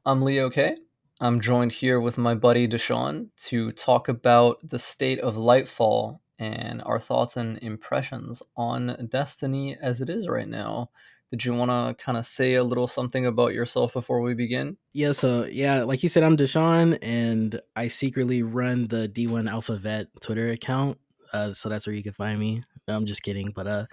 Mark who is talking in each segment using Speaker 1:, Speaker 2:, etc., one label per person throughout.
Speaker 1: I'm Leo K. I'm joined here with my buddy Deshaun to talk about the state of Lightfall and our thoughts and impressions on Destiny as it is right now. Did you want to kind of say a little something about yourself before we begin?
Speaker 2: Yeah, like you said, I'm Deshaun, and I secretly run the D1 Alpha Vet Twitter account. So that's where you can find me. No, I'm just kidding, but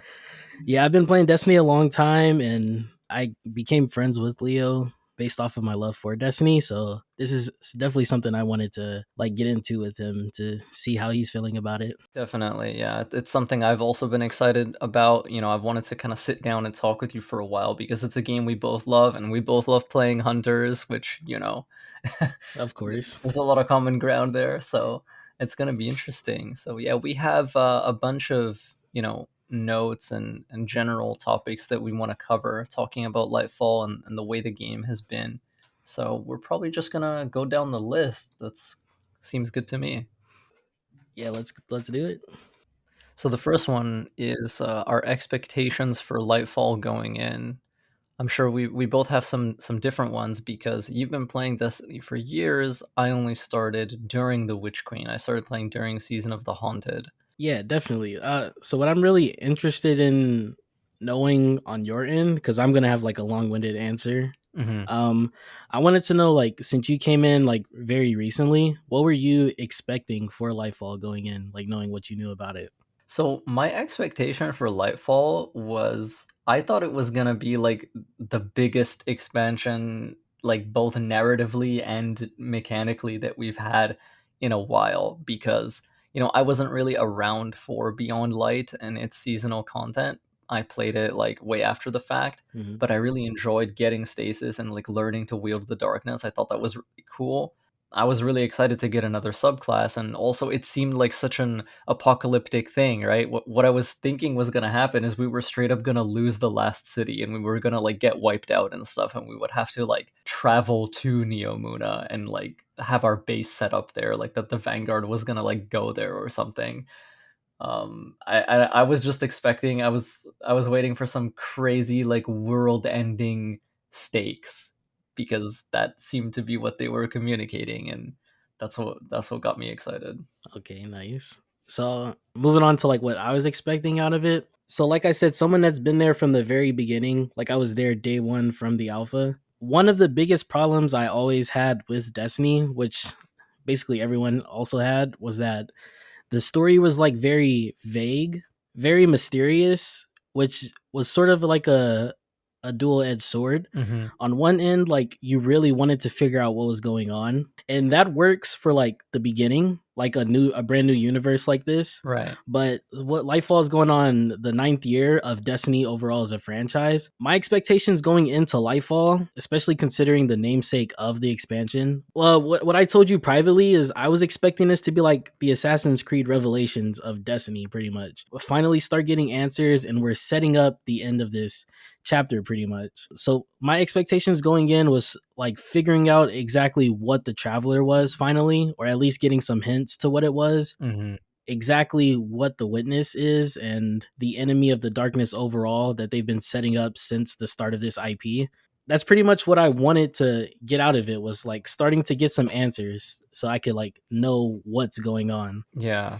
Speaker 2: yeah, I've been playing Destiny a long time, and I became friends with Leo based off of my love for Destiny. So this is definitely something I wanted to like get into with him to see how he's feeling about it.
Speaker 1: Definitely, yeah. It's something I've also been excited about. I've wanted to kind of sit down and talk with you for a while because it's a game we both love and we both love playing hunters, which,
Speaker 2: Of course.
Speaker 1: there's a lot of common ground there. So it's going to be interesting. So, yeah, we have a bunch of, notes and general topics that we want to cover, talking about Lightfall and the way the game has been. So we're probably just going to go down the list. That's seems good to me.
Speaker 2: Yeah, let's do it.
Speaker 1: So the first one is our expectations for Lightfall going in. I'm sure we both have some different ones because you've been playing Destiny for years. I only started during the Witch Queen. I started playing during Season of the Haunted.
Speaker 2: Yeah, definitely. So what I'm really interested in knowing on your end, because I'm gonna have like a long-winded answer.
Speaker 1: hmm
Speaker 2: Um, I wanted to know, like, since you came in like very recently, what were you expecting for Lightfall going in, like knowing what you knew about it?
Speaker 1: So my expectation for Lightfall was I thought it was gonna be like the biggest expansion, like both narratively and mechanically that we've had in a while because I wasn't really around for Beyond Light and its seasonal content. I played it like way after the fact,
Speaker 2: Hmm.
Speaker 1: but I really enjoyed getting stasis and like learning to wield the darkness. I thought that was really cool. I was really excited to get another subclass, and also it seemed like such an apocalyptic thing, right? What I was thinking was gonna happen is we were straight up gonna lose the last city, and we were gonna like get wiped out and stuff, and we would have to like travel to Neomuna and like have our base set up there, like that the Vanguard was gonna like go there or something. I was just expecting I was waiting for some crazy like world ending stakes because that seemed to be what they were communicating, and that's what got me excited.
Speaker 2: Okay, nice. So moving on to like what I was expecting out of it. So like I said, someone that's been there from the very beginning, like I was there day one from the alpha. One of the biggest problems I always had with Destiny, which basically everyone also had, was that the story was like very vague, very mysterious, which was sort of like a dual-edged sword.
Speaker 1: hmm
Speaker 2: On one end, like you really wanted to figure out what was going on, and that works for like the beginning, like a brand new universe like this.
Speaker 1: Right.
Speaker 2: But what Lightfall is going on the ninth year of Destiny overall as a franchise, my expectations going into Lightfall, especially considering the namesake of the expansion, well, what I told you privately is I was expecting this to be like the Assassin's Creed Revelations of Destiny, pretty much. We'll finally start getting answers, and we're setting up the end of this chapter pretty much. So my expectations going in was like figuring out exactly what the Traveler was finally, or at least getting some hints to what it was,
Speaker 1: hmm
Speaker 2: exactly what the Witness is, and the enemy of the darkness overall that they've been setting up since the start of this IP. That's pretty much what I wanted to get out of it, was like starting to get some answers so I could like know what's going on.
Speaker 1: Yeah.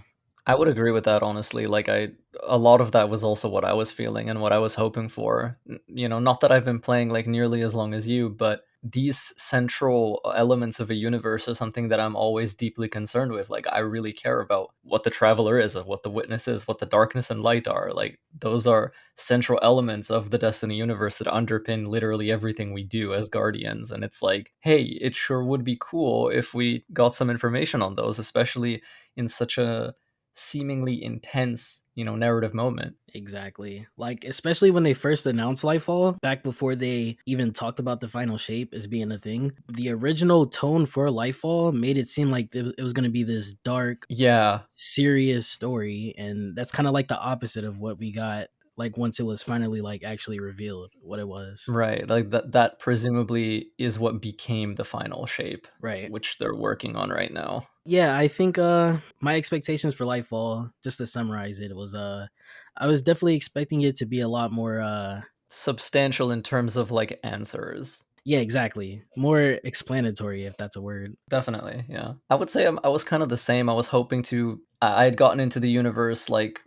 Speaker 1: I would agree with that honestly. Like a lot of that was also what I was feeling and what I was hoping for. Not that I've been playing like nearly as long as you, but these central elements of a universe are something that I'm always deeply concerned with. Like I really care about what the traveler is, what the witness is, what the darkness and light are. Like those are central elements of the Destiny universe that underpin literally everything we do as guardians. And it's like, hey, it sure would be cool if we got some information on those, especially in such a seemingly intense, narrative moment.
Speaker 2: Exactly. Like, especially when they first announced Lightfall, back before they even talked about the final shape as being a thing, the original tone for Lightfall made it seem like it was going to be this dark,
Speaker 1: Yeah,
Speaker 2: serious story. And that's kind of like the opposite of what we got, like, once it was finally, like, actually revealed what it was.
Speaker 1: right. Like that presumably is what became the final shape,
Speaker 2: Right.
Speaker 1: which they're working on right now.
Speaker 2: Yeah, I think my expectations for Lightfall, just to summarize it, was I was definitely expecting it to be a lot more
Speaker 1: Substantial in terms of like answers.
Speaker 2: Yeah, exactly. More explanatory, if that's a word.
Speaker 1: Definitely, yeah. I would say I was kind of the same. I was hoping to. I had gotten into the universe like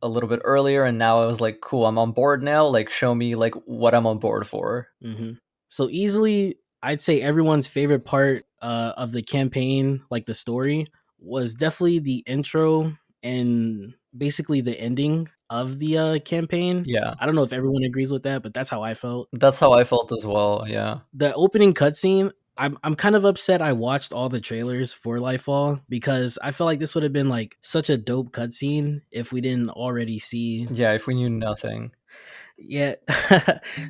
Speaker 1: a little bit earlier, and now I was like, cool, I'm on board now. Like, show me like what I'm on board for.
Speaker 2: Hmm. So easily, I'd say everyone's favorite part of the campaign, like the story, was definitely the intro and basically the ending of the campaign.
Speaker 1: Yeah,
Speaker 2: I don't know if everyone agrees with that, but that's how I felt.
Speaker 1: that's how I felt as well. Yeah.
Speaker 2: The opening cutscene, I'm kind of upset I watched all the trailers for Lightfall because I feel like this would have been like such a dope cutscene if we didn't already see.
Speaker 1: Yeah, if we knew nothing.
Speaker 2: Yeah.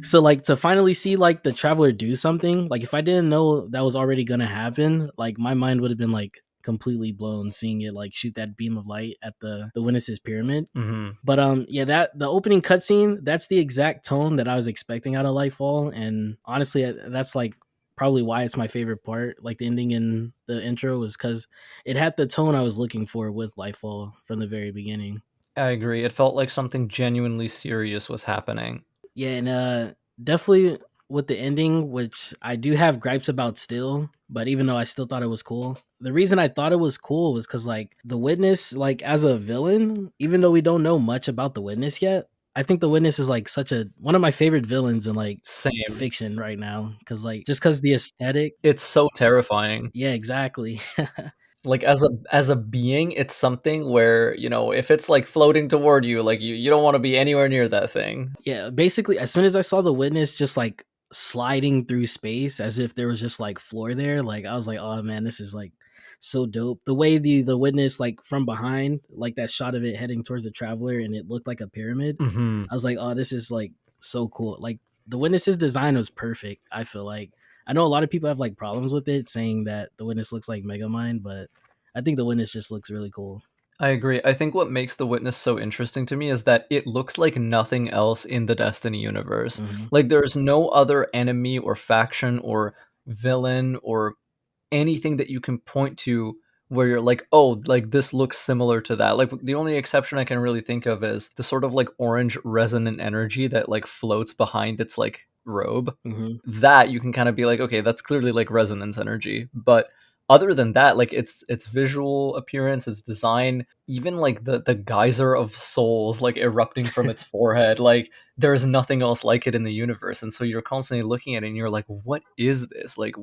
Speaker 2: So like to finally see like the traveler do something, like if I didn't know that was already gonna happen, like my mind would have been like completely blown seeing it like shoot that beam of light at the witness's pyramid.
Speaker 1: Mhm.
Speaker 2: But yeah, that the opening cutscene, that's the exact tone that I was expecting out of Lightfall, and honestly, that's like probably why it's my favorite part. Like the ending and the intro was because it had the tone I was looking for with Lightfall from the very beginning.
Speaker 1: I agree. It felt like something genuinely serious was happening.
Speaker 2: Yeah, and definitely with the ending, which I do have gripes about still, but even though I still thought it was cool, the reason I thought it was cool was because like the witness, like as a villain, even though we don't know much about the witness yet, I think the witness is like such a one of my favorite villains in like
Speaker 1: Same.
Speaker 2: fiction right now. Cause like just cause the aesthetic.
Speaker 1: It's so terrifying.
Speaker 2: Yeah, exactly.
Speaker 1: Like as a being, it's something where, if it's like floating toward you, like you don't want to be anywhere near that thing.
Speaker 2: Yeah, basically, as soon as I saw the witness just like sliding through space as if there was just like floor there, like I was like, oh man, this is like so dope. The way the witness like from behind, like that shot of it heading towards the traveler, and it looked like a pyramid.
Speaker 1: Mhm.
Speaker 2: I was like, oh, this is like so cool. Like the witness's design was perfect. I feel like I know a lot of people have like problems with it, saying that the witness looks like Megamind, but I think the witness just looks really cool.
Speaker 1: I agree. I think what makes the witness so interesting to me is that it looks like nothing else in the Destiny universe.
Speaker 2: Hmm.
Speaker 1: Like there's no other enemy or faction or villain or anything that you can point to where you're like, oh, like this looks similar to that. Like the only exception I can really think of is the sort of like orange resonant energy that like floats behind its like robe.
Speaker 2: Hmm.
Speaker 1: That you can kind of be like, okay, that's clearly like resonance energy. But other than that, like its visual appearance, its design, even like the geyser of souls like erupting from its forehead, like there is nothing else like it in the universe. And so you're constantly looking at it and you're like, what is this? Like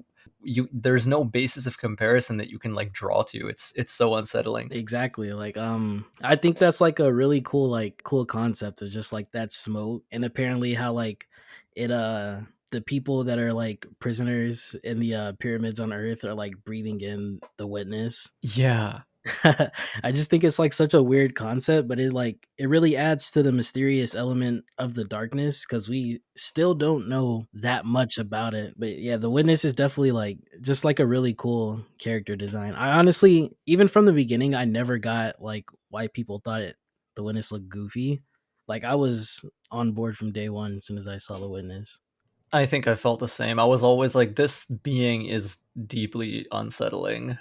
Speaker 1: there's no basis of comparison that you can like draw to. It's so unsettling.
Speaker 2: Exactly. Like I think that's like a really cool concept of just like that smoke, and apparently how like it the people that are like prisoners in the pyramids on earth are like breathing in the witness.
Speaker 1: Yeah.
Speaker 2: I just think it's like such a weird concept, but it really adds to the mysterious element of the darkness because we still don't know that much about it. But yeah, the witness is definitely like just like a really cool character design. I honestly, even from the beginning, I never got like why people thought the witness looked goofy. Like I was on board from day one as soon as I saw the witness.
Speaker 1: I think I felt the same. I was always like, this being is deeply unsettling.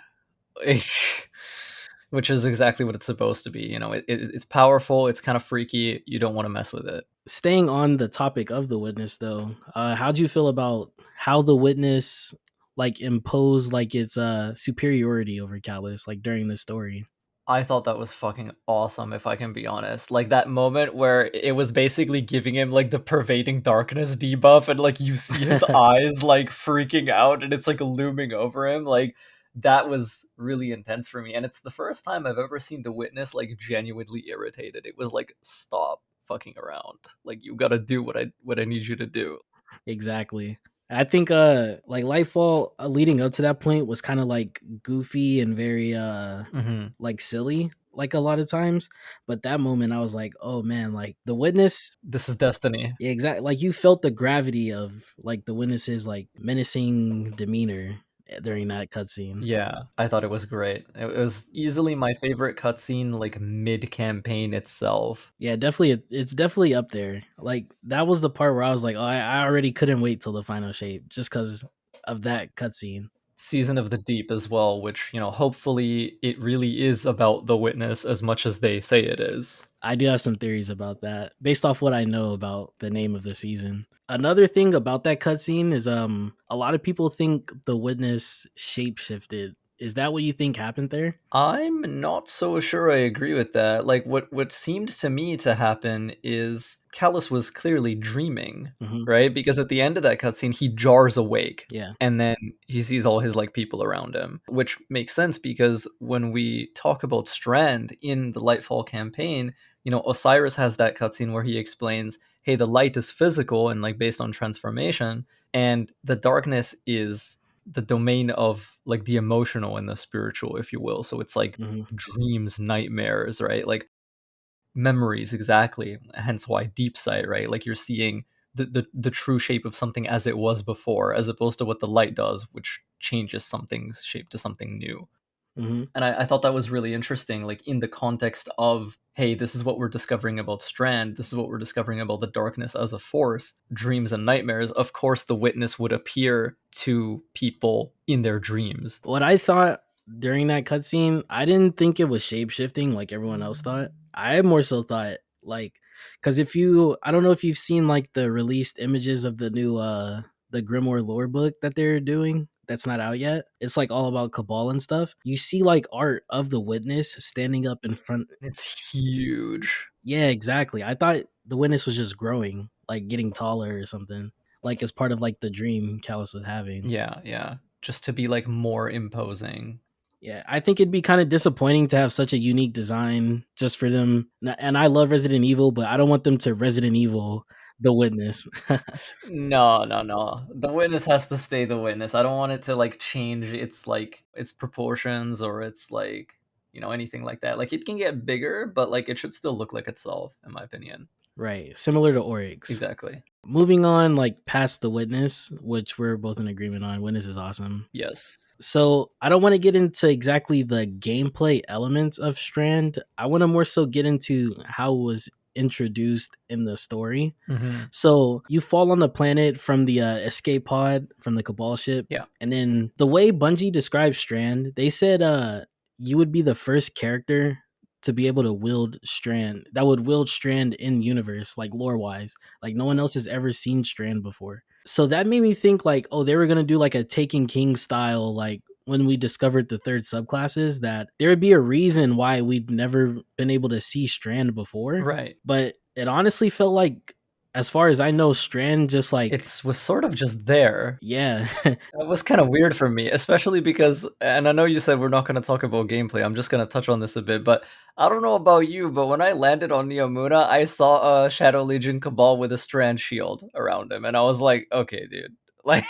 Speaker 1: Which is exactly what it's supposed to be. It's powerful, it's kind of freaky, you don't want to mess with it.
Speaker 2: Staying on the topic of the witness though, how'd you feel about how the witness like imposed like its superiority over Calus like during the story?
Speaker 1: I thought that was fucking awesome, if I can be honest. Like that moment where it was basically giving him like the pervading darkness debuff, and like you see his eyes like freaking out, and it's like looming over him. Like that was really intense for me, and it's the first time I've ever seen the witness like genuinely irritated. It was like, stop fucking around. Like you got to do what I need you to do.
Speaker 2: Exactly. I think like Lightfall leading up to that point was kind of like goofy and very
Speaker 1: Mhm.
Speaker 2: like silly like a lot of times, but that moment I was like, "Oh man, like the witness."
Speaker 1: This is destiny.
Speaker 2: Yeah, exactly. Like you felt the gravity of like the witness's like menacing demeanor during that cutscene.
Speaker 1: Yeah, I thought it was great. It was easily my favorite cutscene, like mid-campaign itself.
Speaker 2: Yeah, definitely. It's definitely up there. Like that was the part where I was like, oh, I already couldn't wait till the final shape just because of that cutscene.
Speaker 1: Season of the Deep as well, which, hopefully it really is about the witness as much as they say it is.
Speaker 2: I do have some theories about that based off what I know about the name of the season. Another thing about that cutscene is a lot of people think the witness shapeshifted. Is that what you think happened there?
Speaker 1: I'm not so sure I agree with that. Like what seemed to me to happen is Calus was clearly dreaming,
Speaker 2: Hmm.
Speaker 1: right? Because at the end of that cutscene, he jars awake
Speaker 2: Yeah.
Speaker 1: and then he sees all his like people around him, which makes sense because when we talk about Strand in the Lightfall campaign, Osiris has that cutscene where he explains, hey, the light is physical and like based on transformation, and the darkness is the domain of like the emotional and the spiritual, if you will. So it's like
Speaker 2: Hmm.
Speaker 1: dreams, nightmares, right? Like memories, exactly. Hence why deep sight, right? Like you're seeing the true shape of something as it was before, as opposed to what the light does, which changes something's shape to something new.
Speaker 2: Hmm.
Speaker 1: And I thought that was really interesting, like in the context of, hey, this is what we're discovering about Strand. This is what we're discovering about the darkness as a force, dreams and nightmares. Of course, the witness would appear to people in their dreams.
Speaker 2: What I thought during that cutscene, I didn't think it was shape shifting like everyone else thought. I more so thought like, because if you, I don't know if you've seen like the released images of the new the Grimoire lore book that they're doing. That's not out yet. It's like all about Cabal and stuff. You see like art of the witness standing up in front.
Speaker 1: It's huge.
Speaker 2: Yeah, exactly. I thought the witness was just growing, like getting taller or something, like as part of like the dream Calus was having.
Speaker 1: Yeah, yeah. Just to be like more imposing.
Speaker 2: Yeah, I think it'd be kind of disappointing to have such a unique design just for them. And I love Resident Evil, but I don't want them to Resident Evil the witness.
Speaker 1: No, no, no. The witness has to stay the witness. I don't want it to like change its proportions or its like, anything like that. Like it can get bigger, but like it should still look like itself, in my opinion.
Speaker 2: Right, similar to Oryx.
Speaker 1: Exactly.
Speaker 2: Moving on, like past the witness, which we're both in agreement on. Witness is awesome.
Speaker 1: Yes.
Speaker 2: So I don't want to get into exactly the gameplay elements of Strand. I want to more so get into how it was introduced in the story.
Speaker 1: Hmm.
Speaker 2: So you fall on the planet from the escape pod from the Cabal ship,
Speaker 1: Yeah.
Speaker 2: and then the way Bungie described Strand, they said you would be the first character to be able to wield Strand that would wield Strand in universe, like lore wise. Like no one else has ever seen Strand before. So that made me think like, oh, they were gonna do like a Taken King style, like when we discovered the third subclasses, that there would be a reason why we'd never been able to see Strand before.
Speaker 1: Right.
Speaker 2: But it honestly felt like, as far as I know, Strand just like,
Speaker 1: It was sort of just there.
Speaker 2: yeah.
Speaker 1: That was kind of weird for me, especially because, and I know you said we're not going to talk about gameplay. I'm just going to touch on this a bit, but I don't know about you, but when I landed on Neomuna, I saw a Shadow Legion Cabal with a Strand shield around him, and I was like, okay, dude, like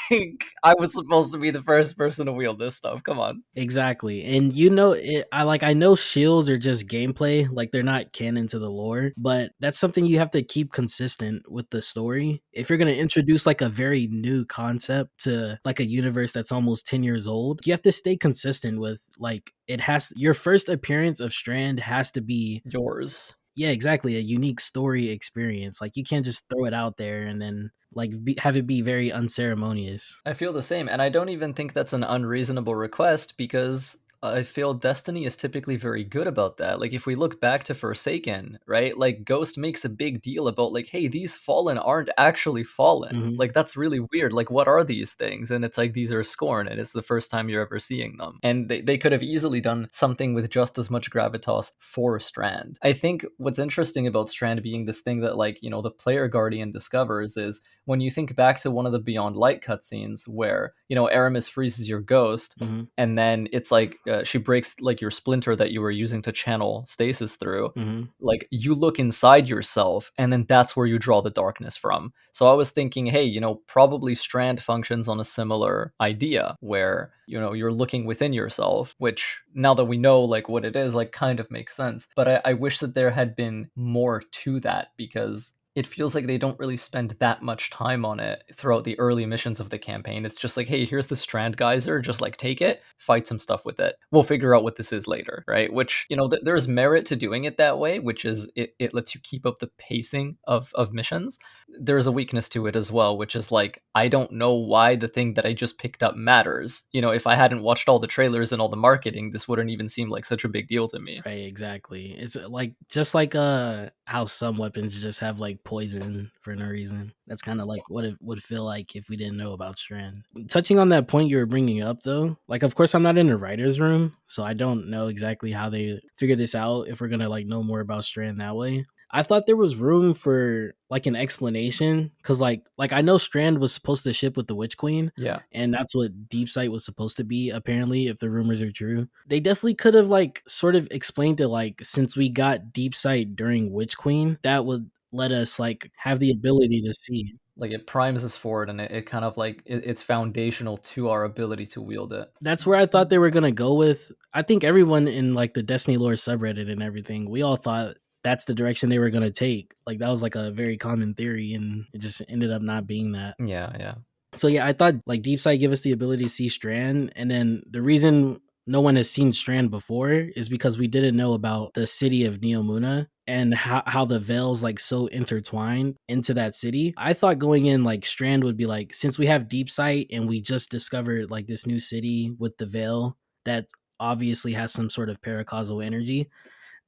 Speaker 1: I was supposed to be the first person to wield this stuff. Come on.
Speaker 2: Exactly. And you know it, I know shields are just gameplay, like they're not canon to the lore, but that's something you have to keep consistent with the story. If you're going to introduce like a very new concept to like a universe that's almost 10 years old, you have to stay consistent with like it has your first appearance of Strand has to be,
Speaker 1: Yours.
Speaker 2: yeah, exactly, a unique story experience. Like you can't just throw it out there and then like have it be very unceremonious.
Speaker 1: I feel the same, and I don't even think that's an unreasonable request because I feel Destiny is typically very good about that. Like if we look back to Forsaken, right? Like Ghost makes a big deal about like, hey, these fallen aren't actually fallen.
Speaker 2: Mhm.
Speaker 1: Like that's really weird. Like what are these things? And it's like these are Scorn, and it's the first time you're ever seeing them. And they could have easily done something with just as much gravitas for Strand. I think what's interesting about Strand being this thing that like, the player guardian discovers is when you think back to one of the Beyond Light cutscenes where, Aramis freezes your ghost,
Speaker 2: Mhm.
Speaker 1: and then it's like she breaks like your splinter that you were using to channel stasis through.
Speaker 2: Mhm.
Speaker 1: Like you look inside yourself, and then that's where you draw the darkness from. So I was thinking, hey, probably Strand functions on a similar idea where, you're looking within yourself, which now that we know like what it is, like kind of makes sense. But I wish that there had been more to that because it feels like they don't really spend that much time on it throughout the early missions of the campaign. It's just like, hey, here's the Strand geyser, just like take it, fight some stuff with it. We'll figure out what this is later, right? Which, there's merit to doing it that way, which is it lets you keep up the pacing of missions. There's a weakness to it as well, which is like, I don't know why the thing that I just picked up matters. If I hadn't watched all the trailers and all the marketing, this wouldn't even seem like such a big deal to me.
Speaker 2: Right, exactly. It's like just like how some weapons just have like poison for no reason. That's kind of like what it would feel like if we didn't know about Strand. Touching on that point you were bringing up though, like of course I'm not in the writer's room, so I don't know exactly how they figure this out if we're gonna like know more about Strand that way. I thought there was room for like an explanation because like I know Strand was supposed to ship with the Witch Queen,
Speaker 1: Yeah.
Speaker 2: and that's what Deep Sight was supposed to be apparently if the rumors are true. They definitely could have like sort of explained it like since we got Deep Sight during Witch Queen, that would let us like have the ability to see.
Speaker 1: Like it primes us for it, and it kind of like it's foundational to our ability to wield it.
Speaker 2: That's where I thought they were gonna go with. I think everyone in like the Destiny lore subreddit and everything, we all thought that's the direction they were gonna take. Like that was like a very common theory, and it just ended up not being that.
Speaker 1: Yeah.
Speaker 2: So yeah, I thought like Deep Sight give us the ability to see Strand, and then the reason no one has seen Strand before is because we didn't know about the city of Neomuna and how the veils like so intertwined into that city. I thought going in like Strand would be like, since we have Deep Sight and we just discovered like this new city with the veil that obviously has some sort of paracausal energy,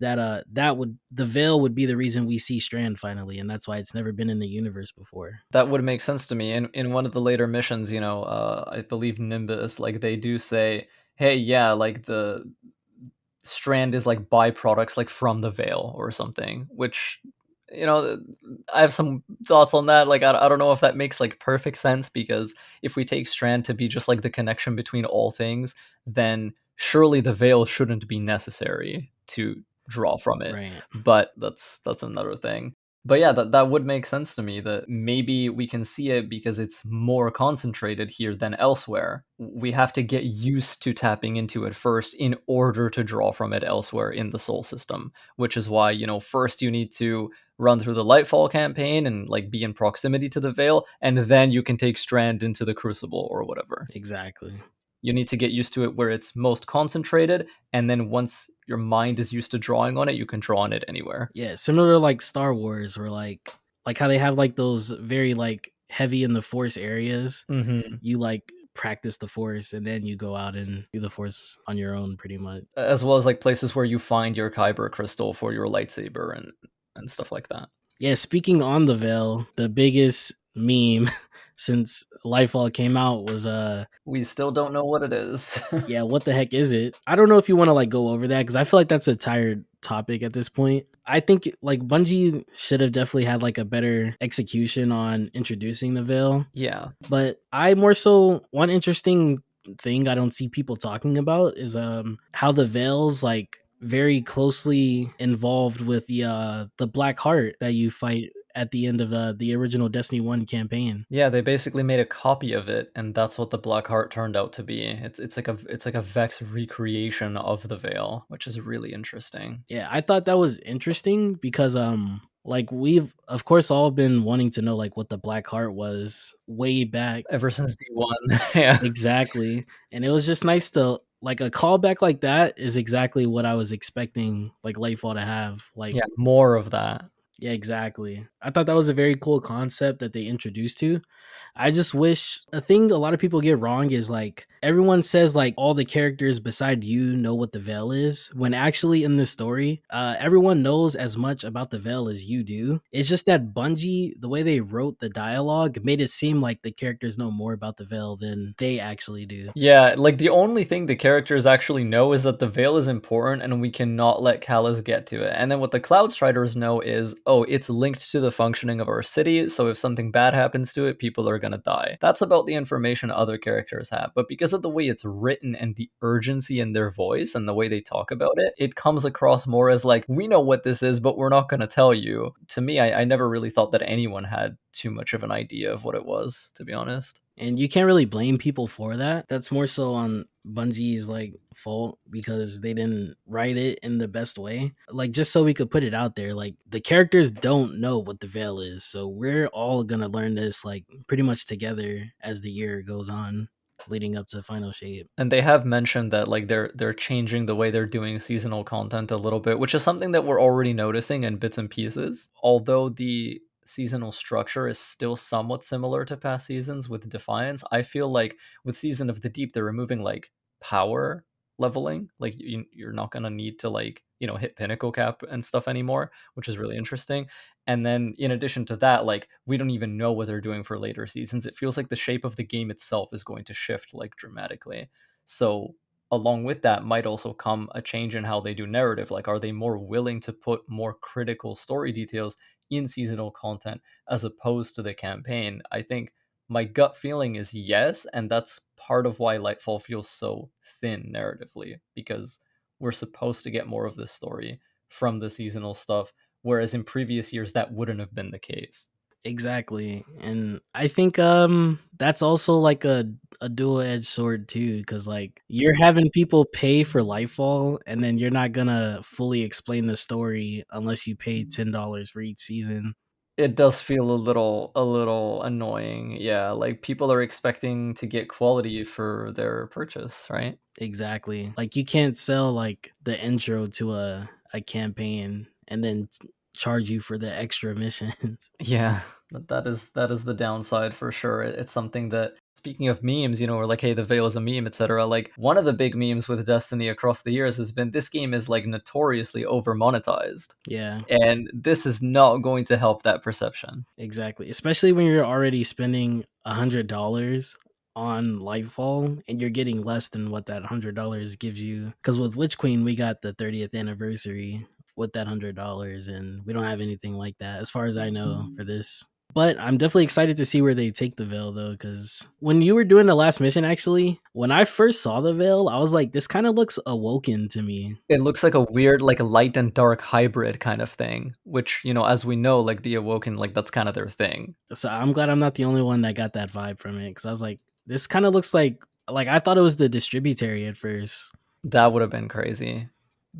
Speaker 2: that would the veil would be the reason we see Strand finally, and that's why it's never been in the universe before.
Speaker 1: That would make sense to me. In one of the later missions, I believe Nimbus, like they do say, hey, yeah, like the Strand is like byproducts like from the veil or something, which you know I have some thoughts on that. Like I don't know if that makes like perfect sense, because if we take Strand to be just like the connection between all things, then surely the veil shouldn't be necessary to draw from it.
Speaker 2: Right.
Speaker 1: But that's another thing. But yeah, that would make sense to me, that maybe we can see it because it's more concentrated here than elsewhere. We have to get used to tapping into it first in order to draw from it elsewhere in the soul system, which is why, first you need to run through the Lightfall campaign and like be in proximity to the Veil, and then you can take Strand into the Crucible or whatever.
Speaker 2: Exactly.
Speaker 1: You need to get used to it where it's most concentrated, and then once your mind is used to drawing on it, you can draw on it anywhere.
Speaker 2: Yeah, similar to like Star Wars, where like how they have like those very like heavy in the Force areas.
Speaker 1: Hmm.
Speaker 2: You like practice the Force, and then you go out and do the Force on your own, pretty much.
Speaker 1: As well as like places where you find your Kyber crystal for your lightsaber and stuff like that.
Speaker 2: Yeah, speaking on the Veil, the biggest meme since Lightfall came out was
Speaker 1: We still don't know what it is.
Speaker 2: yeah, what the heck is it? I don't know if you want to like go over that because I feel like that's a tired topic at this point. I think like Bungie should have definitely had like a better execution on introducing the Veil.
Speaker 1: Yeah.
Speaker 2: But I more so one interesting thing I don't see people talking about is how the Veil's like very closely involved with the Black Heart that you fight at the end of the original Destiny 1 campaign.
Speaker 1: Yeah, they basically made a copy of it, and that's what the Black Heart turned out to be. It's like a Vex recreation of the Veil, which is really interesting.
Speaker 2: Yeah, I thought that was interesting because like we've of course all been wanting to know like what the Black Heart was way back.
Speaker 1: Ever since D1. Yeah.
Speaker 2: Exactly. And it was just nice to like a callback like that is exactly what I was expecting like Lightfall to have. Like
Speaker 1: Yeah, more of that.
Speaker 2: yeah, exactly. I thought that was a very cool concept that they introduced to. I just wish a thing a lot of people get wrong is like everyone says like all the characters beside you know what the veil is, when actually in this story, everyone knows as much about the veil as you do. It's just that Bungie, the way they wrote the dialogue, made it seem like the characters know more about the veil than they actually do.
Speaker 1: Yeah, like the only thing the characters actually know is that the Veil is important and we cannot let Calus get to it. And then what the Cloudstriders know is, oh, it's linked to the functioning of our city, so if something bad happens to it, people are gonna die. That's about the information other characters have. But because of the way it's written and the urgency in their voice and the way they talk about it, it comes across more as like, we know what this is, but we're not gonna tell you. To me, I never really thought that anyone had too much of an idea of what it was, to be honest.
Speaker 2: And you can't really blame people for that. That's more so on Bungie's like fault because they didn't write it in the best way. Like just so we could put it out there, like the characters don't know what the veil is. So we're all gonna learn this like pretty much together as the year goes on, leading up to final shape.
Speaker 1: And they have mentioned that like they're changing the way they're doing seasonal content a little bit, which is something that we're already noticing in bits and pieces. Although the seasonal structure is still somewhat similar to past seasons with Defiance, I feel like with Season of the Deep they're removing like power leveling. Like you're not gonna need to like hit pinnacle cap and stuff anymore, which is really interesting. And then in addition to that, like we don't even know what they're doing for later seasons. It feels like the shape of the game itself is going to shift like dramatically. So along with that might also come a change in how they do narrative. Like are they more willing to put more critical story details in seasonal content as opposed to the campaign? I think my gut feeling is yes, and that's part of why Lightfall feels so thin narratively, because we're supposed to get more of this story from the seasonal stuff, whereas in previous years that wouldn't have been the case.
Speaker 2: Exactly. And I think that's also like a dual-edged sword too cuz like you're having people pay for Lightfall and then you're not going to fully explain the story unless you pay $10 for each season.
Speaker 1: It does feel a little annoying. Yeah, like people are expecting to get quality for their purchase, right?
Speaker 2: Exactly. Like you can't sell like the intro to a campaign and then charge you for the extra missions.
Speaker 1: Yeah, that is the downside for sure. It's something that, speaking of memes, we're like, hey, the veil is a meme, etc. Like one of the big memes with Destiny across the years has been this game is like notoriously over monetized.
Speaker 2: Yeah.
Speaker 1: And this is not going to help that perception.
Speaker 2: Exactly. Especially when you're already spending $100 on Lightfall and you're getting less than what that $100 gives you. Because with Witch Queen, we got the 30th anniversary with that $100, and we don't have anything like that, as far as I know, for this. But I'm definitely excited to see where they take the veil, though, because when you were doing the last mission, actually, when I first saw the veil, I was like, this kind of looks awoken to me.
Speaker 1: It looks like a weird, like a light and dark hybrid kind of thing, which, as we know, like the Awoken, like that's kind of their thing.
Speaker 2: So I'm glad I'm not the only one that got that vibe from it, because I was like, this kind of looks like I thought it was the distributary at first.
Speaker 1: That would have been crazy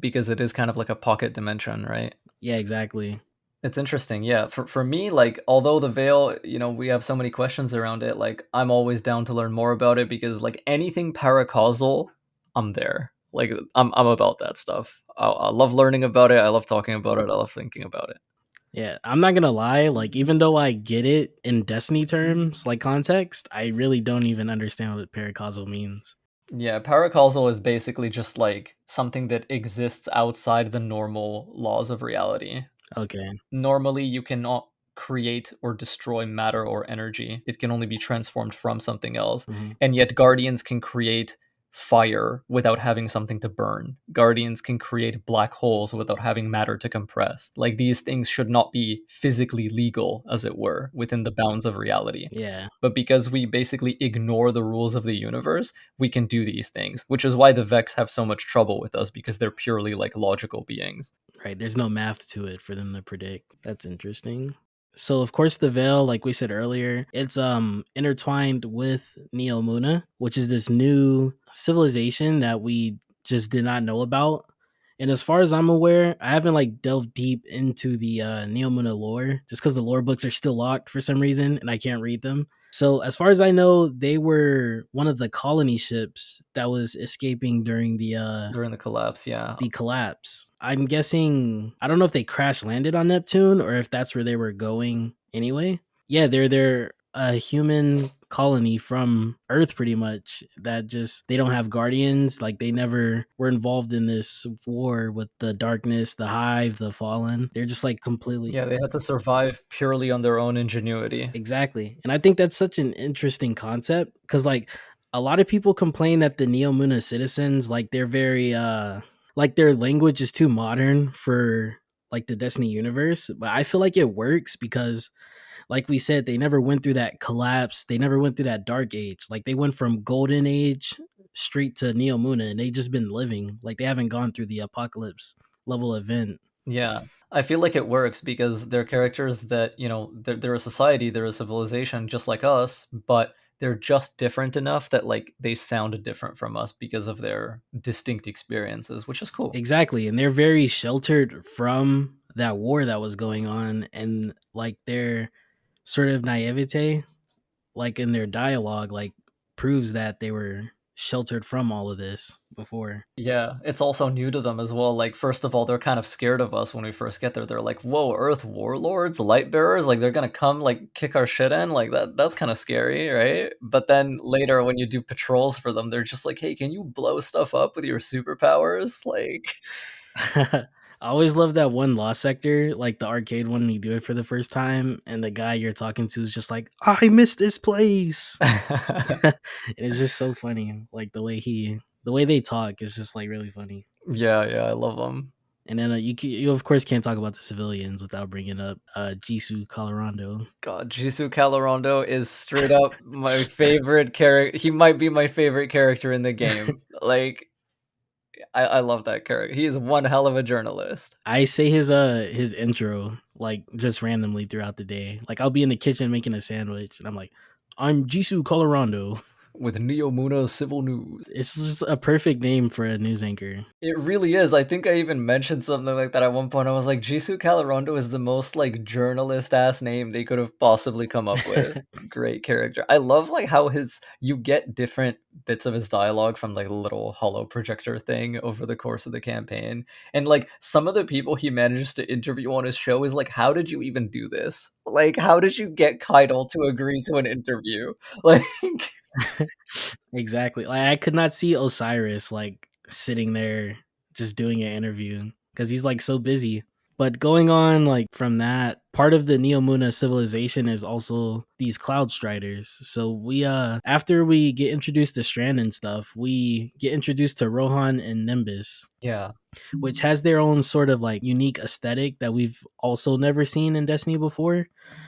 Speaker 1: because it is kind of like a pocket dimension, right?
Speaker 2: Yeah, exactly.
Speaker 1: It's interesting. Yeah. For me, like, although the veil, we have so many questions around it, like, I'm always down to learn more about it because, like, anything paracausal, I'm there. Like, I'm about that stuff. I love learning about it. I love talking about it. I love thinking about it.
Speaker 2: Yeah, I'm not gonna lie. Like, even though I get it in Destiny terms, like context, I really don't even understand what paracausal means.
Speaker 1: Yeah, paracausal is basically just like something that exists outside the normal laws of reality.
Speaker 2: Okay.
Speaker 1: Normally, you cannot create or destroy matter or energy. It can only be transformed from something else.
Speaker 2: Hmm.
Speaker 1: And yet, Guardians can create fire without having something to burn. Guardians can create black holes without having matter to compress. Like, these things should not be physically legal, as it were, within the bounds of reality.
Speaker 2: Yeah.
Speaker 1: But because we basically ignore the rules of the universe, we can do these things, which is why the Vex have so much trouble with us because they're purely like logical beings.
Speaker 2: Right. There's no math to it for them to predict. That's interesting. So of course the veil, like we said earlier, it's intertwined with Neomuna, which is this new civilization that we just did not know about. And as far as I'm aware, I haven't like delved deep into the Neomuna lore just because the lore books are still locked for some reason and I can't read them. So as far as I know, they were one of the colony ships that was escaping during
Speaker 1: During the collapse, yeah.
Speaker 2: the collapse. I'm guessing I don't know if they crash landed on Neptune or if that's where they were going anyway. Yeah, they're a human colony from Earth pretty much that just they don't have guardians, like they never were involved in this war with the darkness, the hive, the fallen. They're just like completely
Speaker 1: Yeah, they had to survive purely on their own ingenuity.
Speaker 2: exactly. And I think that's such an interesting concept cuz like a lot of people complain that the Neomuna citizens like they're very like their language is too modern for like the Destiny universe, but I feel like it works because like we said they never went through that collapse, they never went through that dark age. Like they went from golden age straight to Neomuna and they just been living. Like they haven't gone through the apocalypse level event.
Speaker 1: Yeah. I feel like it works because they're characters that, they're a society, they're a civilization just like us, but they're just different enough that like they sound different from us because of their distinct experiences, which is cool.
Speaker 2: Exactly, and they're very sheltered from that war that was going on, and like their sort of naivete, like in their dialogue, like proves that they were sheltered from all of this before.
Speaker 1: Yeah, it's also new to them as well. Like, first of all, they're kind of scared of us when we first get there. They're like, "Whoa, Earth warlords, light bearers, like they're gonna come like kick our shit in." Like that's kind of scary, right? But then later when you do patrols for them, they're just like, "Hey, can you blow stuff up with your superpowers?" Like
Speaker 2: I always love that one Lost Sector, like the arcade one when you do it for the first time, and the guy you're talking to is just like, "I miss this place." And it's just so funny, like the way they talk is just like really funny.
Speaker 1: Yeah, yeah, I love them.
Speaker 2: And then you of course can't talk about the civilians without bringing up Jisu Calerondo.
Speaker 1: God, Jisu Calerondo is straight up my favorite character. He might be my favorite character in the game. Like, I love that character. He is one hell of a journalist.
Speaker 2: I say his intro like just randomly throughout the day. Like I'll be in the kitchen making a sandwich and I'm like, "I'm Jisu Calerondo."
Speaker 1: With Neomuna Civil News.
Speaker 2: It's just a perfect name for a news anchor.
Speaker 1: It really is. I think I even mentioned something like that at one point. I was like, Jisu Calerondo is the most like journalist ass name they could have possibly come up with. Great character. I love like how his you get different bits of his dialogue from like a little hollow projector thing over the course of the campaign. And like some of the people he manages to interview on his show is like, how did you even do this? Like, how did you get Keitel to agree to an interview? Like
Speaker 2: Exactly. Like I could not see Osiris like sitting there just doing an interview because he's like so busy. But going on like from that, part of the Neomuna civilization is also these Cloudstriders. So we after we get introduced to Strand and stuff, we get introduced to Rohan and Nimbus,
Speaker 1: yeah.
Speaker 2: which has their own sort of like unique aesthetic that we've also never seen in Destiny before.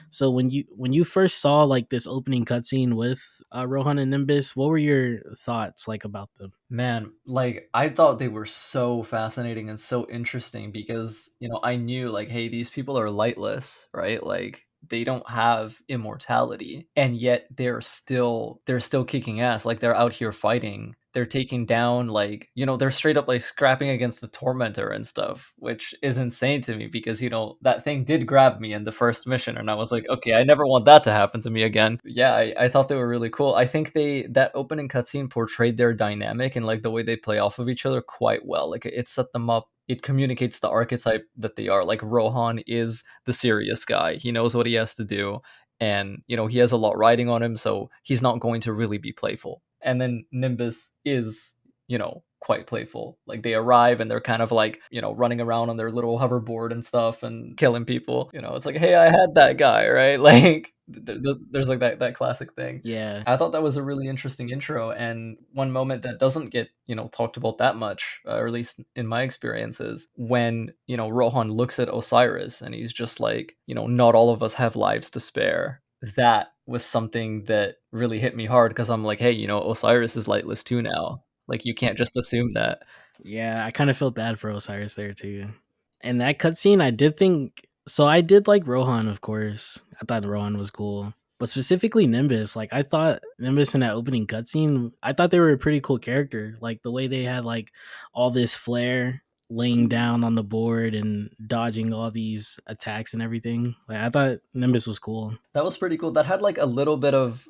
Speaker 2: So when you first saw like this opening cutscene with Rohan and Nimbus, what were your thoughts like about them?
Speaker 1: Man, like I thought they were so fascinating and so interesting because, I knew like, hey, these people are lightless, right? Like they don't have immortality, and yet they're still kicking ass. Like they're out here fighting. They're taking down like, they're straight up like scrapping against the tormentor and stuff, which is insane to me because, that thing did grab me in the first mission and I was like, okay, I never want that to happen to me again. Yeah, I thought they were really cool. I think that opening cutscene portrayed their dynamic and like the way they play off of each other quite well. Like it set them up. It communicates the archetype that they are. Like Rohan is the serious guy. He knows what he has to do, and he has a lot riding on him, so he's not going to really be playful. And then Nimbus is, quite playful. Like they arrive and they're kind of like, running around on their little hoverboard and stuff and killing people. It's like, hey, I had that guy, right? Like there's like that classic thing.
Speaker 2: Yeah.
Speaker 1: I thought that was a really interesting intro, and one moment that doesn't get talked about that much, or at least in my experiences, when Rohan looks at Osiris and he's just like, not all of us have lives to spare. That was something that really hit me hard because I'm like, hey, Osiris is lightless too now. Like you can't just assume that.
Speaker 2: Yeah, I kind of felt bad for Osiris there too. And that cutscene, I did think so. I did like Rohan, of course. I thought Rohan was cool, but specifically Nimbus. Like I thought Nimbus in that opening cutscene, I thought they were a pretty cool character. Like the way they had like all this flair, laying down on the board and dodging all these attacks and everything. Like I thought Nimbus was cool.
Speaker 1: That was pretty cool. That had like a little bit of,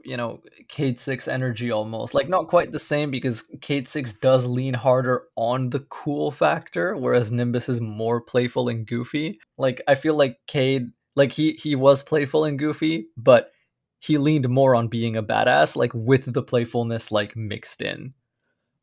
Speaker 1: Cade 6 energy almost. Like not quite the same because Cade 6 does lean harder on the cool factor, whereas Nimbus is more playful and goofy. Like I feel like Cade, like he was playful and goofy, but he leaned more on being a badass, like with the playfulness like mixed in.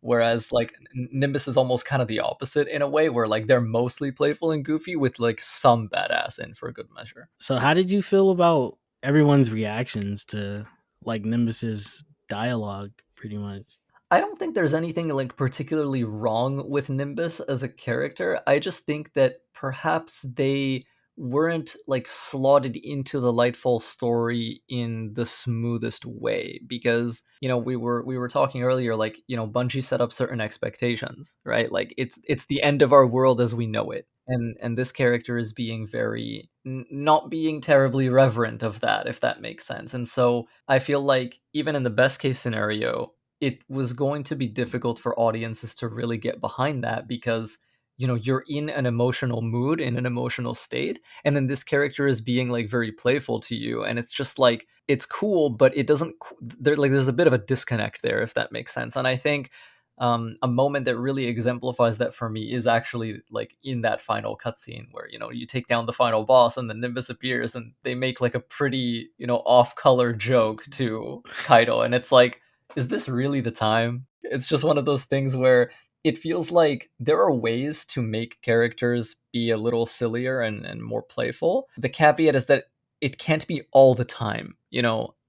Speaker 1: Whereas like Nimbus is almost kind of the opposite in a way where like they're mostly playful and goofy with like some badass in for a good measure.
Speaker 2: So how did you feel about everyone's reactions to like Nimbus's dialogue pretty much?
Speaker 1: I don't think there's anything like particularly wrong with Nimbus as a character. I just think that perhaps they weren't like slotted into the Lightfall story in the smoothest way, because we were talking earlier, like, Bungie set up certain expectations, right? Like it's the end of our world as we know it, and this character is being very not being terribly reverent of that, if that makes sense. And so I feel like even in the best case scenario, it was going to be difficult for audiences to really get behind that, because you're in an emotional mood, in an emotional state, and then this character is being like very playful to you, and it's just like it's cool, but it doesn't there's a bit of a disconnect there, if that makes sense. And I think a moment that really exemplifies that for me is actually like in that final cutscene where you take down the final boss and the Nimbus appears, and they make like a pretty off-color joke to Kaido, and it's like, is this really the time? It's just one of those things where it feels like there are ways to make characters be a little sillier and more playful. The caveat is that it can't be all the time.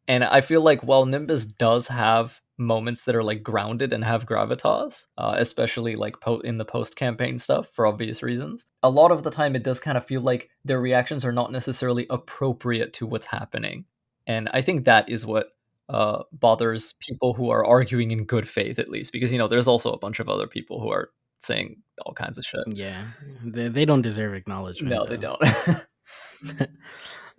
Speaker 1: And I feel like while Nimbus does have moments that are like grounded and have gravitas, especially like in the post campaign stuff for obvious reasons, a lot of the time it does kind of feel like their reactions are not necessarily appropriate to what's happening. And I think that is what bothers people who are arguing in good faith, at least, because there's also a bunch of other people who are saying all kinds of shit.
Speaker 2: Yeah, they don't deserve acknowledgement
Speaker 1: No, they
Speaker 2: though.
Speaker 1: don't.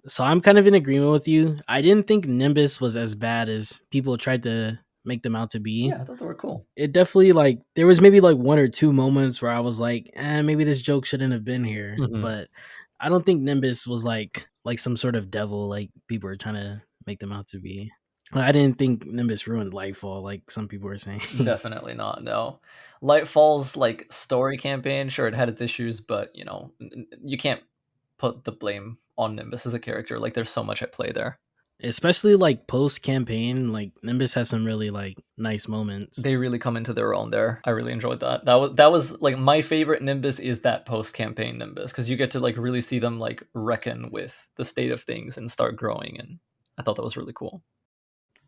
Speaker 2: So I'm kind of in agreement with you. I didn't think Nimbus was as bad as people tried to make them out to be.
Speaker 1: Yeah, I thought they were cool.
Speaker 2: It definitely, like, there was maybe like one or two moments where I was like, maybe this joke shouldn't have been here.
Speaker 1: Hmm.
Speaker 2: But I don't think Nimbus was like some sort of devil like people are trying to make them out to be. I didn't think Nimbus ruined Lightfall like some people were saying.
Speaker 1: Definitely not. No, Lightfall's like story campaign, sure, it had its issues, but you can't put the blame on Nimbus as a character. Like, there's so much at play there.
Speaker 2: Especially like post campaign, like Nimbus has some really like nice moments.
Speaker 1: They really come into their own there. I really enjoyed that. That was like my favorite Nimbus, is that post campaign Nimbus, because you get to like really see them like reckon with the state of things and start growing, and I thought that was really cool.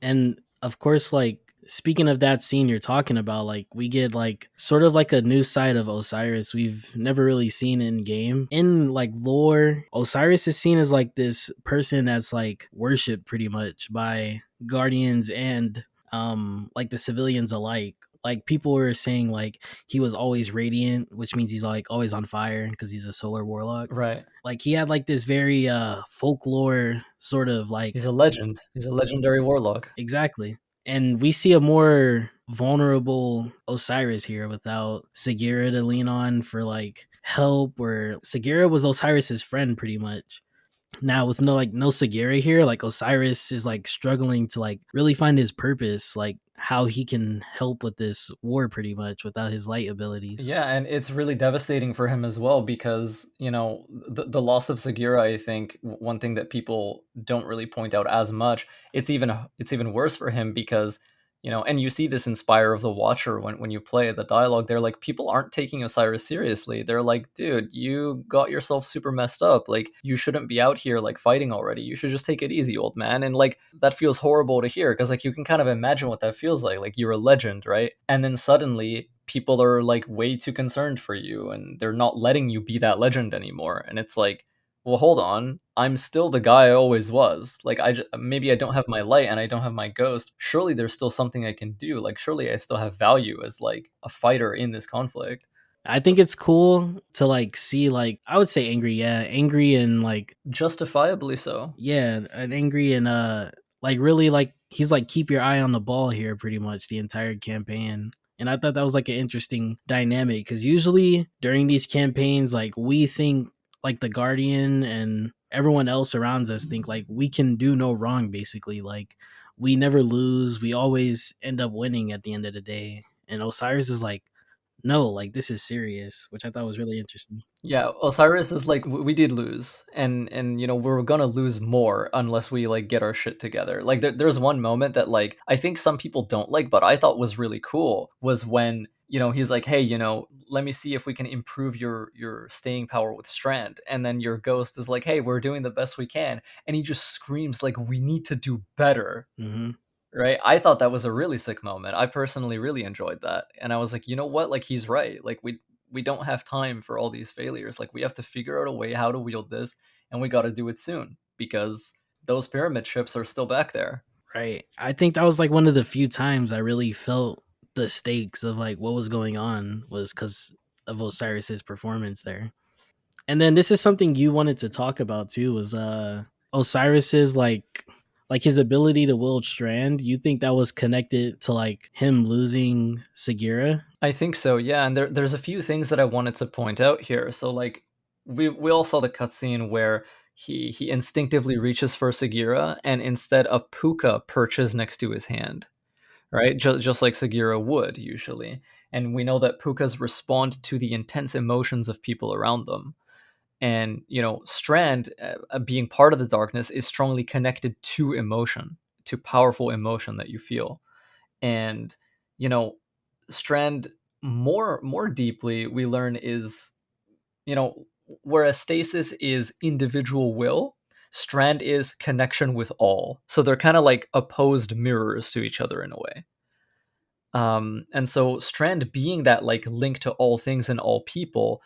Speaker 2: And of course, like speaking of that scene you're talking about, like we get like sort of like a new side of Osiris we've never really seen in game. In like lore, Osiris is seen as like this person that's like worshipped pretty much by guardians and like the civilians alike. Like people were saying like he was always radiant, which means he's like always on fire because he's a solar warlock.
Speaker 1: Right.
Speaker 2: Like he had like this very folklore sort of
Speaker 1: He's
Speaker 2: like.
Speaker 1: a legend. He's a legendary warlock.
Speaker 2: Exactly. And we see a more vulnerable Osiris here without Sagira to lean on for like help, where Sagira was Osiris's friend pretty much. Now with no Sagira here, like Osiris is like struggling to like really find his purpose, like how he can help with this war pretty much without his light abilities.
Speaker 1: Yeah, and it's really devastating for him as well, because the loss of Sagira. I think one thing that people don't really point out as much, it's even worse for him, because and you see this in Spire of the Watcher when you play the dialogue. They're like, people aren't taking Osiris seriously. They're like, dude, you got yourself super messed up. Like, you shouldn't be out here like fighting already. You should just take it easy, old man. And like, that feels horrible to hear, because like you can kind of imagine what that feels like. Like, you're a legend, right? And then suddenly people are like way too concerned for you, and they're not letting you be that legend anymore. And it's like, well, hold on, I'm still the guy I always was. Like, maybe I don't have my light and I don't have my ghost. Surely there's still something I can do. Like, surely I still have value as like a fighter in this conflict.
Speaker 2: I think it's cool to like see, like, I would say angry, yeah, angry and like,
Speaker 1: Justifiably so.
Speaker 2: yeah, and angry and like really like he's like keep your eye on the ball here pretty much the entire campaign. And I thought that was like an interesting dynamic because usually during these campaigns, like we think like the Guardian and everyone else around us think like we can do no wrong basically. Like we never lose, we always end up winning at the end of the day. And Osiris is like, no, like this is serious, which I thought was really interesting.
Speaker 1: Yeah, Osiris is like, we did lose, and we're gonna lose more unless we like get our shit together. Like, there's one moment that like I think some people don't like, but I thought was really cool, was when he's like, hey, let me see if we can improve your staying power with Strand, and then your ghost is like, hey, we're doing the best we can, and he just screams like, we need to do better.
Speaker 2: Hmm.
Speaker 1: Right? I thought that was a really sick moment. I personally really enjoyed that. And I was like, you know what? Like, he's right. Like, we don't have time for all these failures. Like we have to figure out a way how to wield this, and we got to do it soon because those pyramid ships are still back there.
Speaker 2: Right. I think that was like one of the few times I really felt the stakes of like what was going on was because of Osiris's performance there. And then this is something you wanted to talk about too was Osiris's like his ability to wield Strand. You think that was connected to like him losing Segura?
Speaker 1: I think so, yeah. And there's a few things that I wanted to point out here. So like we all saw the cutscene where he instinctively reaches for Sagira, and instead a puka perches next to his hand, right? Just like Sagira would usually. And we know that pukas respond to the intense emotions of people around them. And Strand, being part of the darkness, is strongly connected to emotion, to powerful emotion that you feel. And you know Strand, more deeply, we learn is, you know whereas stasis is individual will, Strand is connection with all. So they're kind of like opposed mirrors to each other in a way. And so Strand being that like link to all things and all people,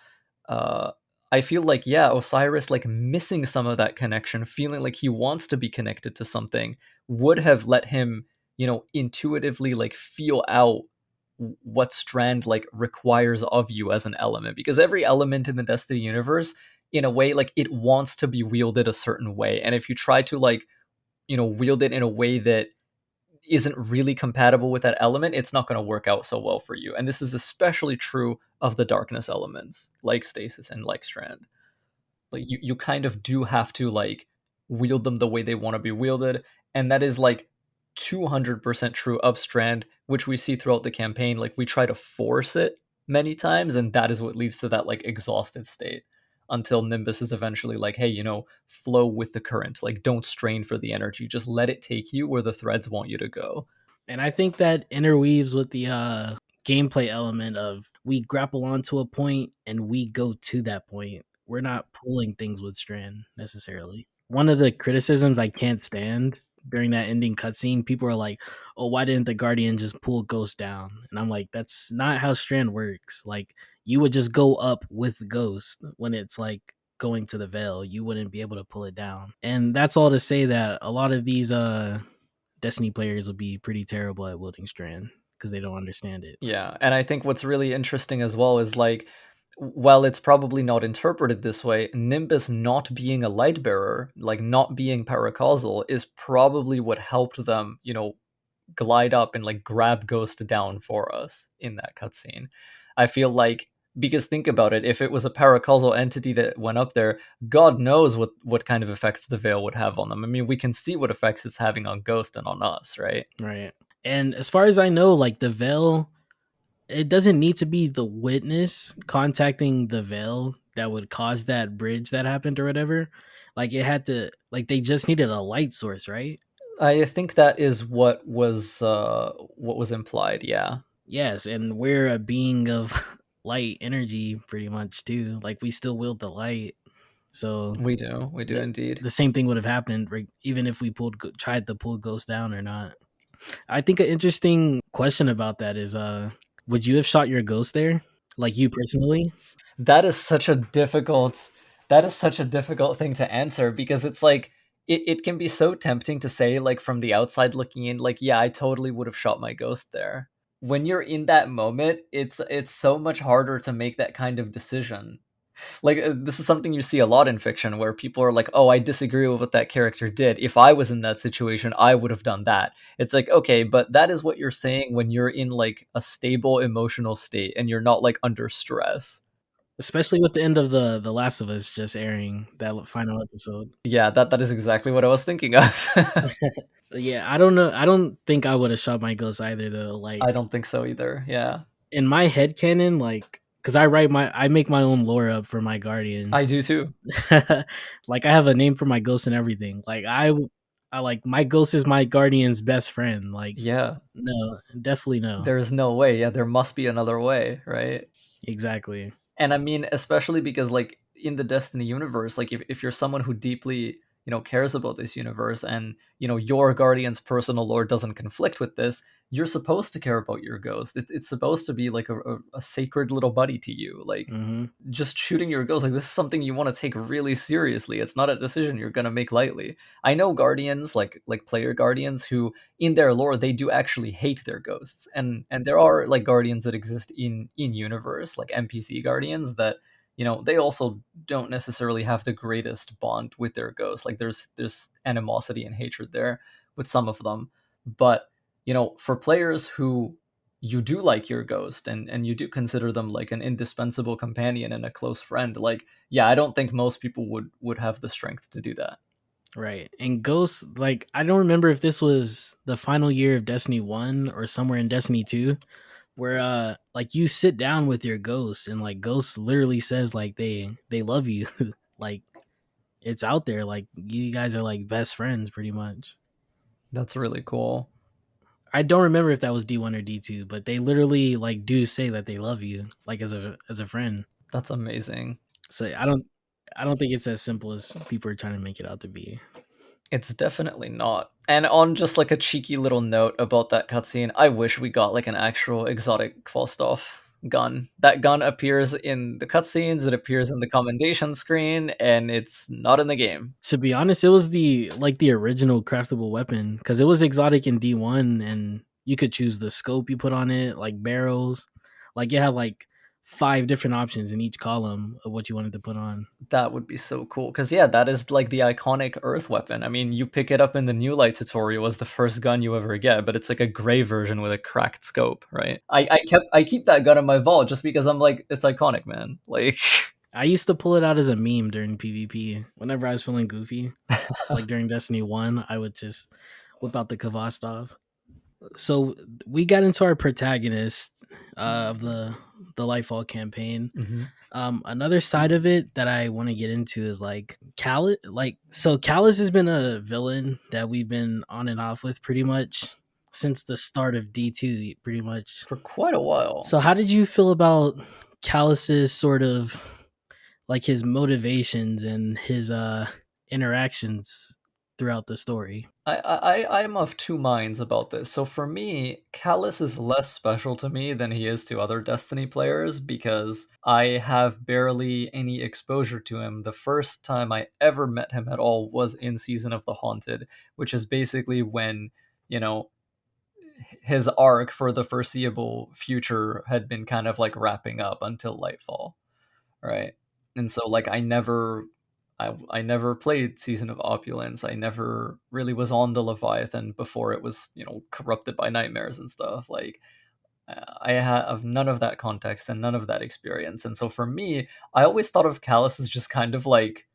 Speaker 1: uh I feel like, yeah, Osiris like missing some of that connection, feeling like he wants to be connected to something, would have let him, intuitively like feel out what Strand like requires of you as an element, because every element in the Destiny universe, in a way, like it wants to be wielded a certain way. And if you try to like, wield it in a way that isn't really compatible with that element, it's not going to work out so well for you. And this is especially true of the darkness elements like stasis and like Strand. Like you kind of do have to like wield them the way they want to be wielded, and that is like 200% true of Strand, which we see throughout the campaign. Like we try to force it many times, and that is what leads to that like exhausted state, until Nimbus is eventually like, hey, flow with the current, like don't strain for the energy, just let it take you where the threads want you to go.
Speaker 2: And I think that interweaves with the gameplay element of we grapple onto a point and we go to that point. We're not pulling things with Strand necessarily. One of the criticisms I can't stand during that ending cutscene, people are like, "Oh, why didn't the Guardian just pull Ghost down?" And I'm like, "That's not how Strand works. Like, you would just go up with Ghost when it's like going to the Veil. You wouldn't be able to pull it down." And that's all to say that a lot of these Destiny players will be pretty terrible at wielding Strand because they don't understand it.
Speaker 1: Yeah, and I think what's really interesting as well is like, while it's probably not interpreted this way, Nimbus not being a light bearer, like not being paracausal, is probably what helped them, glide up and like grab Ghost down for us in that cutscene. I feel like, because think about it, if it was a paracausal entity that went up there, God knows what kind of effects the veil would have on them. I mean, we can see what effects it's having on Ghost and on us, right?
Speaker 2: Right. And as far as I know, like the Veil, it doesn't need to be the witness contacting the Veil that would cause that bridge that happened or whatever. Like it had to, like they just needed a light source, right?
Speaker 1: I think that is what was implied. Yeah,
Speaker 2: Yes, and we're a being of light energy pretty much too. Like we still wield the light. So
Speaker 1: we do indeed.
Speaker 2: the same thing would have happened, right? Even if we tried to pull Ghost down or not. I think an interesting question about that is would you have shot your Ghost there? Like you personally?
Speaker 1: That is such a difficult thing to answer, because it's like it can be so tempting to say, like from the outside looking in, like, yeah, I totally would have shot my Ghost there. When you're in that moment, it's so much harder to make that kind of decision. Like, this is something you see a lot in fiction, where people are like, oh, I disagree with what that character did. If I was in that situation, I would have done that. It's like, okay, but that is what you're saying when you're in like a stable emotional state and you're not like under stress.
Speaker 2: Especially with the end of the Last of Us just airing that final episode.
Speaker 1: Yeah, that is exactly what I was thinking of.
Speaker 2: Yeah, I don't know. I don't think I would have shot my Ghost either though. Like
Speaker 1: I don't think so either. Yeah.
Speaker 2: in my head canon, like because I make my own lore up for my Guardian.
Speaker 1: I do too.
Speaker 2: Like I have a name for my Ghost and everything. Like I like my Ghost is my Guardian's best friend. Like
Speaker 1: Yeah.
Speaker 2: no, definitely no.
Speaker 1: There's no way. Yeah, there must be another way, right?
Speaker 2: Exactly.
Speaker 1: And I mean, especially because like in the Destiny universe, like if you're someone who deeply, cares about this universe, and your guardian's personal lore doesn't conflict with this, you're supposed to care about your ghost. It's supposed to be like a sacred little buddy to you. Like,
Speaker 2: Mm-hmm.
Speaker 1: just shooting your ghost, like, this is something you want to take really seriously. It's not a decision you're going to make lightly. I know guardians, like player guardians, who in their lore they do actually hate their ghosts, and there are like guardians that exist in universe, like NPC guardians, that they also don't necessarily have the greatest bond with their ghost. Like, there's animosity and hatred there with some of them. But for players who you do like your ghost, and you do consider them like an indispensable companion and a close friend, like, yeah, I don't think most people would have the strength to do that.
Speaker 2: Right. And Ghost, like, I don't remember if this was the final year of Destiny 1 or somewhere in Destiny 2, where like you sit down with your ghost and like Ghost literally says like they love you. Like, it's out there, like you guys are like best friends pretty much.
Speaker 1: That's really cool.
Speaker 2: I don't remember if that was D1 or D2, but they literally like do say that they love you like as a friend.
Speaker 1: That's amazing.
Speaker 2: So I don't think it's as simple as people are trying to make it out to be.
Speaker 1: It's definitely not. And on just like a cheeky little note about that cutscene, I wish we got like an actual exotic Falstaff gun. That gun appears in the cutscenes, it appears in the commendation screen, and it's not in the game.
Speaker 2: To be honest, it was the original craftable weapon because it was exotic in D1, and you could choose the scope you put on it, like barrels. Like it had like 5 different options in each column of what you wanted to put on.
Speaker 1: That would be so cool. Because, yeah, that is like the iconic Earth weapon. I mean, you pick it up in the New Light tutorial as the first gun you ever get, but it's like a gray version with a cracked scope, right? I keep that gun in my vault just because I'm like, it's iconic, man. Like,
Speaker 2: I used to pull it out as a meme during PvP. Whenever I was feeling goofy, like during Destiny 1, I would just whip out the Kvastov. So we got into our protagonist of the Lightfall campaign.
Speaker 1: mhm.
Speaker 2: Another side of it that I want to get into is like Calus. Like, so Calus has been a villain that we've been on and off with pretty much since the start of D2, pretty much.
Speaker 1: For quite a while.
Speaker 2: So how did you feel about Calus's sort of like his motivations and his interactions throughout the story?
Speaker 1: I'm of two minds about this. So for me, Calus is less special to me than he is to other Destiny players because I have barely any exposure to him. The first time I ever met him at all was in Season of the Haunted, which is basically when, you know, his arc for the foreseeable future had been kind of like wrapping up until Lightfall, right? And so like I never played Season of Opulence. I never really was on the Leviathan before it was, corrupted by nightmares and stuff. Like, I have none of that context and none of that experience. And so for me, I always thought of Callus as just kind of like,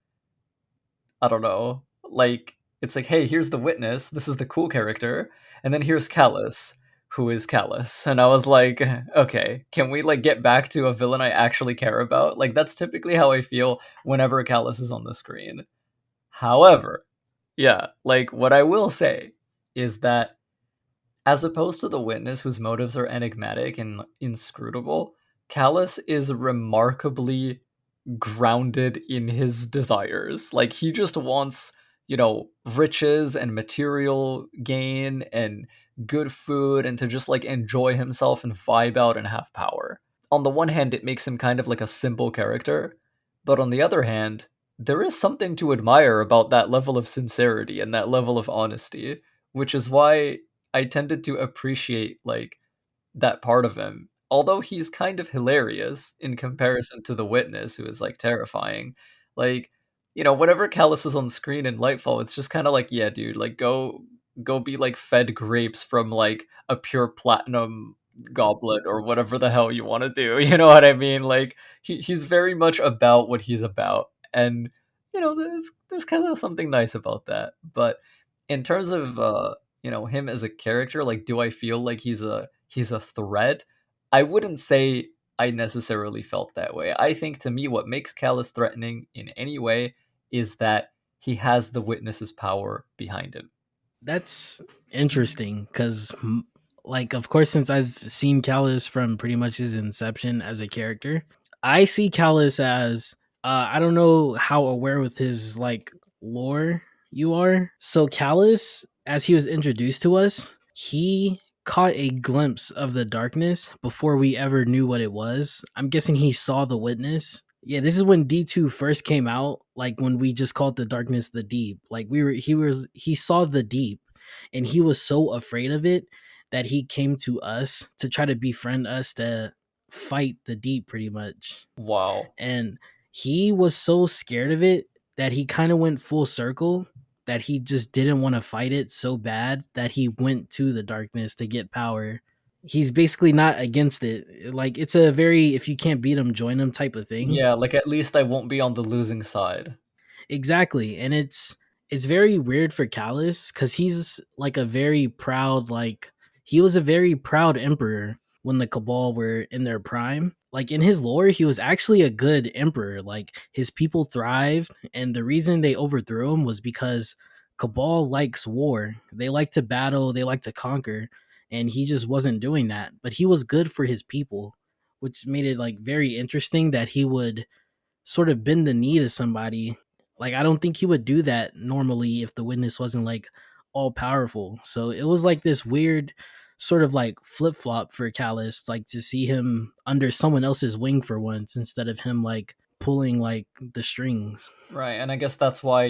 Speaker 1: I don't know, like, it's like, hey, here's the witness. This is the cool character. And then here's Calus, who is Calus. And I was like, okay, can we like get back to a villain I actually care about? Like, that's typically how I feel whenever Calus is on the screen. However, yeah, like, what I will say is that as opposed to the witness whose motives are enigmatic and inscrutable, Calus is remarkably grounded in his desires. Like, he just wants, riches and material gain and good food, and to just like enjoy himself and vibe out and have power. On the one hand, it makes him kind of like a simple character, but on the other hand, there is something to admire about that level of sincerity and that level of honesty, which is why I tended to appreciate like that part of him. Although he's kind of hilarious in comparison to the witness, who is like terrifying. Like, whenever Calus is on screen in Lightfall, it's just kind of like, yeah, dude, like go be like fed grapes from like a pure platinum goblet or whatever the hell you want to do. You know what I mean? Like, he's very much about what he's about. And there's kind of something nice about that. But in terms of him as a character, like, do I feel like he's a threat? I wouldn't say I necessarily felt that way. I think to me what makes Calus threatening in any way is that he has the witness's power behind him.
Speaker 2: That's interesting because, like, of course, since I've seen Calus from pretty much his inception as a character, I see Calus as I don't know how aware with his like lore you are. So Calus, as he was introduced to us, he caught a glimpse of the darkness before we ever knew what it was. I'm guessing he saw the witness. Yeah, this is when D2 first came out, like when we just called the darkness the deep. Like he saw the deep and he was so afraid of it that he came to us to try to befriend us to fight the deep pretty much.
Speaker 1: Wow.
Speaker 2: And he was so scared of it that he kind of went full circle, that he just didn't want to fight it so bad that he went to the darkness to get power. He's basically not against it. Like it's a very if you can't beat him, join him type of thing.
Speaker 1: Yeah, like at least I won't be on the losing side.
Speaker 2: Exactly. And it's very weird for Calus cuz he's like a very proud like he was a very proud emperor when the Cabal were in their prime. Like in his lore, he was actually a good emperor. Like his people thrived and the reason they overthrew him was because Cabal likes war. They like to battle, they like to conquer, and he just wasn't doing that. But he was good for his people, which made it like very interesting that he would sort of bend the knee to somebody. Like I don't think he would do that normally if the witness wasn't like all powerful. So it was like this weird sort of like flip flop for Callus, like to see him under someone else's wing for once instead of him like pulling like the strings.
Speaker 1: Right, and I guess that's why,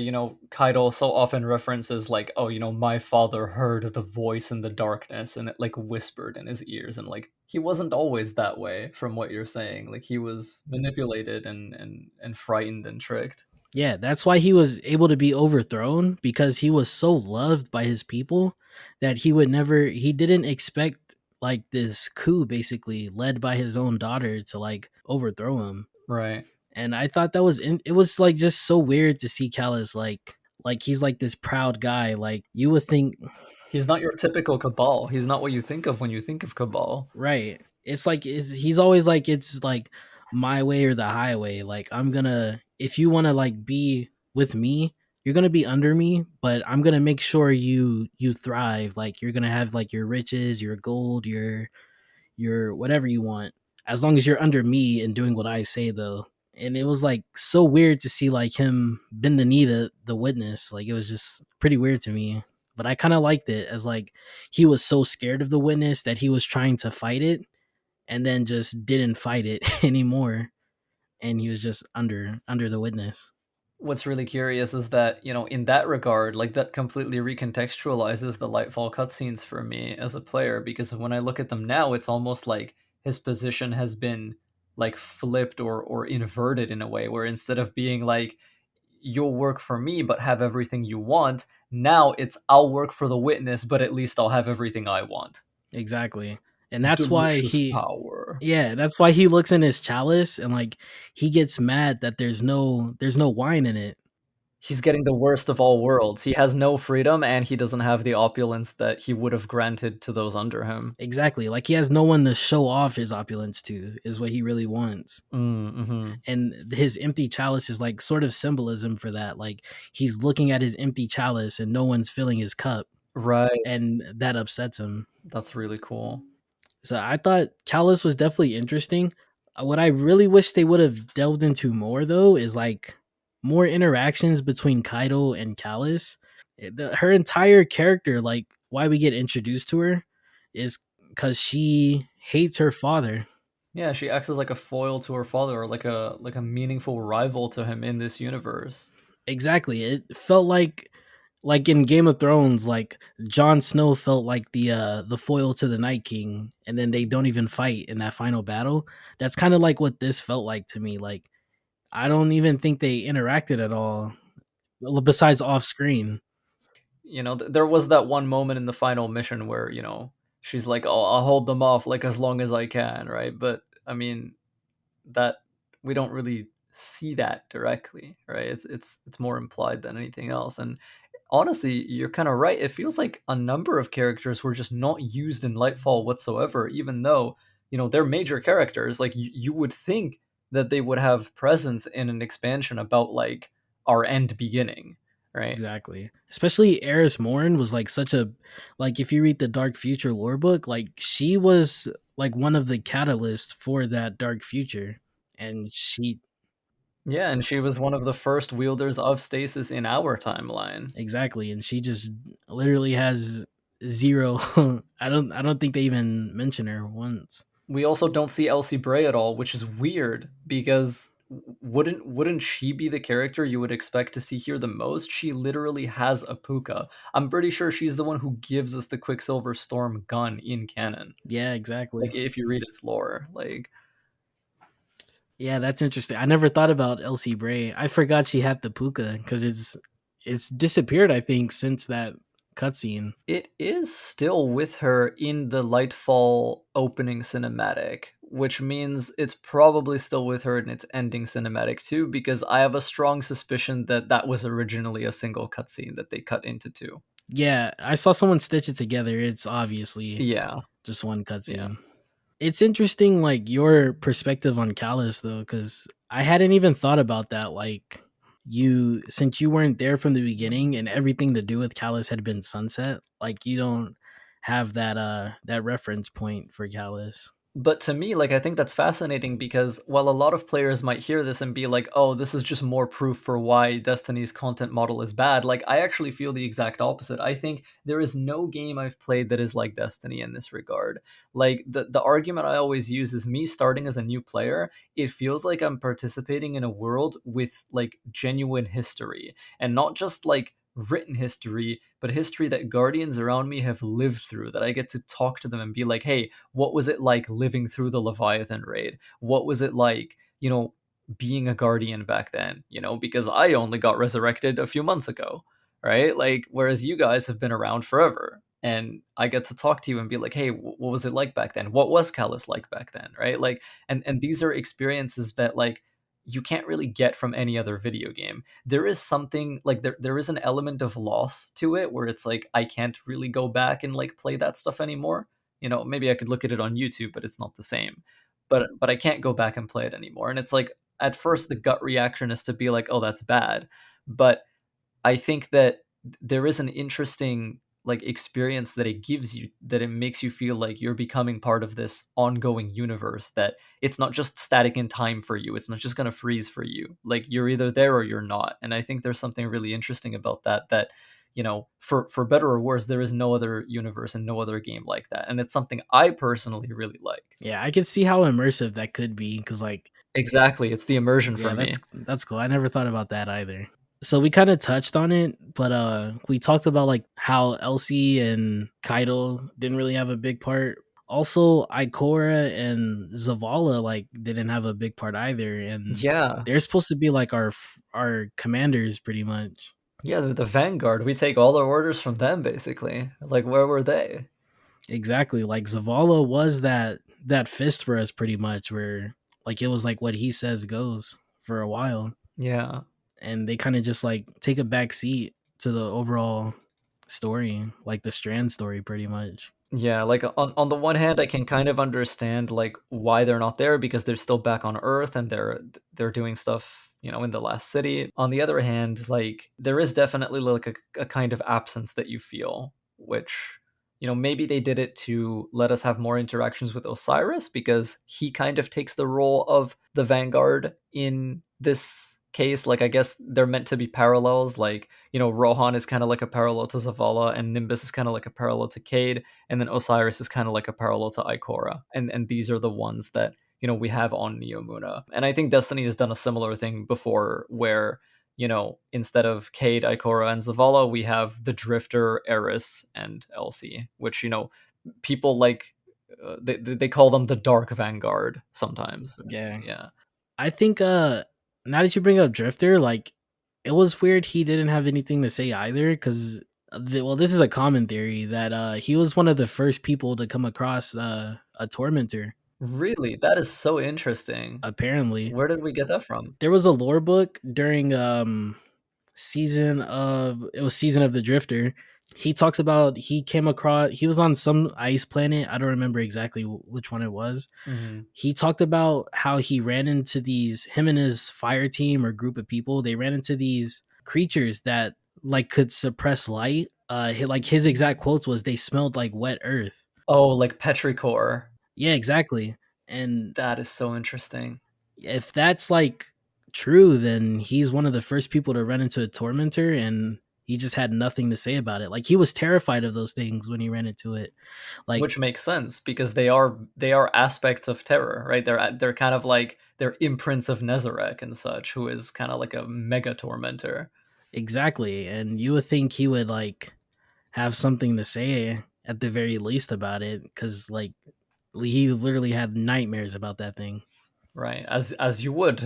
Speaker 1: Kaido so often references like, oh, my father heard the voice in the darkness and it like whispered in his ears and like he wasn't always that way from what you're saying. Like he was manipulated and frightened and tricked.
Speaker 2: Yeah, that's why he was able to be overthrown because he was so loved by his people that he didn't expect like this coup basically led by his own daughter to like overthrow him.
Speaker 1: Right.
Speaker 2: And I thought it was like just so weird to see Callus like he's like this proud guy. Like you would think
Speaker 1: He's not your typical Cabal. He's not what you think of when you think of Cabal.
Speaker 2: right. It's like he's always like it's like my way or the highway. Like I'm gonna if you want to like be with me, you're gonna be under me, but I'm gonna make sure you thrive. Like you're gonna have like your riches, your gold, your whatever you want, as long as you're under me and doing what I say though. And it was like so weird to see like him bend the knee to the witness. Like it was just pretty weird to me. But I kind of liked it as like he was so scared of the witness that he was trying to fight it and then just didn't fight it anymore. And he was just under the witness.
Speaker 1: What's really curious is that, in that regard, like that completely recontextualizes the Lightfall cutscenes for me as a player because when I look at them now, it's almost like his position has been like flipped or inverted in a way where instead of being like you'll work for me but have everything you want, now it's I'll work for the witness but at least I'll have everything I want.
Speaker 2: Exactly. And that's why
Speaker 1: Delicious
Speaker 2: he
Speaker 1: power.
Speaker 2: yeah, that's why he looks in his chalice and like he gets mad that there's no wine in it.
Speaker 1: He's getting the worst of all worlds. He has no freedom and he doesn't have the opulence that he would have granted to those under him.
Speaker 2: Exactly. Like he has no one to show off his opulence to, is what he really wants.
Speaker 1: Mm-hmm.
Speaker 2: And his empty chalice is like sort of symbolism for that. Like he's looking at his empty chalice and no one's filling his cup.
Speaker 1: Right.
Speaker 2: And that upsets him.
Speaker 1: That's really cool.
Speaker 2: So I thought Calus was definitely interesting. What I really wish they would have delved into more though is like more interactions between Kaido and Calus. Her entire character, like why we get introduced to her, is because she hates her father.
Speaker 1: Yeah, she acts as like a foil to her father or like a meaningful rival to him in this universe.
Speaker 2: Exactly. It felt like in Game of Thrones, like Jon Snow felt like the foil to the Night King, and then they don't even fight in that final battle. That's kind of like what this felt like to me. Like I don't even think they interacted at all, besides off screen.
Speaker 1: There was that one moment in the final mission where, she's like, "Oh, I'll hold them off like as long as I can," right? But I mean, that we don't really see that directly, right? It's more implied than anything else. And honestly, you're kind of right. It feels like a number of characters were just not used in Lightfall whatsoever, even though, they're major characters. Like you would think that they would have presence in an expansion about like our end beginning, right?
Speaker 2: Exactly. Especially Eris Morn was like such a like if you read the Dark Future lore book, like she was like one of the catalysts for that dark future. And she
Speaker 1: Yeah, and she was one of the first wielders of stasis in our timeline.
Speaker 2: Exactly, and she just literally has zero. I don't think they even mention her once.
Speaker 1: We also don't see Elsie Bray at all, which is weird because wouldn't she be the character you would expect to see here the most? She literally has a puka. I'm pretty sure she's the one who gives us the Quicksilver Storm gun in canon.
Speaker 2: Yeah, exactly.
Speaker 1: Like if you read its lore, like
Speaker 2: Yeah, that's interesting. I never thought about Elsie Bray. I forgot she had the puka because it's disappeared. I think since that cutscene.
Speaker 1: it is still with her in the Lightfall opening cinematic, which means it's probably still with her in its ending cinematic too, because I have a strong suspicion that that was originally a single cutscene that they cut into two.
Speaker 2: Yeah, I saw someone stitch it together. It's obviously
Speaker 1: Yeah,
Speaker 2: just one
Speaker 1: yeah.
Speaker 2: cutscene. It's interesting, like your perspective on Calus, though, because I hadn't even thought about that. Like you, since you weren't there from the beginning, and everything to do with Calus had been sunset. Like you don't have that reference point for Calus.
Speaker 1: But to me, like, I think that's fascinating because while a lot of players might hear this and be like, oh, this is just more proof for why Destiny's content model is bad, like, I actually feel the exact opposite. I think there is no game I've played that is like Destiny in this regard. Like, the argument I always use is me starting as a new player, it feels like I'm participating in a world with, like, genuine history and not just, like, written history, but history that guardians around me have lived through, that I get to talk to them and be like, hey, what was it like living through the Leviathan raid? What was it like, being a guardian back then? Because I only got resurrected a few months ago, right? Like, whereas you guys have been around forever. And I get to talk to you and be like, hey, what was it like back then? What was Calus like back then? Right? Like, and these are experiences that like you can't really get from any other video game. There is something like there is an element of loss to it where it's like I can't really go back and like play that stuff anymore. Maybe I could look at it on YouTube, but it's not the same. But I can't go back and play it anymore. And it's like at first the gut reaction is to be like, "Oh, that's bad." But I think that there is an interesting like experience that it gives you, that it makes you feel like you're becoming part of this ongoing universe, that it's not just static in time for you. It's not just going to freeze for you. Like you're either there or you're not. And I think there's something really interesting about that for better or worse, there is no other universe and no other game like that. And it's something I personally really like.
Speaker 2: Yeah, I could see how immersive that could be because, like,
Speaker 1: Exactly. It's the immersion for
Speaker 2: yeah,
Speaker 1: me.
Speaker 2: that's cool. I never thought about that either. So we kind of touched on it, but we talked about like how Elsie and Kaido didn't really have a big part. Also, Ikora and Zavala like didn't have a big part either, and
Speaker 1: Yeah.
Speaker 2: they're supposed to be like our commanders pretty much.
Speaker 1: Yeah, they're the Vanguard. We take all our orders from them, basically. Like, where were they?
Speaker 2: Exactly. Like Zavala was that fist for us pretty much, where like it was like what he says goes for a while.
Speaker 1: Yeah.
Speaker 2: And they kind of just like take a back seat to the overall story, like the Strand story pretty much.
Speaker 1: Yeah, like on the one hand, I can kind of understand like why they're not there because they're still back on Earth and they're doing stuff, in the last city. On the other hand, like there is definitely like a kind of absence that you feel, which maybe they did it to let us have more interactions with Osiris because he kind of takes the role of the Vanguard in this case. Like I guess they're meant to be parallels. Like Rohan is kind of like a parallel to Zavala, and Nimbus is kind of like a parallel to Cade, and then Osiris is kind of like a parallel to Ikora, and these are the ones that we have on Neomuna. And I think Destiny has done a similar thing before, where instead of Cade, Ikora, and Zavala, we have the Drifter, Eris, and Elsie, which people like. They call them the Dark Vanguard sometimes.
Speaker 2: Yeah.
Speaker 1: Yeah.
Speaker 2: I think now that you bring up Drifter, like it was weird he didn't have anything to say either because well, this is a common theory that he was one of the first people to come across a tormentor.
Speaker 1: Really, that is so interesting.
Speaker 2: Apparently,
Speaker 1: Where did we get that from?
Speaker 2: there was a lore book during season of the Drifter. He talks about he came across he was on some ice planet. I don't remember exactly which one it was.
Speaker 1: Hmm.
Speaker 2: He talked about how he ran into these him and his fire team or group of people. They ran into these creatures that like could suppress light. Like his exact quotes was they smelled like wet earth.
Speaker 1: Oh, like Petrichor.
Speaker 2: Yeah, exactly. And
Speaker 1: That is so interesting.
Speaker 2: if that's like true, then he's one of the first people to run into a tormentor, and he just had nothing to say about it. Like he was terrified of those things when he ran into it. Like
Speaker 1: Which makes sense because they are aspects of terror, right? They're kind of like they're imprints of Nezarek and such, who is kind of like a mega tormentor.
Speaker 2: exactly, and you would think he would like have something to say at the very least about it, because like he literally had nightmares about that thing.
Speaker 1: Right, as you would.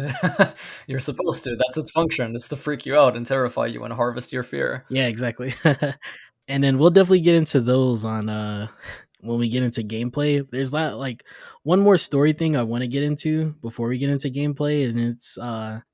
Speaker 1: You're supposed to. That's its function. It's to freak you out and terrify you and harvest your fear.
Speaker 2: Yeah, exactly. And then we'll definitely get into those on when we get into gameplay. There's that like one more story thing I want to get into before we get into gameplay, and it's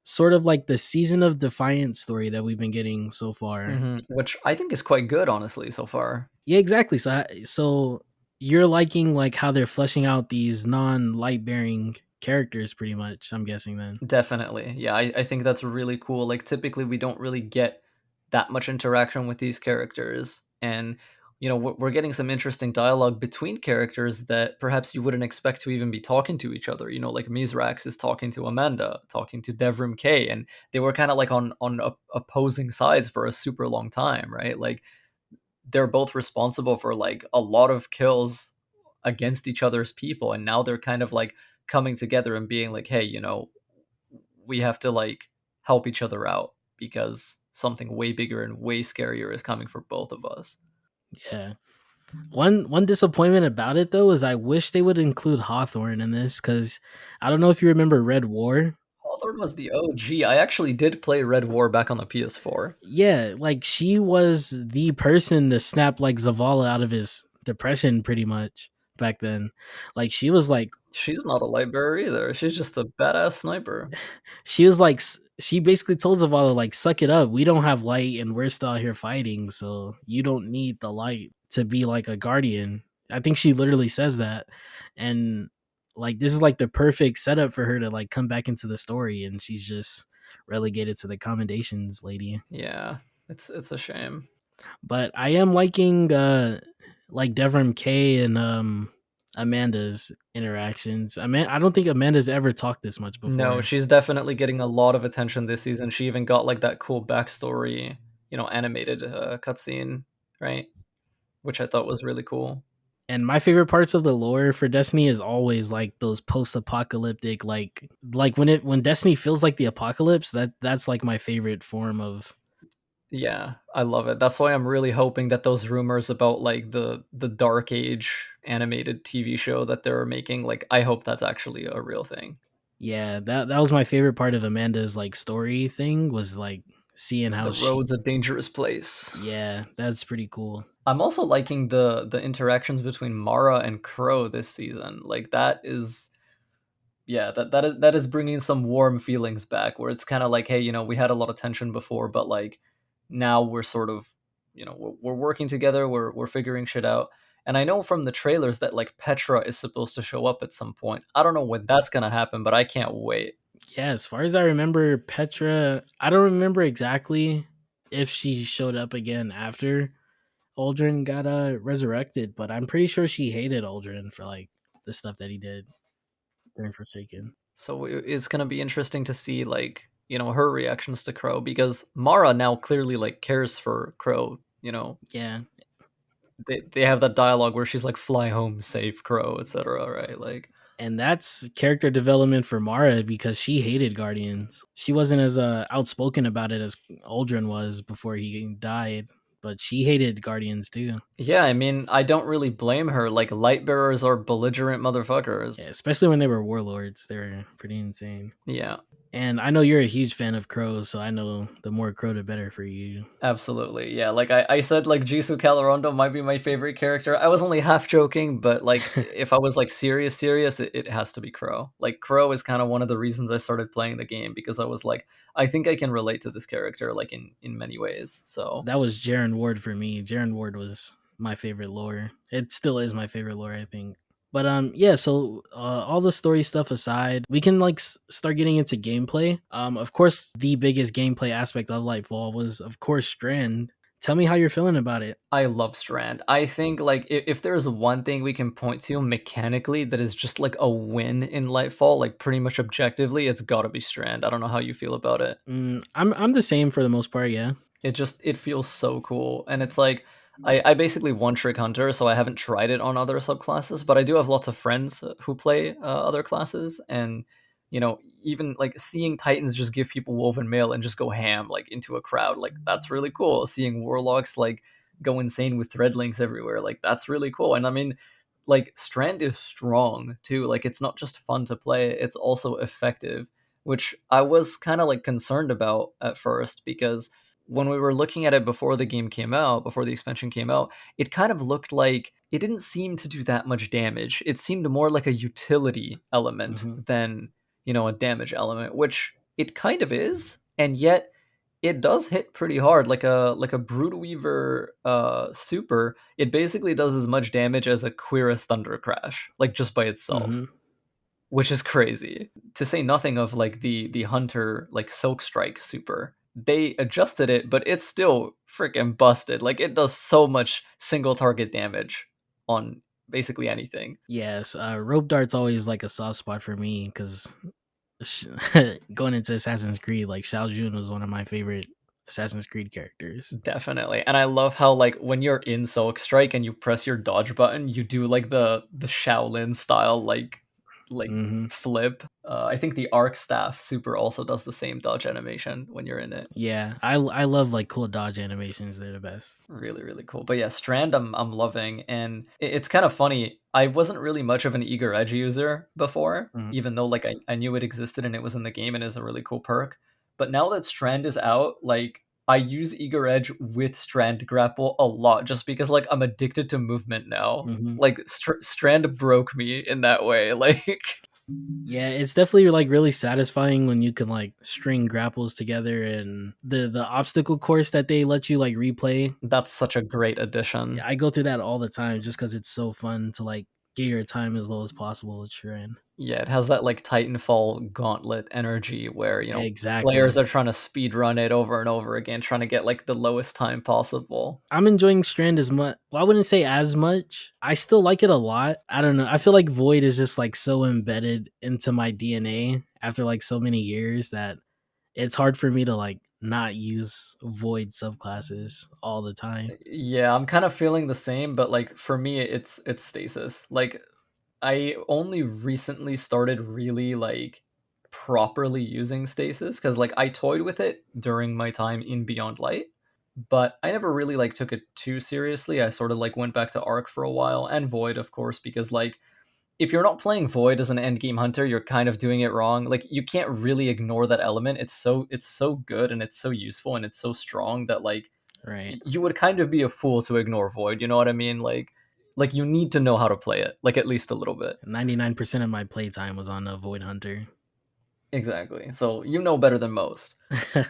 Speaker 2: sort of like the season of Defiance story that we've been getting so far.
Speaker 1: Which I think is quite good, honestly, so far.
Speaker 2: Yeah, exactly. So you're liking like how they're fleshing out these non-light bearing characters pretty much, I'm guessing then.
Speaker 1: Definitely. Yeah, I think that's really cool. Like, typically, we don't really get that much interaction with these characters. And, we're getting some interesting dialogue between characters that perhaps you wouldn't expect to even be talking to each other. Like Mizrax is talking to Amanda, talking to Devrim K, and they were kind of like on opposing sides for a super long time, right? Like, they're both responsible for like a lot of kills against each other's people. And now they're kind of like coming together and being like, hey, we have to like help each other out because something way bigger and way scarier is coming for both of us.
Speaker 2: Yeah. One disappointment about it though is I wish they would include Hawthorne in this, because I don't know if you remember Red War.
Speaker 1: Hawthorne was the OG. I actually did play Red War back on the PS4.
Speaker 2: Yeah, like she was the person to snap like Zavala out of his depression pretty much back then. Like she was like
Speaker 1: She's not a light bearer either. She's just a badass sniper.
Speaker 2: she basically told Zavala like, suck it up. We don't have light and we're still out here fighting, so you don't need the light to be like a guardian. I think she literally says that. And like this is like the perfect setup for her to like come back into the story, and she's just relegated to the commendations lady.
Speaker 1: Yeah, it's a shame.
Speaker 2: But I am liking like Devram K and Amanda's interactions. I don't think Amanda's ever talked this much
Speaker 1: No,
Speaker 2: before.
Speaker 1: she's definitely getting a lot of attention this season. She even got like that cool backstory, animated cutscene, right? Which I thought was really cool.
Speaker 2: And my favorite parts of the lore for Destiny is always like those post-apocalyptic, like when Destiny feels like the apocalypse, that's like my favorite form of.
Speaker 1: Yeah, I love it. That's why I'm really hoping that those rumors about like the Dark Age animated TV show that they're making, like I hope that's actually a real thing.
Speaker 2: Yeah, that was my favorite part of Amanda's like story thing, was like seeing how
Speaker 1: The
Speaker 2: she.
Speaker 1: road's a dangerous place.
Speaker 2: Yeah, that's pretty cool.
Speaker 1: I'm also liking the interactions between Mara and Crow this season. Like that is yeah, that is bringing some warm feelings back where it's kind of like, hey, we had a lot of tension before, but like now we're sort of, we're working together, we're figuring shit out. And I know from the trailers that like Petra is supposed to show up at some point. I don't know when that's gonna happen, but I can't wait.
Speaker 2: Yeah, as far as I remember, Petra, I don't remember exactly if she showed up again after Aldrin got resurrected, but I'm pretty sure she hated Aldrin for like the stuff that he did during Forsaken.
Speaker 1: So it's gonna be interesting to see like her reactions to Crow because Mara now clearly like cares for Crow.
Speaker 2: Yeah,
Speaker 1: They have that dialogue where she's like fly home safe Crow, etc. Right? Like
Speaker 2: and that's character development for Mara, because she hated Guardians. She wasn't as outspoken about it as Aldrin was before he died, but she hated Guardians too.
Speaker 1: yeah, I mean I don't really blame her. Like light bearers are belligerent motherfuckers.
Speaker 2: Yeah, especially when they were warlords, they were pretty insane.
Speaker 1: Yeah.
Speaker 2: And I know you're a huge fan of crows, so I know the more crow, the better for you.
Speaker 1: Absolutely. Yeah, like I said like Jisu Calerondo might be my favorite character. I was only half joking, but like if I was like serious, it has to be Crow. Like Crow is kind of one of the reasons I started playing the game because I was like, I think I can relate to this character like in many ways. So
Speaker 2: That was Jaren Ward for me. Jaren Ward was my favorite lore. It still is my favorite lore, I think. But yeah, so all the story stuff aside, we can like start getting into gameplay. Of course, the biggest gameplay aspect of Lightfall was of course Strand Tell me how you're feeling about it.
Speaker 1: I love Strand. I think like if there's one thing we can point to mechanically that is just like a win in Lightfall, like pretty much objectively, it's got to be Strand. I don't know how you feel about it.
Speaker 2: I'm the same for the most part. Yeah.
Speaker 1: It feels so cool, and it's like I basically one trick hunter, so I haven't tried it on other subclasses, but I do have lots of friends who play other classes, and even like seeing Titans just give people woven mail and just go ham like into a crowd, like that's really cool. Seeing warlocks like go insane with threadlinks everywhere, like that's really cool. And I mean, like Strand is strong too. Like it's not just fun to play; it's also effective, which I was kind of like concerned about at first because when we were looking at it before the game came out, before the expansion came out, it kind of looked like it didn't seem to do that much damage. It seemed more like a utility element
Speaker 2: Hmm.
Speaker 1: than, a damage element, which it kind of is, and yet it does hit pretty hard like a Broodweaver super. It basically does as much damage as a Quirrus Thunder Crash, like just by itself,
Speaker 2: Hmm.
Speaker 1: which is crazy. To say nothing of like the Hunter like Silk Strike super. They adjusted it, but it's still freaking busted. Like it does so much single target damage on basically anything.
Speaker 2: Yes. Rope dart's always like a soft spot for me because going into Assassin's Creed, like Shao Jun was one of my favorite Assassin's Creed characters.
Speaker 1: Definitely. And I love how like when you're in Silk Strike and you press your dodge button, you do like the Shaolin style like
Speaker 2: Hmm.
Speaker 1: flip. I think the Arc Staff super also does the same dodge animation when you're in it.
Speaker 2: Yeah, I love like cool dodge animations. They're the best.
Speaker 1: Really, really cool. But yeah, Strand I'm loving, and it's kind of funny. I wasn't really much of an Eager Edge user before,
Speaker 2: Mhm.
Speaker 1: even though like I knew it existed and it was in the game and is a really cool perk. But now that Strand is out, like I use Eager Edge with Strand Grapple a lot just because like I'm addicted to movement now.
Speaker 2: Mhm.
Speaker 1: Like Strand broke me in that way. Like
Speaker 2: Yeah, it's definitely like really satisfying when you can like string grapples together and the obstacle course that they let you like replay.
Speaker 1: that's such a great addition.
Speaker 2: Yeah, I go through that all the time just because it's so fun to like get your time as low as possible with Shrine.
Speaker 1: Yeah, it has that like Titanfall gauntlet energy where, players
Speaker 2: Exactly.
Speaker 1: are trying to speed run it over and over again, trying to get like the lowest time possible.
Speaker 2: I'm enjoying Strand as much. Well, I wouldn't say as much. I still like it a lot. I don't know. I feel like Void is just like so embedded into my DNA after like so many years that it's hard for me to like not use Void subclasses all the time.
Speaker 1: Yeah, I'm kind of feeling the same, but like for me it's stasis. Like I only recently started really like properly using stasis cuz like I toyed with it during my time in Beyond Light, but I never really like took it too seriously. I sort of like went back to Arc for a while and Void of course because like if you're not playing Void as an end game hunter, you're kind of doing it wrong. Like you can't really ignore that element. It's so good and it's so useful and it's so strong that like
Speaker 2: Right.
Speaker 1: you would kind of be a fool to ignore Void. You know what I mean? Like you need to know how to play it, like at least a little bit.
Speaker 2: 99% of my playtime was on a Void Hunter.
Speaker 1: Exactly. So you know better than most.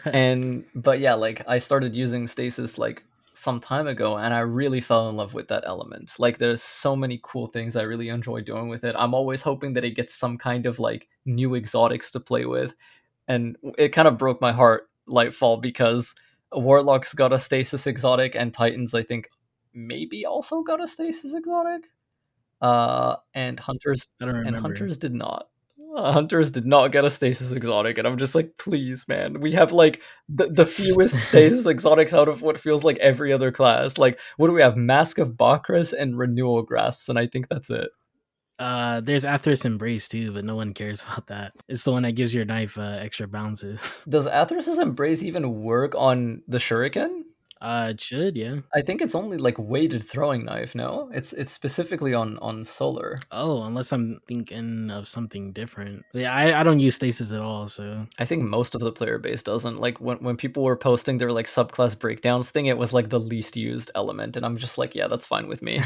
Speaker 1: And but yeah, like I started using stasis like some time ago and I really fell in love with that element. Like there's so many cool things I really enjoy doing with it. I'm always hoping that it gets some kind of like new exotics to play with. And it kind of broke my heart Lightfall because Warlocks got a stasis exotic and Titans I think maybe also got a stasis exotic. And hunters
Speaker 2: I don't
Speaker 1: and
Speaker 2: remember.
Speaker 1: hunters did not. Hunters did not get a stasis exotic, and I'm just like, please, man. We have like the fewest stasis exotics out of what feels like every other class. Like, what do we have? Mask of Bakras and Renewal Grasps, and I think that's it.
Speaker 2: There's Athos Embrace too, but no one cares about that. It's the one that gives your knife extra bounces.
Speaker 1: Does Athros's Embrace even work on the Shuriken?
Speaker 2: It should, yeah.
Speaker 1: I think it's only like weighted throwing knife. No, it's specifically on solar.
Speaker 2: Oh, unless I'm thinking of something different. But yeah, I don't use stasis at all, so
Speaker 1: I think most of the player base doesn't. Like when people were posting their like subclass breakdowns thing, it was like the least used element, and I'm just like, yeah, that's fine with me.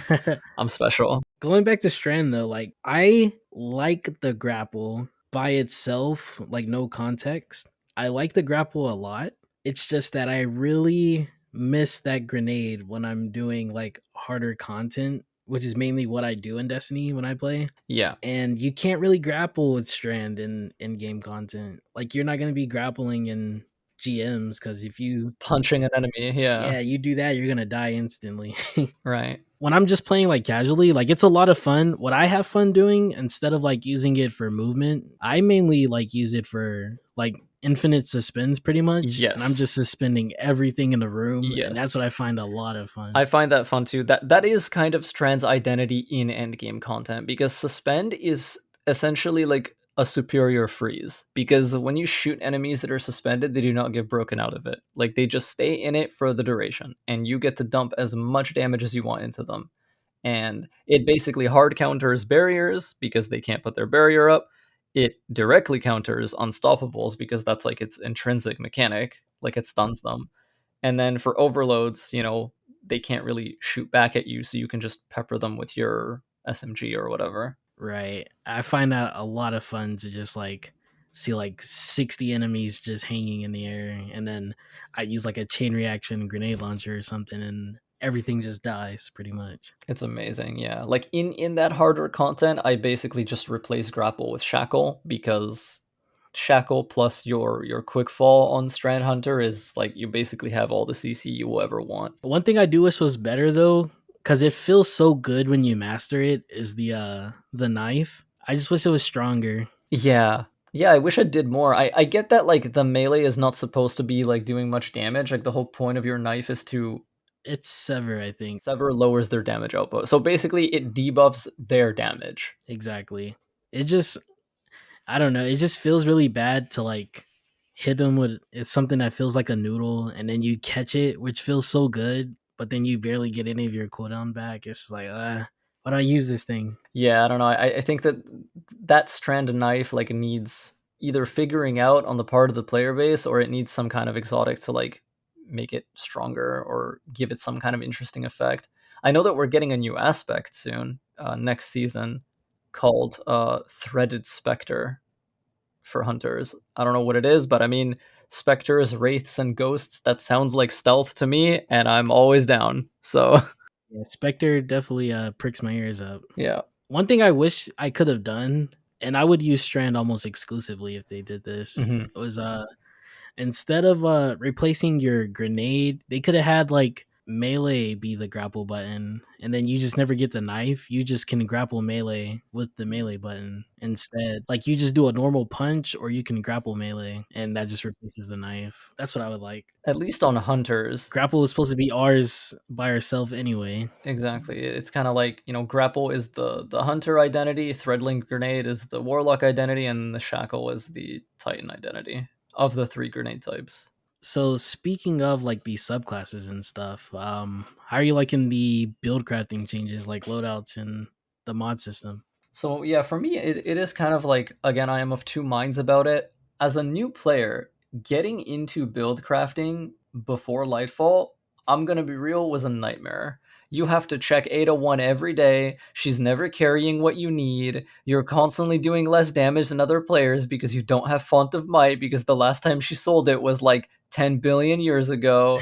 Speaker 1: I'm special.
Speaker 2: going back to Strand though, like I like the grapple by itself, like no context. I like the grapple a lot. It's just that I really miss that grenade when I'm doing like harder content, which is mainly what I do in Destiny when I play.
Speaker 1: Yeah,
Speaker 2: And you can't really grapple with Strand in game content. Like you're not going to be grappling in GMs because if you
Speaker 1: Punching an enemy, yeah.
Speaker 2: yeah, you do that, you're gonna die instantly.
Speaker 1: Right.
Speaker 2: When I'm just playing like casually, like it's a lot of fun. What I have fun doing instead of like using it for movement, I mainly like use it for like infinite suspends pretty much. And I'm just
Speaker 1: Yes.
Speaker 2: suspending everything in the room. And that's what I
Speaker 1: Yes.
Speaker 2: find a lot of fun.
Speaker 1: I find that fun too. That is kind of Strand's identity in endgame content because suspend is essentially like a superior freeze because when you shoot enemies that are suspended, they do not get broken out of it. Like they just stay in it for the duration and you get to dump as much damage as you want into them. And it basically hard counters barriers because they can't put their barrier up. It directly counters unstoppables because that's like its intrinsic mechanic, like it stuns them. And then for overloads, they can't really shoot back at you, so you can just pepper them with your SMG or whatever.
Speaker 2: Right. I find that a lot of fun to just like see like 60 enemies just hanging in the air. And then I use like a chain reaction grenade launcher or something and everything just dies pretty much.
Speaker 1: It's amazing, yeah. Like in that harder content, I basically just replace grapple with shackle because shackle plus your quick fall on Strand Hunter is like you basically have all the CC you will ever want.
Speaker 2: One thing I do wish was better though, because it feels so good when you master it, is the knife. I just wish it was stronger.
Speaker 1: Yeah. Yeah, I wish I did more. I get that like the melee is not supposed to be like doing much damage. Like the whole point of your knife is to
Speaker 2: It's sever, I think.
Speaker 1: sever lowers their damage output. So basically it debuffs their damage.
Speaker 2: Exactly. It just I don't know. It just feels really bad to like hit them with it's something that feels like a noodle, and then you catch it, which feels so good, but then you barely get any of your cooldown back. It's just like, why do I use this thing?
Speaker 1: Yeah, I don't know. I think that strand knife like needs either figuring out on the part of the player base or it needs some kind of exotic to like make it stronger or give it some kind of interesting effect. I know that we're getting a new aspect soon, next season, called Threaded Spectre for hunters. I don't know what it is, but I mean, specters, wraiths, and ghosts, that sounds like stealth to me, and I'm always down. So,
Speaker 2: Yeah, Spectre definitely pricks my ears up.
Speaker 1: yeah.
Speaker 2: One thing I wish I could have done, and I would use Strand almost exclusively if they did this,
Speaker 1: Hmm.
Speaker 2: was instead of replacing your grenade, they could have had like melee be the grapple button, and then you just never get the knife. You just can grapple melee with the melee button instead. Like you just do a normal punch, or you can grapple melee, and that just replaces the knife. That's what I would like.
Speaker 1: At least on hunters.
Speaker 2: Grapple is supposed to be ours by ourselves anyway.
Speaker 1: Exactly. It's kind of like, grapple is the hunter identity, threadlink grenade is the warlock identity, and the shackle is the titan identity of the three grenade types.
Speaker 2: So speaking of like these subclasses and stuff, how are you liking the build crafting changes like loadouts and the mod system?
Speaker 1: So yeah, for me, it is kind of like, again, I am of two minds about it. As a new player, getting into build crafting before Lightfall, I'm gonna be real, was a nightmare. You have to check 801 every day. She's never carrying what you need. You're constantly doing less damage than other players because you don't have Font of Might because the last time she sold it was like 10 billion years ago.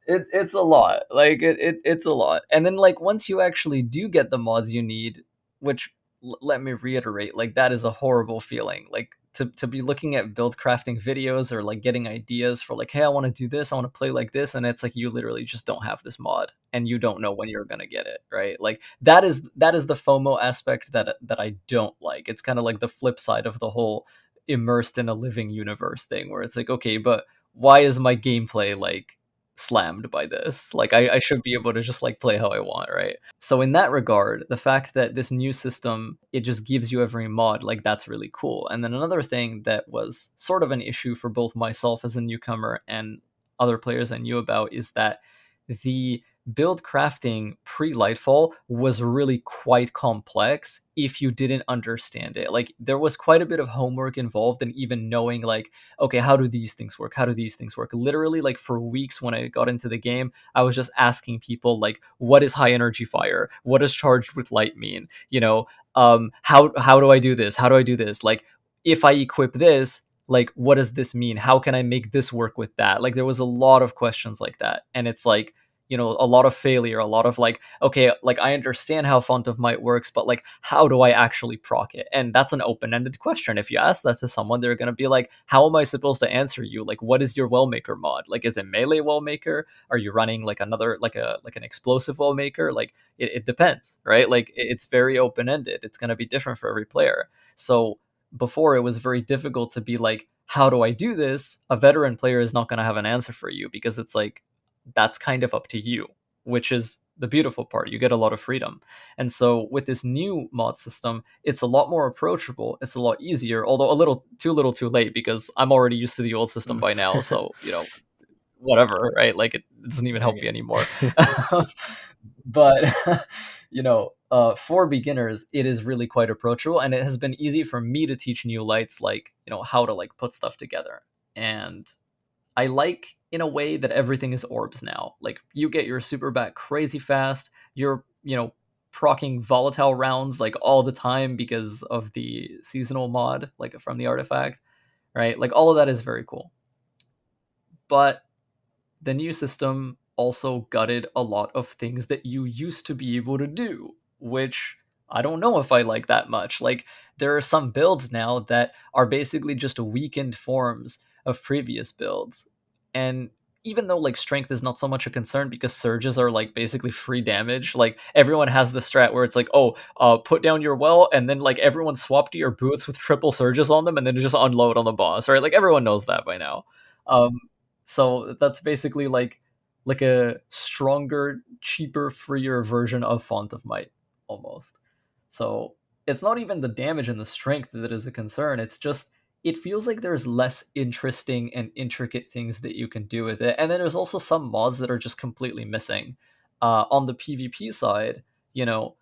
Speaker 1: It's a lot. Like it's a lot. And then like once you actually do get the mods you need, which let me reiterate, like that is a horrible feeling. Like to be looking at build crafting videos or like getting ideas for like, hey, I want to do this, I want to play like this, and it's like you literally just don't have this mod and you don't know when you're gonna get it, right? Like that is the FOMO aspect that I don't like. It's kind of like the flip side of the whole immersed in a living universe thing where it's like, okay, but why is my gameplay like slammed by this? Like I should be able to just like play how I want, right? So in that regard, the fact that this new system, it just gives you every mod, like that's really cool. And then another thing that was sort of an issue for both myself as a newcomer and other players I knew about is that the build crafting pre Lightfall was really quite complex if you didn't understand it. Like there was quite a bit of homework involved in even knowing like, okay, how do these things work? How do these things work? Literally like for weeks when I got into the game, I was just asking people like, what is high energy fire? What does charged with light mean? How do I do this? How do I do this? Like if I equip this, like what does this mean? How can I make this work with that? Like there was a lot of questions like that. And it's like, a lot of failure, a lot of like, okay, like I understand how Font of Might works, but like how do I actually proc it? And that's an open-ended question. If you ask that to someone, they're going to be like, how am I supposed to answer you? Like, what is your Wellmaker mod? Like, is it melee Wellmaker? Are you running like another, like an explosive Wellmaker? Like, it depends, right? Like, it's very open-ended. It's going to be different for every player. So before, it was very difficult to be like, how do I do this? A veteran player is not going to have an answer for you, because it's like, that's kind of up to you, which is the beautiful part. You get a lot of freedom. And so with this new mod system, it's a lot more approachable. It's a lot easier, although a little too late, because I'm already used to the old system by now. So, whatever, right? Like, it doesn't even help me
Speaker 2: Okay.
Speaker 1: anymore. But for beginners, it is really quite approachable, and it has been easy for me to teach new lights, like, how to like put stuff together. And I like, in a way, that everything is orbs now. Like, you get your super back crazy fast. You're, procking volatile rounds like all the time because of the seasonal mod, like from the artifact, right? Like, all of that is very cool. But the new system also gutted a lot of things that you used to be able to do, which I don't know if I like that much. Like, there are some builds now that are basically just weakened forms of previous builds. And even though like strength is not so much a concern, because surges are like basically free damage, like everyone has the strat where it's like, oh, put down your well, and then like everyone swap to your boots with triple surges on them, and then just unload on the boss, right? Like, everyone knows that by now. Um, so that's basically like a stronger, cheaper, freer version of Font of Might, almost. So it's not even the damage and the strength that is a concern. It's just, it feels like there's less interesting and intricate things that you can do with it. And then there's also some mods that are just completely missing. On the PvP side, you know,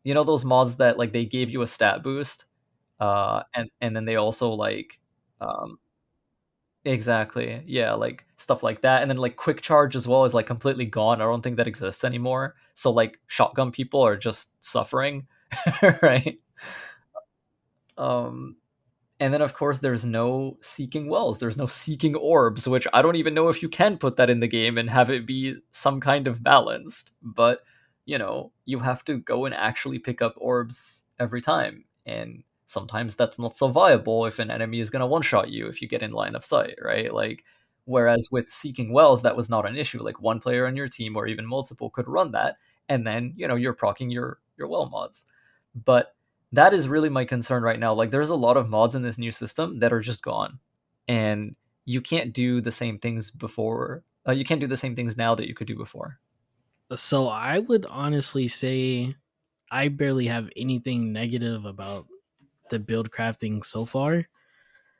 Speaker 1: those mods that like they gave you a stat boost, and then they also like, um, exactly. Yeah, like stuff like that. And then like quick charge as well is like completely gone. I don't think that exists anymore. So like shotgun people are just suffering, right? Um and then of course there's no seeking wells. There's no seeking orbs, which I don't even know if you can put that in the game and have it be some kind of balanced. But, you have to go and actually pick up orbs every time. And sometimes that's not so viable if an enemy is going to one-shot you if you get in line of sight, right? Like, whereas with seeking wells, that was not an issue. Like, one player on your team or even multiple could run that, and then, you're proccing your well mods. But that is really my concern right now. Like, there's a lot of mods in this new system that are just gone, and you can't do the same things before. You can't do the same things now that you could do before.
Speaker 2: So I would honestly say I barely have anything negative about the build crafting so far.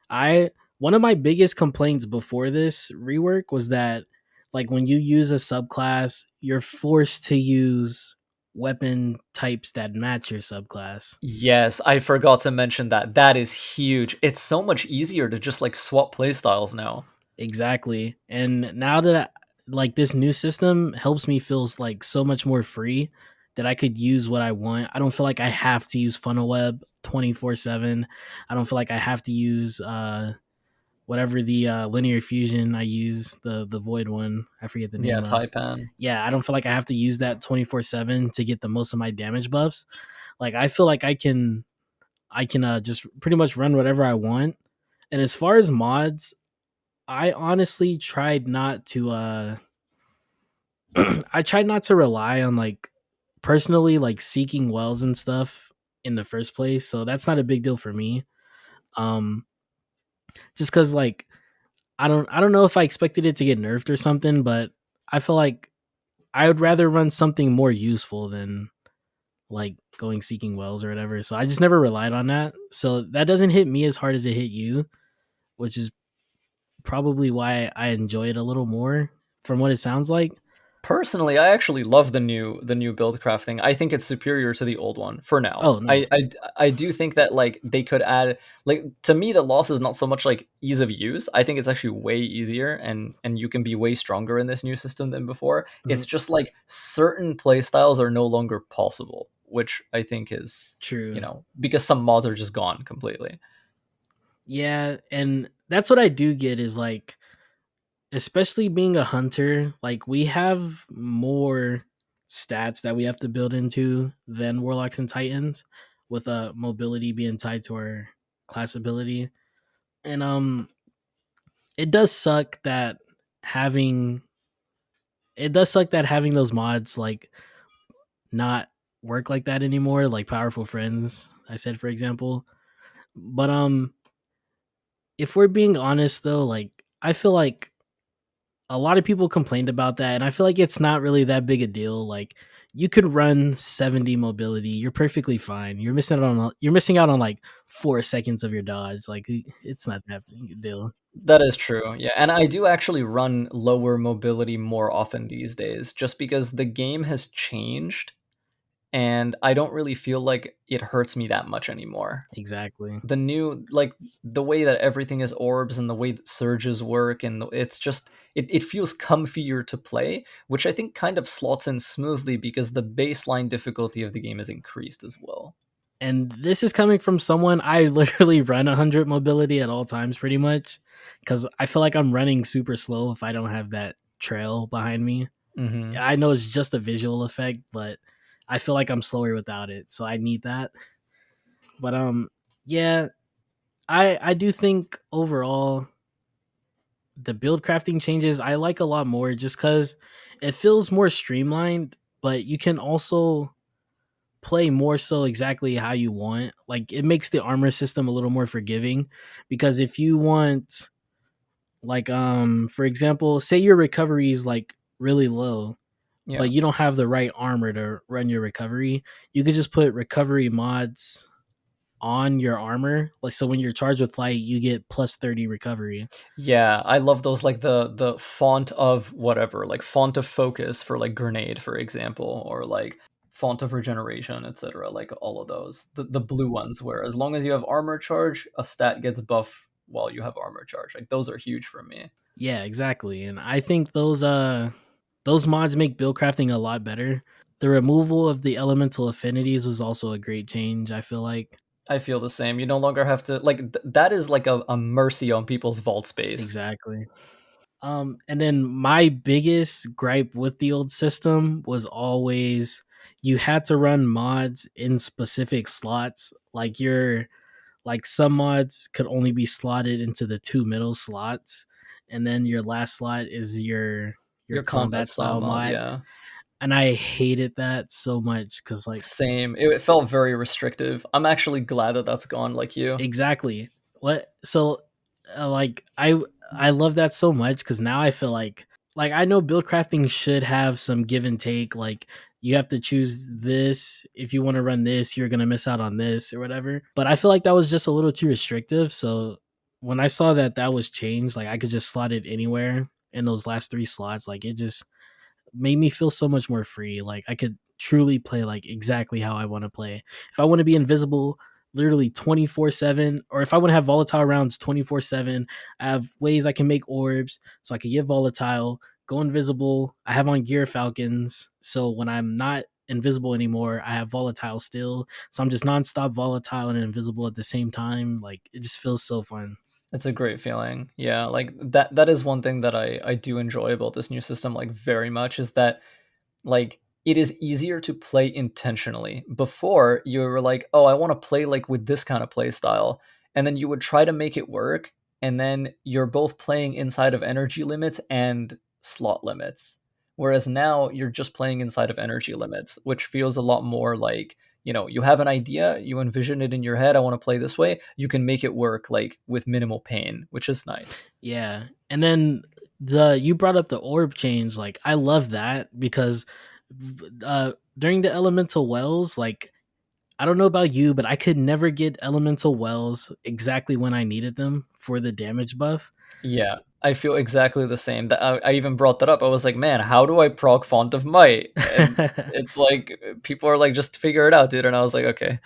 Speaker 2: I One of my biggest complaints before this rework was that like when you use a subclass, you're forced to use weapon types that match your subclass.
Speaker 1: Yes, I forgot to mention that. That is huge. It's so much easier to just like swap playstyles now.
Speaker 2: Exactly. And now that like this new system helps me feel like so much more free that I could use what I want. I don't feel like I have to use funnel web 24/7. I don't feel like I have to use whatever the linear fusion I use, the void one. I forget the
Speaker 1: Yeah,
Speaker 2: name of.
Speaker 1: Taipan.
Speaker 2: Yeah, I don't feel like I have to use that 24/7 to get the most of my damage buffs. Like I feel like I can just pretty much run whatever I want. And as far as mods, I honestly tried not to I tried not to rely on like personally like seeking wells and stuff in the first place. So that's not a big deal for me. Um just cuz like I don't know if I expected it to get nerfed or something, but I feel like I would rather run something more useful than like going seeking wells or whatever. So I just never relied on that. So that doesn't hit me as hard as it hit you, which is probably why I enjoy it a little more from what it sounds like.
Speaker 1: Personally, I actually love the new build crafting. I think it's superior to the old one for now.
Speaker 2: Oh,
Speaker 1: I,
Speaker 2: nice.
Speaker 1: I I do think that like they could add, like, to me, the loss is not so much like ease of use. I think it's actually way easier, and you can be way stronger in this new system than before.
Speaker 2: Mhm.
Speaker 1: It's just like certain play styles are no longer possible, which I think is,
Speaker 2: True.
Speaker 1: because some mods are just gone completely.
Speaker 2: Yeah, and that's what I do get is like especially being a hunter, like we have more stats that we have to build into than warlocks and titans, with mobility being tied to our class ability. And it does suck that having having those mods like not work like that anymore, like powerful friends, I said for example. But if we're being honest though, like I feel like a lot of people complained about that, and I feel like it's not really that big a deal. Like you could run 70 mobility, you're perfectly fine. You're missing out on like 4 seconds of your dodge. Like it's not that big a deal.
Speaker 1: That is true, yeah, and I do actually run lower mobility more often these days, just because the game has changed, and I don't really feel like it hurts me that much anymore.
Speaker 2: Exactly.
Speaker 1: The new like, the way that everything is orbs and the way that surges work, and it's just it feels comfier to play, which I think kind of slots in smoothly because the baseline difficulty of the game is increased as well.
Speaker 2: And this is coming from someone I literally run 100 mobility at all times pretty much, cuz I feel like I'm running super slow if I don't have that trail behind me.
Speaker 1: Mhm.
Speaker 2: I know it's just a visual effect, but I feel like I'm slower without it, so I need that. But yeah, I do think overall the build crafting changes I like a lot more, just cuz it feels more streamlined, but you can also play more so exactly how you want. Like it makes the armor system a little more forgiving, because if you want, like for example, say your recovery is like really low,
Speaker 1: Yeah.
Speaker 2: but you don't have the right armor to run your recovery, you could just put recovery mods on your armor. Like so when you're charged with light, you get plus 30 recovery.
Speaker 1: Yeah, I love those, like, the font of whatever, like, font of focus for, like, grenade, for example, or, like, font of regeneration, etcetera, like, all of those. The blue ones, where as long as you have armor charge, a stat gets buff while you have armor charge, like, those are huge for me.
Speaker 2: Yeah, exactly. And I think those mods make build crafting a lot better. The removal of the elemental affinities was also a great change, I feel like.
Speaker 1: I feel the same, you no longer have to like, that is like a mercy on people's vault space.
Speaker 2: Exactly. And then my biggest gripe with the old system was always you had to run mods in specific slots. Like some mods could only be slotted into the two middle slots, and then your last slot is your
Speaker 1: Your combat
Speaker 2: combat
Speaker 1: style
Speaker 2: style
Speaker 1: mod,
Speaker 2: mod.
Speaker 1: yeah.
Speaker 2: And I hated that so much because like
Speaker 1: Same, it felt very restrictive. I'm actually glad that that's gone like you.
Speaker 2: exactly what so like I love that so much because now I feel like I know build crafting should have some give and take. Like you have to choose this, if you want to run this you're gonna miss out on this or whatever, but I feel like that was just a little too restrictive. So when I saw that that was changed, like I could just slot it anywhere in those last three slots, like it just made me feel so much more free. Like I could truly play like exactly how I want to play. If I want to be invisible literally 24/7, or if I want to have volatile rounds 24/7, I have ways I can make orbs so I can get volatile, go invisible. I have on gear falcons, so when I'm not invisible anymore, I have volatile still. So I'm just nonstop volatile and invisible at the same time. Like it just feels so fun.
Speaker 1: It's a great feeling. Yeah, like, that is one thing that I do enjoy about this new system, like, very much, is that, like, it is easier to play intentionally. Before, you were like, "Oh, I wanna play, like, with this kinda play style," and then you would try to make it work, and then you're both playing inside of energy limits and slot limits. Whereas now, you're just playing inside of energy limits, which feels a lot more like, you have an idea, you envision it in your head, "I wanna play this way," you can make it work, like, with minimal pain, which is nice.
Speaker 2: Yeah. And then the you brought up the orb change. Like I love that because during the elemental wells, like I don't know about you, but I could never get elemental wells exactly when I needed them for the damage buff.
Speaker 1: Yeah, I feel exactly the same. That I even brought that up. I was like, "Man, how do I proc Font of Might?" And it's like, people are like, "Just figure it out, dude." And I was like, "Okay."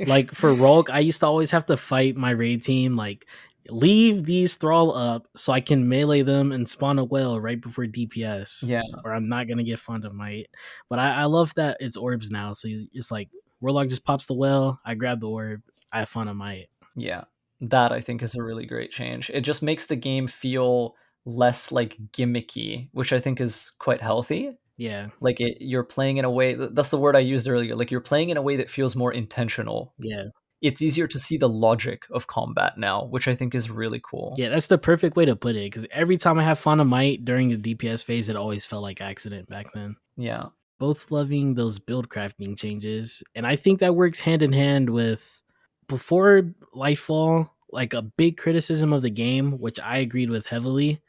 Speaker 2: Like for Rogue, I used to always have to fight my raid team, like leave these thrall up so I can melee them and spawn a whale right before DPS,
Speaker 1: Yeah,
Speaker 2: or I'm not gonna get fond of might. But I love that it's orbs now, so it's like Warlock just pops the whale, I grab the orb, I have fun of might.
Speaker 1: yeah. That I think is a really great change. It just makes the game feel less like gimmicky, which I think is quite healthy.
Speaker 2: Yeah,
Speaker 1: Like you're playing in a way that's the word I used earlier. Like you're playing in a way that feels more intentional.
Speaker 2: yeah.
Speaker 1: It's easier to see the logic of combat now, which I think is really cool.
Speaker 2: Yeah, that's the perfect way to put it. Because every time I have Fauna Might during the DPS phase, it always felt like accident back then.
Speaker 1: Yeah,
Speaker 2: Both loving those build crafting changes, and I think that works hand in hand with before Lightfall. Like a big criticism of the game, which I agreed with heavily,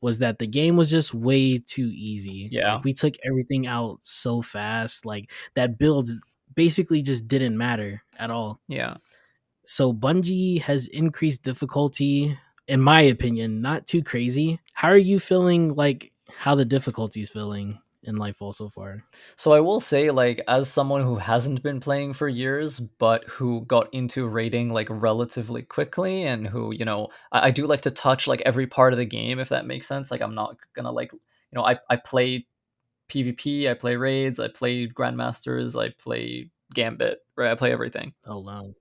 Speaker 2: was that the game was just way too easy.
Speaker 1: yeah,
Speaker 2: Like we took everything out so fast, like that builds basically just didn't matter at all.
Speaker 1: yeah.
Speaker 2: So Bungie has increased difficulty, in my opinion, not too crazy. How are you feeling like how the difficulty's feeling in Lightfall so far?
Speaker 1: So I will say, like, as someone who hasn't been playing for years, but who got into raiding like relatively quickly, and who, I do like to touch like every part of the game, if that makes sense. Like, I'm not gonna like, I play PvP, I play raids, I play Grandmasters, I play Gambit, right? I play everything.
Speaker 2: Oh wow.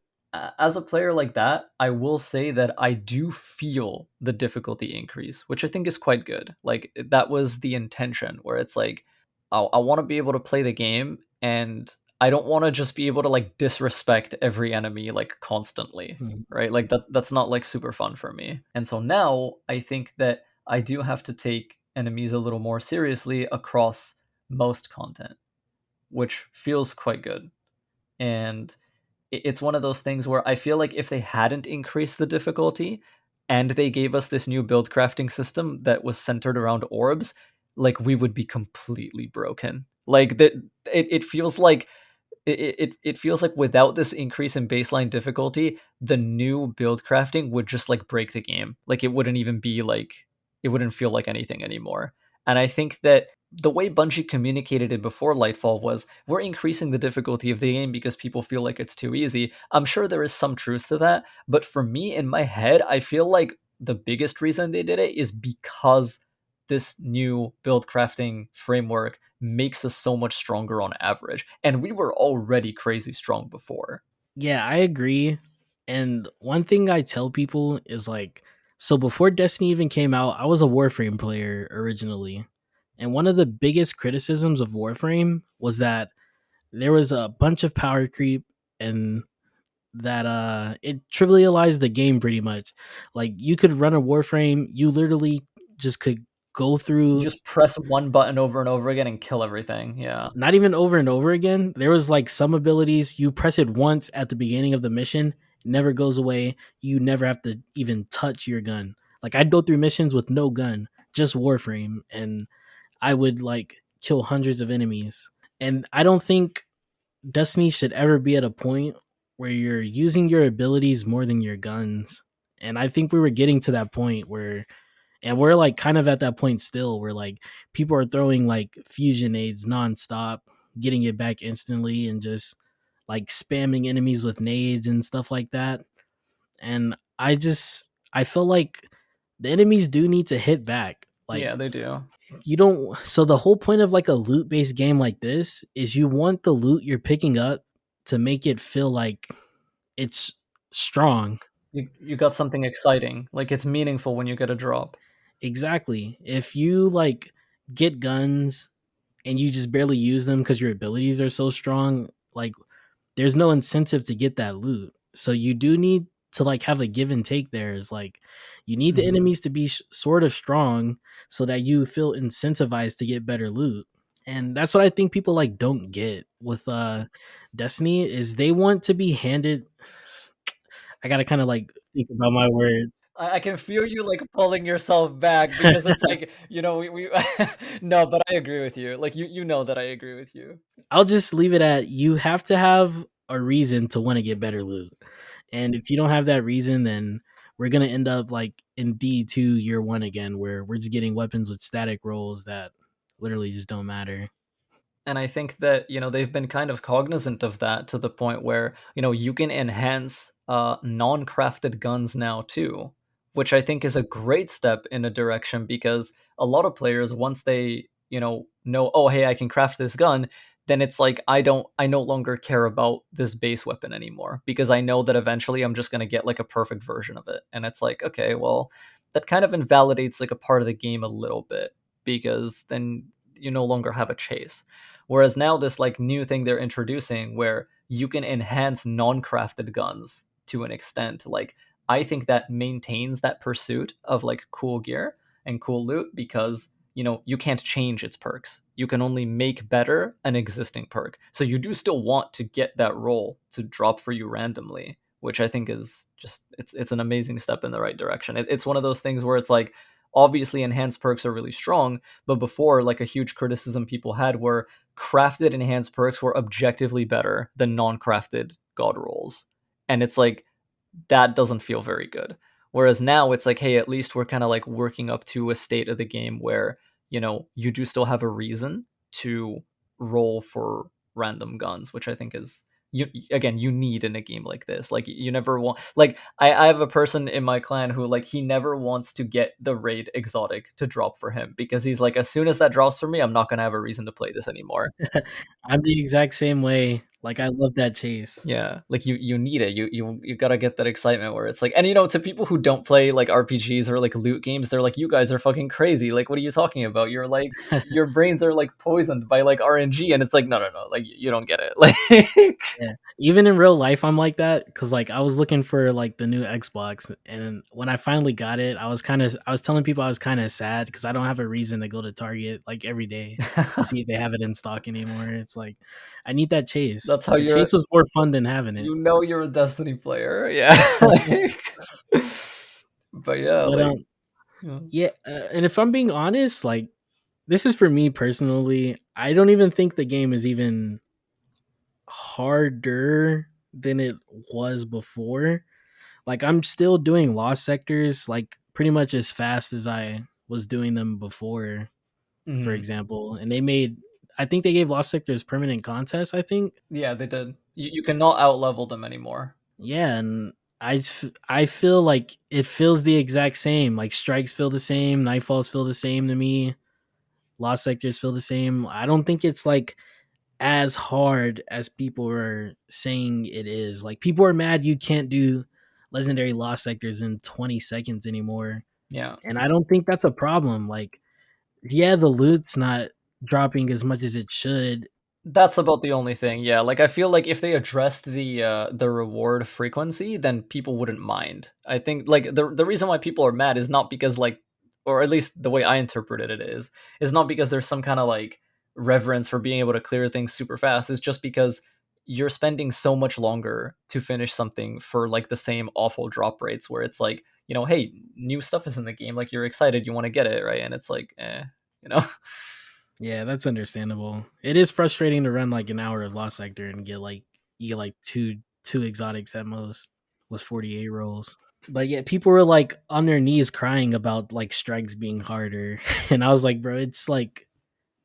Speaker 1: As a player like that, I will say that I do feel the difficulty increase, which I think is quite good. Like that was the intention, where it's like I want to be able to play the game, and I don't want to just be able to like disrespect every enemy like constantly,
Speaker 2: Mhm.
Speaker 1: right? Like that's not like super fun for me. And so now I think that I do have to take enemies a little more seriously across most content, which feels quite good. And it's one of those things where I feel like if they hadn't increased the difficulty and they gave us this new build crafting system that was centered around orbs, like we would be completely broken. Like that, it feels like it feels like without this increase in baseline difficulty, the new build crafting would just like break the game. Like it wouldn't even be like it wouldn't feel like anything anymore. And I think that the way Bungie communicated it before Lightfall was we're increasing the difficulty of the game because people feel like it's too easy. I'm sure there is some truth to that, but for me in my head, I feel like the biggest reason they did it is because this new build crafting framework makes us so much stronger on average. And we were already crazy strong before.
Speaker 2: Yeah, I agree. And one thing I tell people is like, so before Destiny even came out, I was a Warframe player originally. And one of the biggest criticisms of Warframe was that there was a bunch of power creep and that it trivialized the game pretty much. Like you could run a Warframe, you literally just could go
Speaker 1: You
Speaker 2: through
Speaker 1: just press one button over and over again and kill everything. Yeah.
Speaker 2: not even over and over again. There was like some abilities you press it once at the beginning of the mission, it never goes away. You never have to even touch your gun. Like I'd go through missions with no gun, just Warframe, and I would like kill hundreds of enemies. And I don't think Destiny should ever be at a point where you're using your abilities more than your guns. And I think we were getting to that point where and we're like kind of at that point still where like people are throwing like fusion aids nonstop, getting it back instantly and just like spamming enemies with nades and stuff like that. And I feel like the enemies do need to hit back. Like
Speaker 1: Yeah, they do.
Speaker 2: you don't so the whole point of like a loot based game like this is you want the loot you're picking up to make it feel like it's strong.
Speaker 1: You got something exciting. Like it's meaningful when you get a drop.
Speaker 2: Exactly. If you like get guns and you just barely use them because your abilities are so strong, like there's no incentive to get that loot. So you do need to like have a give and take there. Is like you need the
Speaker 1: Mhm.
Speaker 2: enemies to be sort of strong so that you feel incentivized to get better loot. And that's what I think people like don't get with Destiny is they want to be handed. I gotta kind of like think about my words.
Speaker 1: I can feel you like pulling yourself back because it's like, we no, but I agree with you. Like you know that I agree with you.
Speaker 2: I'll just leave it at you have to have a reason to want to get better loot. And if you don't have that reason, then we're gonna end up like in D2 year one again, where we're just getting weapons with static rolls that literally just don't matter.
Speaker 1: And I think that, they've been kind of cognizant of that to the point where, you can enhance non-crafted guns now too, which I think is a great step in a direction because a lot of players, once they, know, oh, hey, I can craft this gun, then it's like I no longer care about this base weapon anymore because I know that eventually I'm just going to get like a perfect version of it. And it's like, okay, well, that kind of invalidates like a part of the game a little bit, because then you no longer have a chase. Whereas now this like new thing they're introducing where you can enhance non-crafted guns to an extent, like I think that maintains that pursuit of like cool gear and cool loot, because you can't change its perks. You can only make better an existing perk. So you do still want to get that roll to drop for you randomly, which I think is just it's an amazing step in the right direction. It's one of those things where it's like obviously enhanced perks are really strong, but before, like a huge criticism people had were crafted enhanced perks were objectively better than non-crafted god rolls. And it's like that doesn't feel very good. Whereas now it's like, hey, at least we're kind of like working up to a state of the game where, you do still have a reason to roll for random guns, which I think is you need in a game like this. Like you never want, like I have a person in my clan who like he never wants to get the raid exotic to drop for him, because he's like, as soon as that drops for me, I'm not gonna have a reason to play this anymore.
Speaker 2: I'm the exact same way. Like I love that chase.
Speaker 1: Yeah, like you need it. You gotta get that excitement where it's like, and to people who don't play like RPGs or like loot games, they're like, you guys are fucking crazy. Like, what are you talking about? You're like, your brains are like poisoned by like RNG, and it's like, no, no, no, like you don't get it. Like,
Speaker 2: Yeah. Even in real life, I'm like that because like I was looking for like the new Xbox, and when I finally got it, I was telling people I was kind of sad because I don't have a reason to go to Target like every day to see if they have it in stock anymore. It's like I need that chase.
Speaker 1: that's how
Speaker 2: The chase was more fun than having it.
Speaker 1: you're a Destiny player. Yeah, like, but yeah,
Speaker 2: But
Speaker 1: like, yeah.
Speaker 2: yeah, and if I'm being honest, like this is for me personally. I don't even think the game is even harder than it was before. Like I'm still doing lost sectors like pretty much as fast as I was doing them before, for
Speaker 1: Mhm.
Speaker 2: example. And they made I think they gave lost sectors permanent contests, I think.
Speaker 1: Yeah, they did. You cannot out level them anymore.
Speaker 2: Yeah, and I feel like it feels the exact same. Like strikes feel the same, nightfalls feel the same to me. Lost sectors feel the same. I don't think it's like as hard as people are saying it is. Like people are mad you can't do legendary lost sectors in 20 seconds anymore.
Speaker 1: Yeah.
Speaker 2: And I don't think that's a problem. Like, yeah, the loot's not dropping as much as it should.
Speaker 1: That's about the only thing, yeah, like, I feel like if they addressed the reward frequency, then people wouldn't mind. I think, like, the reason why people are mad is not because, like, or at least the way I interpreted it is not because there's some kinda, like, reverence for being able to clear things super fast, it's just because you're spending so much longer to finish something for, like, the same awful drop rates where it's like, "Hey, new stuff is in the game," like, you're excited, you wanna get it, right? And it's like, you know?
Speaker 2: Yeah, that's understandable. It is frustrating to run like an hour of Lost Sector and get like you get like two exotics at most with 48 rolls. But yeah, people were like on their knees crying about like strikes being harder. And I was like, bro, it's like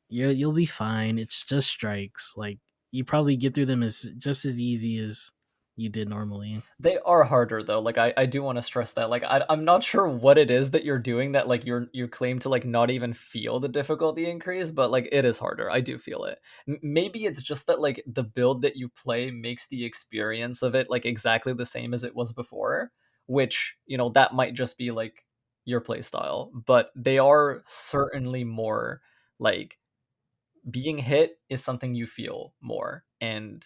Speaker 2: you'll be fine. It's just strikes. Like you probably get through them as just as easy as you did normally.
Speaker 1: They are harder though. Like I do want to stress that. Like I'm not sure what it is that you're doing that like you claim to like not even feel the difficulty increase, but like it is harder. I do feel it. Maybe it's just that like the build that you play makes the experience of it like exactly the same as it was before, which, that might just be like your play style, but they are certainly more like being hit is something you feel more, and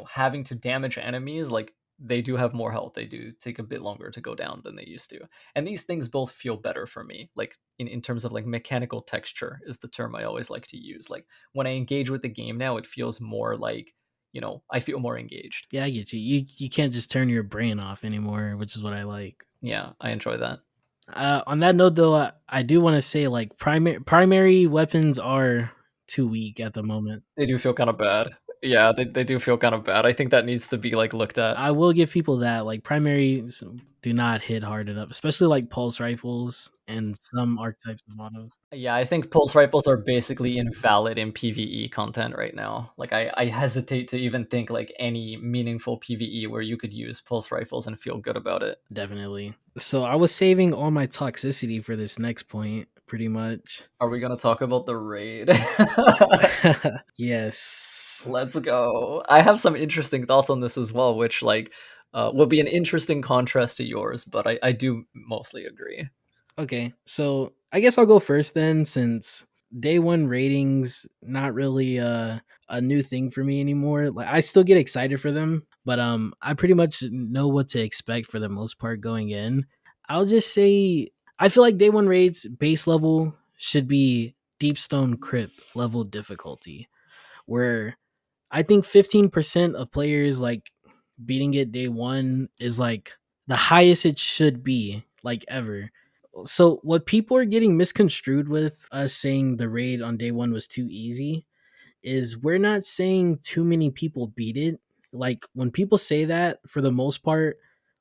Speaker 1: having to damage enemies, like they do have more health, they do take a bit longer to go down than they used to, and these things both feel better for me, like in terms of like mechanical texture is the term I always like to use. Like when I engage with the game now, it feels more like, I feel more engaged.
Speaker 2: Yeah, I get you. You can't just turn your brain off anymore, which is what I like.
Speaker 1: Yeah, I enjoy that.
Speaker 2: On that note, though, I do want to say like primary weapons are too weak at the moment.
Speaker 1: They do feel kind of bad. Yeah, they do feel kind of bad. I think that needs to be like looked at.
Speaker 2: I will give people that like primaries do not hit hard enough, especially like pulse rifles and some archetypes of autos.
Speaker 1: Yeah, I think pulse rifles are basically invalid in PvE content right now. Like I hesitate to even think like any meaningful PvE where you could use pulse rifles and feel good about it.
Speaker 2: Definitely. So I was saving all my toxicity for this next point, pretty much.
Speaker 1: Are we gonna talk about the raid?
Speaker 2: Yes.
Speaker 1: Let's go. I have some interesting thoughts on this as well, which like will be an interesting contrast to yours, but I do mostly agree.
Speaker 2: Okay, so I guess I'll go first then, since day one ratings not really a new thing for me anymore. Like I still get excited for them, but I pretty much know what to expect for the most part going in. I'll just say I feel like day one raids base level should be Deepstone Crypt level difficulty, where I think 15% of players like beating it day one is like the highest it should be like ever. So what people are getting misconstrued with us saying the raid on day one was too easy is we're not saying too many people beat it. Like when people say that, for the most part,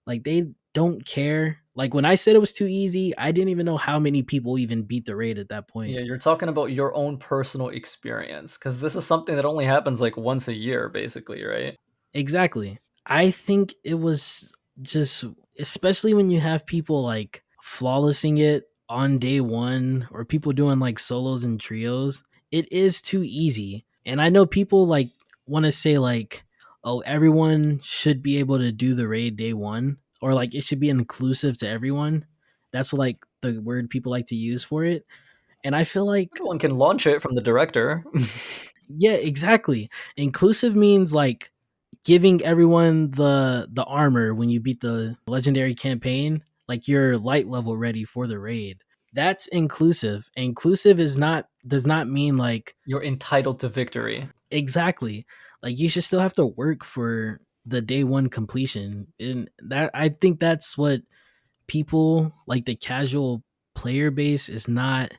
Speaker 2: like they don't care. Like when I said it was too easy, I didn't even know how many people even beat the raid at that point.
Speaker 1: Yeah, you're talking about your own personal experience because this is something that only happens like once a year, basically, right?
Speaker 2: Exactly. I think it was just, especially when you have people like flawlessing it on day one or people doing like solos and trios, it is too easy. And I know people like want to say like, oh, everyone should be able to do the raid day one, or like it should be inclusive to everyone. That's like the word people like to use for it. And I feel like,
Speaker 1: Everyone can launch it from the director.
Speaker 2: yeah, exactly. Inclusive means like giving everyone the armor when you beat the legendary campaign, like your light level ready for the raid. That's inclusive. Inclusive is not does not mean like
Speaker 1: You're entitled to victory.
Speaker 2: exactly. Like you should still have to work for the day one completion. And that I think that's what people like the casual player base is not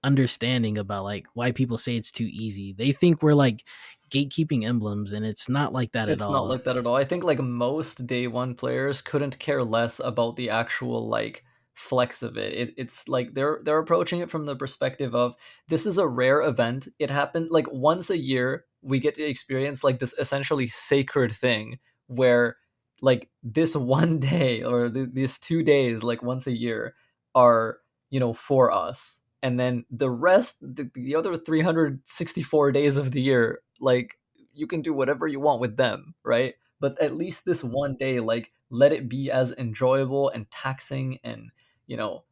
Speaker 2: understanding about, like why people say it's too easy. They think we're like gatekeeping emblems, and it's not like that at
Speaker 1: It's not
Speaker 2: all.
Speaker 1: like that at all. I think like most day one players couldn't care less about the actual like flex of it. It's like they're approaching it from the perspective of this is a rare event. It happened like once a year. We get to experience like this essentially sacred thing where like this one day or these 2 days like once a year are for us, and then the rest the other 364 days of the year like you can do whatever you want with them, right? But at least this one day, like, let it be as enjoyable and taxing and, you know,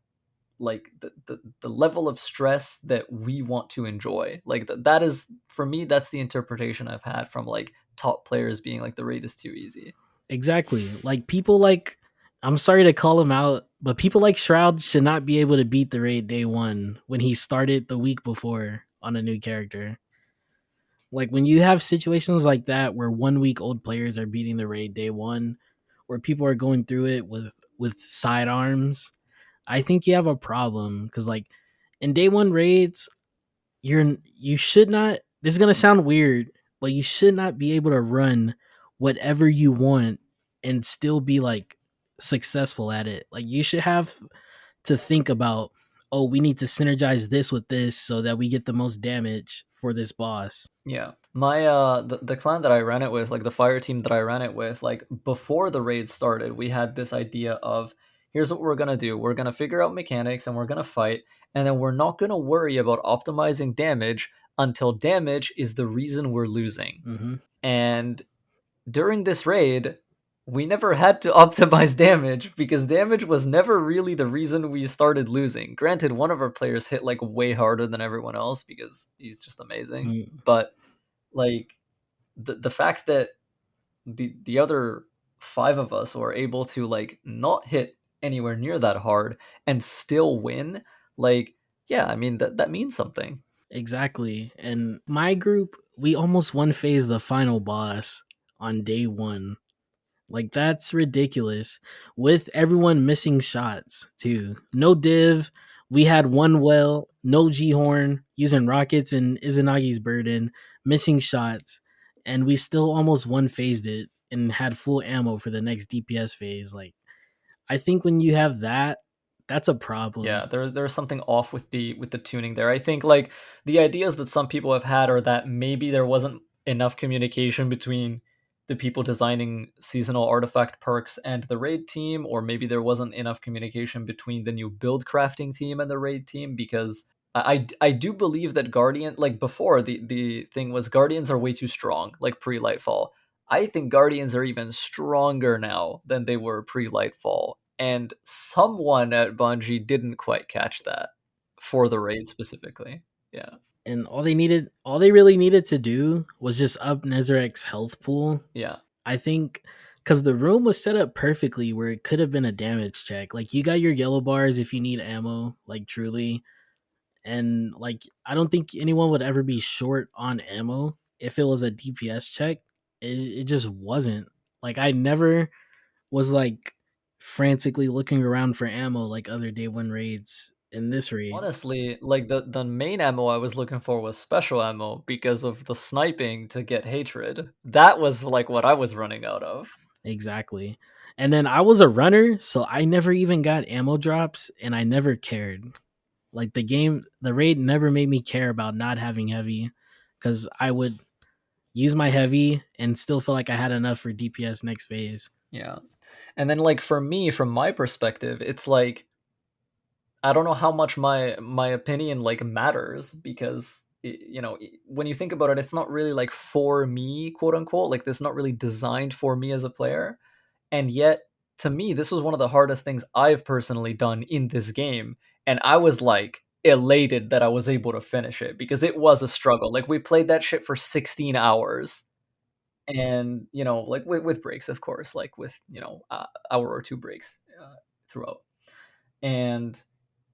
Speaker 1: like the level of stress that we want to enjoy. Like, that is, for me, that's the interpretation I've had from, like, top players being like, the raid is too easy.
Speaker 2: Exactly. Like people like, I'm sorry to call him out, but people like Shroud should not be able to beat the raid day one when he started the week before on a new character. Like when you have situations like that where 1 week old players are beating the raid day one, where people are going through it with sidearms, I think you have a problem because like in day one raids, you should not. This is gonna sound weird, but you should not be able to run whatever you want and still be like successful at it. Like you should have to think about, oh, we need to synergize this with this so that we get the most damage for this boss.
Speaker 1: Yeah. My the clan that I ran it with, like the fire team that I ran it with, like before the raid started, we had this idea of here's what we're gonna do. We're gonna figure out mechanics and we're gonna fight, and then we're not gonna worry about optimizing damage until damage is the reason we're losing.
Speaker 2: Mm-hmm.
Speaker 1: And during this raid, we never had to optimize damage because damage was never really the reason we started losing. Granted, one of our players hit like way harder than everyone else because he's just amazing,
Speaker 2: Mm,
Speaker 1: but like the fact that the other five of us were able to like not hit anywhere near that hard and still win, like yeah, I mean that means something.
Speaker 2: exactly. And my group, we almost one phase the final boss on day one. Like that's ridiculous. With everyone missing shots too. No div. We had one well, no G horn, using rockets and Izanagi's burden, missing shots, and we still almost one phased it and had full ammo for the next DPS phase. Like I think when you have that, that's a problem.
Speaker 1: Yeah, there's something off with the tuning there. I think like the ideas that some people have had are that maybe there wasn't enough communication between the people designing seasonal artifact perks and the raid team, or maybe there wasn't enough communication between the new build crafting team and the raid team because I do believe that Guardian, like before the thing was Guardians are way too strong, like pre Lightfall. I think Guardians are even stronger now than they were pre Lightfall, and someone at Bungie didn't quite catch that for the raid specifically. Yeah.
Speaker 2: And all they really needed to do was just up Nezarek's health pool.
Speaker 1: Yeah.
Speaker 2: I think because the room was set up perfectly where it could have been a damage check. Like you got your yellow bars if you need ammo, like truly. And like I don't think anyone would ever be short on ammo if it was a DPS check. It just wasn't. Like I never was like frantically looking around for ammo like other day one raids in this raid.
Speaker 1: Honestly, like the main ammo I was looking for was special ammo because of the sniping to get hatred. That was like what I was running out of.
Speaker 2: Exactly. And then I was a runner, so I never even got ammo drops and I never cared. Like the raid never made me care about not having heavy because I would use my heavy and still feel like I had enough for DPS next phase.
Speaker 1: Yeah. And then like for me, from my perspective, it's like I don't know how much my opinion like matters because when you think about it, it's not really like for me, quote unquote. Like this is not really designed for me as a player. And yet, to me, this was one of the hardest things I've personally done in this game. And I was like elated that I was able to finish it because it was a struggle. Like we played that shit for 16 hours. And, like with breaks, of course, like with, hour or two breaks throughout. And,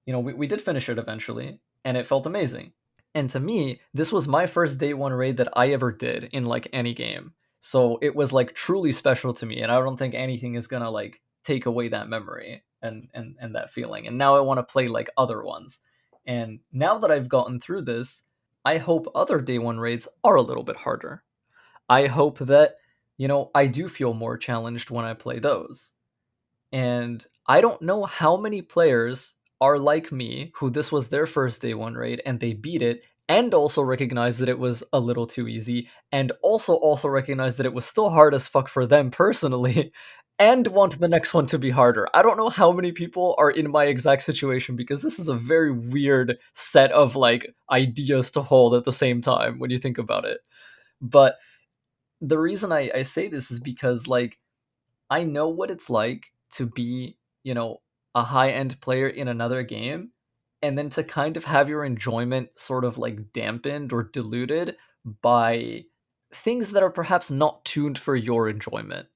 Speaker 1: we did finish it eventually and it felt amazing. And to me, this was my first day one raid that I ever did in like any game. So it was like truly special to me. And I don't think anything is gonna like take away that memory and that feeling. And now I want to play like other ones. And now that I've gotten through this, I hope other day one raids are a little bit harder. I hope that, I do feel more challenged when I play those. And I don't know how many players are like me, who this was their first day one raid and they beat it, and also recognize that it was a little too easy, and also recognize that it was still hard as fuck for them personally, and want the next one to be harder. I don't know how many people are in my exact situation because this is a very weird set of like ideas to hold at the same time when you think about it. But the reason I say this is because like I know what it's like to be, a high end player in another game, and then to kind of have your enjoyment sort of like dampened or diluted by things that are perhaps not tuned for your enjoyment.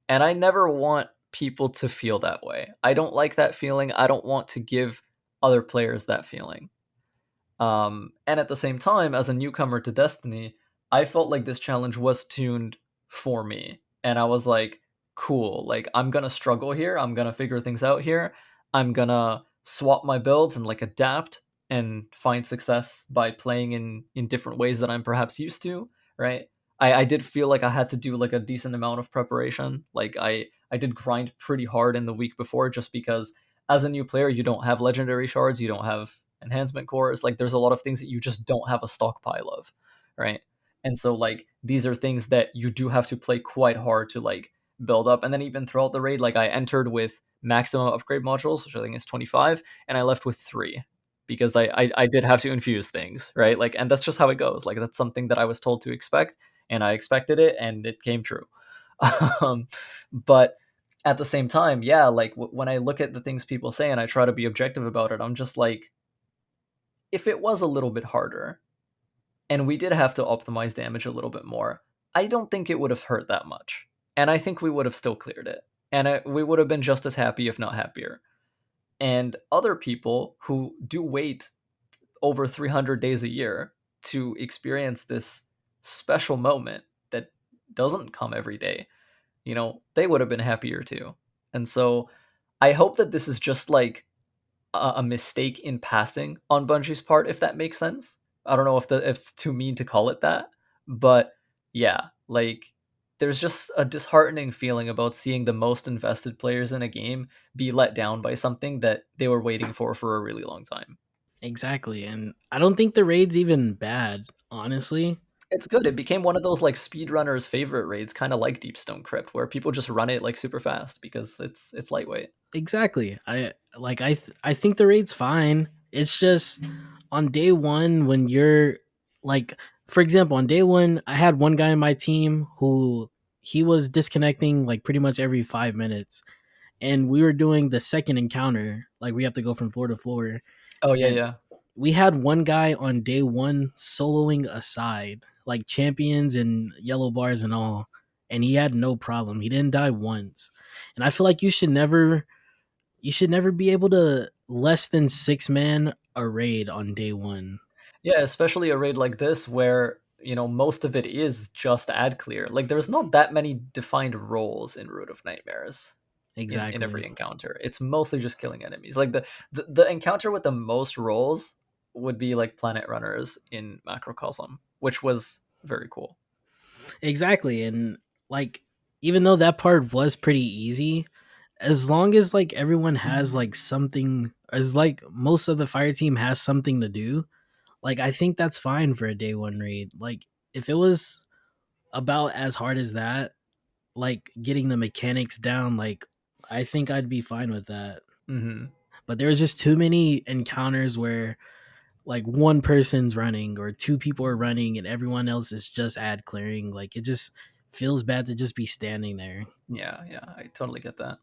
Speaker 1: And I never want people to feel that way. I don't like that feeling. I don't want to give other players that feeling. And at the same time, as a newcomer to Destiny, I felt like this challenge was tuned for me. And I was like, cool, like I'm gonna struggle here. I'm gonna figure things out here. I'm gonna swap my builds and like adapt and find success by playing in different ways that I'm perhaps used to, right? I did feel like I had to do like a decent amount of preparation. Like I did grind pretty hard in the week before just because as a new player, you don't have legendary shards, you don't have enhancement cores. Like there's a lot of things that you just don't have a stockpile of, right? And so like these are things that you do have to play quite hard to like build up. And then even throughout the raid, like I entered with maximum upgrade modules, which I think is 25, and I left with 3 because I did have to infuse things, right? Like, and that's just how it goes. Like that's something that I was told to expect, and I expected it, and it came true. um, but at the same time, yeah, like when I look at the things people say and I try to be objective about it, I'm just like, if it was a little bit harder and we did have to optimize damage a little bit more, I don't think it would have hurt that much. And I think we would have still cleared it. And we would have been just as happy, if not happier. And other people who do wait over 300 days a year to experience this special moment that doesn't come every day, they would have been happier too. And so I hope that this is just like a mistake in passing on Bungie's part, if that makes sense. I don't know if it's too mean to call it that, but yeah, like there's just a disheartening feeling about seeing the most invested players in a game be let down by something that they were waiting for a really long time.
Speaker 2: Exactly. And I don't think the raid's even bad, honestly.
Speaker 1: It's good. It became one of those like speedrunners' favorite raids, kind of like Deepstone Crypt, where people just run it like super fast because it's lightweight.
Speaker 2: Exactly. I think the raid's fine. It's just on day one when you're like, for example, on day one, I had one guy in my team who he was disconnecting like pretty much every 5 minutes. and we were doing the second encounter. Like we have to go from floor to floor,
Speaker 1: Oh yeah,
Speaker 2: and
Speaker 1: yeah.
Speaker 2: we had one guy on day one soloing aside, like champions and yellow bars and all, and he had no problem. He didn't die once, and I feel like you should never be able to less than 6 man a raid on day one.
Speaker 1: Yeah, especially a raid like this where, most of it is just ad clear. Like there's not that many defined roles in Root of Nightmares in every
Speaker 2: Exactly.
Speaker 1: encounter. It's mostly just killing enemies. Like the encounter with the most roles would be like Planet Runners in Macrocosm, which was very cool.
Speaker 2: Exactly. And like, even though that part was pretty easy, as long as like everyone has like something, as like most of the fire team has something to do, like I think that's fine for a day one raid. Like if it was about as hard as that, like getting the mechanics down, like I think I'd be fine with that.
Speaker 1: Hmm.
Speaker 2: But there was just too many encounters where like one person's running or two people are running and everyone else is just ad clearing. Like it just feels bad to just be standing there.
Speaker 1: Yeah, yeah, I totally get that.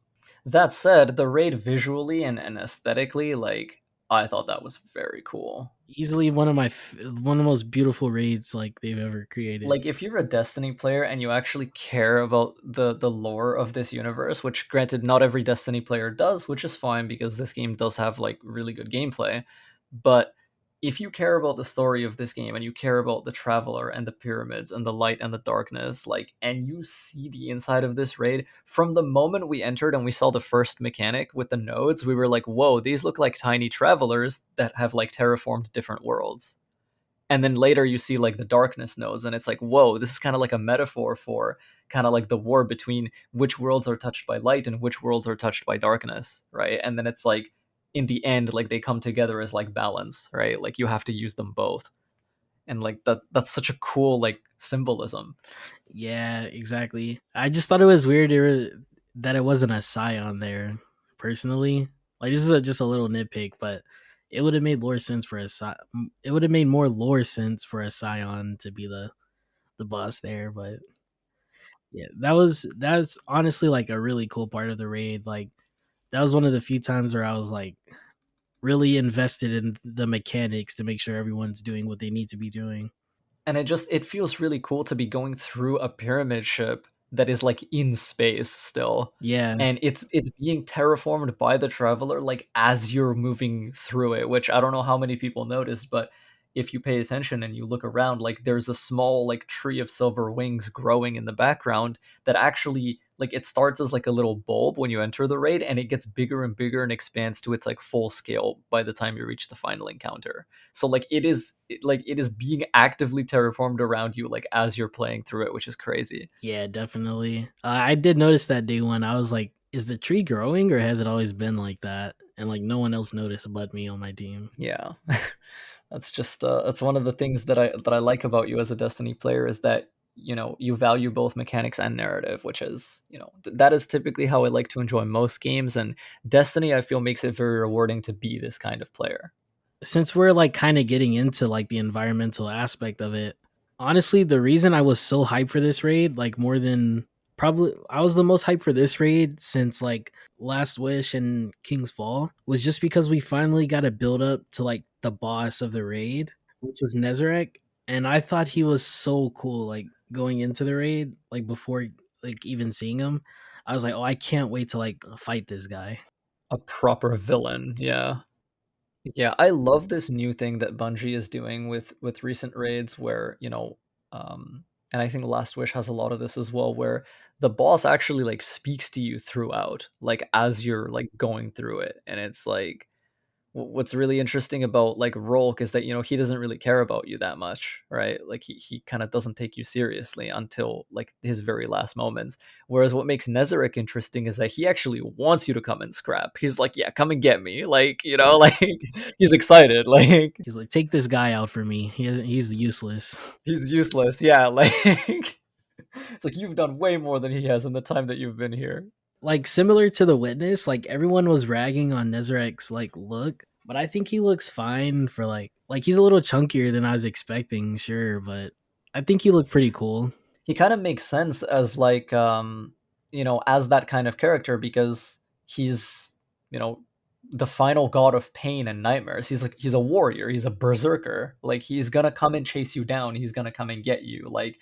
Speaker 1: That said, the raid visually and aesthetically, like I thought that was very cool.
Speaker 2: Easily one of the most beautiful raids like they've ever created.
Speaker 1: Like if you're a Destiny player and you actually care about the lore of this universe, which granted not every Destiny player does, which is fine because this game does have like really good gameplay, but if you care about the story of this game and you care about the traveler and the pyramids and the light and the darkness, like, and you see the inside of this raid from the moment we entered and we saw the first mechanic with the nodes, we were like, whoa, these look like tiny travelers that have like terraformed different worlds. And then later you see like the darkness nodes and it's like, whoa, this is kind of like a metaphor for kind of like the war between which worlds are touched by light and which worlds are touched by darkness, right? And then it's like in the end, like they come together as like balance, right? Like you have to use them both. And like that's such a cool like symbolism.
Speaker 2: Yeah, exactly. I just thought it was weird that it wasn't a Scion there, personally. Like this is just a little nitpick, but it would have made lore sense for a it would have made more lore sense for a Scion to be the boss there, but yeah, that's honestly like a really cool part of the raid. Like that was one of the few times where I was like really invested in the mechanics to make sure everyone's doing what they need to be doing.
Speaker 1: And it feels really cool to be going through a pyramid ship that is like in space still,
Speaker 2: Yeah,
Speaker 1: and it's being terraformed by the traveler like as you're moving through it, which I don't know how many people noticed, but if you pay attention and you look around, like there's a small like tree of silver wings growing in the background that actually like it starts as like a little bulb when you enter the raid and it gets bigger and bigger and expands to its like full scale by the time you reach the final encounter. So like it is being actively terraformed around you like as you're playing through it, which is crazy.
Speaker 2: yeah, definitely. I did notice that day one. I was like, is the tree growing or has it always been like that? And like no one else noticed but me on my team.
Speaker 1: Yeah. That's just that's one of the things that I like about you as a Destiny player is that you value both mechanics and narrative, which is that is typically how I like to enjoy most games, and Destiny I feel makes it very rewarding to be this kind of player.
Speaker 2: Since we're like kind of getting into like the environmental aspect of it, honestly, the reason I was so hyped for this raid, like more than probably I was the most hyped for this raid since like Last Wish and King's Fall, was just because we finally got a build up to like the boss of the raid, which was Nezarek. And I thought he was so cool, like going into the raid, like before like even seeing him. I was like, oh, I can't wait to like fight this guy.
Speaker 1: A proper villain, yeah. Yeah, I love this new thing that Bungie is doing with recent raids where, and I think Last Wish has a lot of this as well, where the boss actually like speaks to you throughout, like as you're like going through it. And it's like what's really interesting about like Rolk is that he doesn't really care about you that much, right? Like he kind of doesn't take you seriously until like his very last moments. Whereas what makes Nezarek interesting is that he actually wants you to come and scrap. He's like, yeah, come and get me, like like he's excited, like
Speaker 2: He's like, take this guy out for me. He's useless.
Speaker 1: he's useless, yeah, like it's like you've done way more than he has in the time that you've been here.
Speaker 2: Like similar to the witness, like everyone was ragging on Nezarek's like look, but I think he looks fine for like he's a little chunkier than I was expecting, sure, but I think he looked pretty cool.
Speaker 1: He kind of makes sense as like as that kind of character because he's, you know, the final god of pain and nightmares. He's like, he's a warrior, he's a berserker. Like, he's gonna come and chase you down, he's gonna come and get you. Like,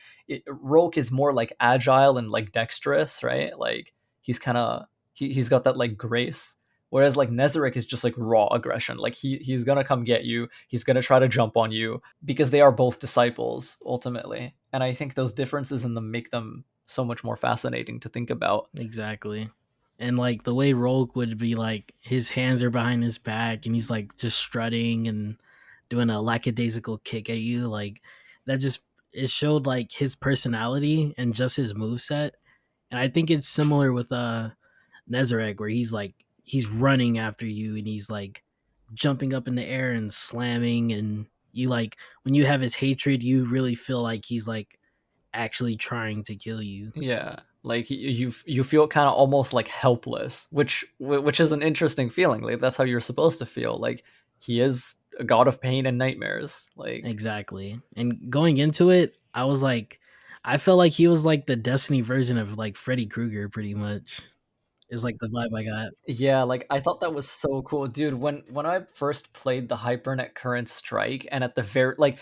Speaker 1: Roke is more like agile and like dexterous, right? Like, he's kind of, he's got that like grace. Whereas like Nezarek is just like raw aggression. Like, he's gonna come get you. He's gonna try to jump on you, because they are both disciples ultimately. And I think those differences in them make them so much more fascinating to think about.
Speaker 2: Exactly. And like the way Rogue would be like his hands are behind his back and he's like just strutting and doing a lackadaisical kick at you, like that just it showed like his personality and just his move set. And I think it's similar with Nezarek, where he's like he's running after you and he's like jumping up in the air and slamming, and you like when you have his hatred, you really feel like he's like actually trying to kill you.
Speaker 1: Yeah, like you feel kind of almost like helpless, which is an interesting feeling. Like, that's how you're supposed to feel. Like, he is a god of pain and nightmares. Like,
Speaker 2: Exactly. And going into it, I was like, I felt like he was like the Destiny version of like Freddy Krueger, pretty much. Is like the vibe I got.
Speaker 1: yeah, like, I thought that was so cool, dude. When I first played the Hypernet Current Strike, and at the very like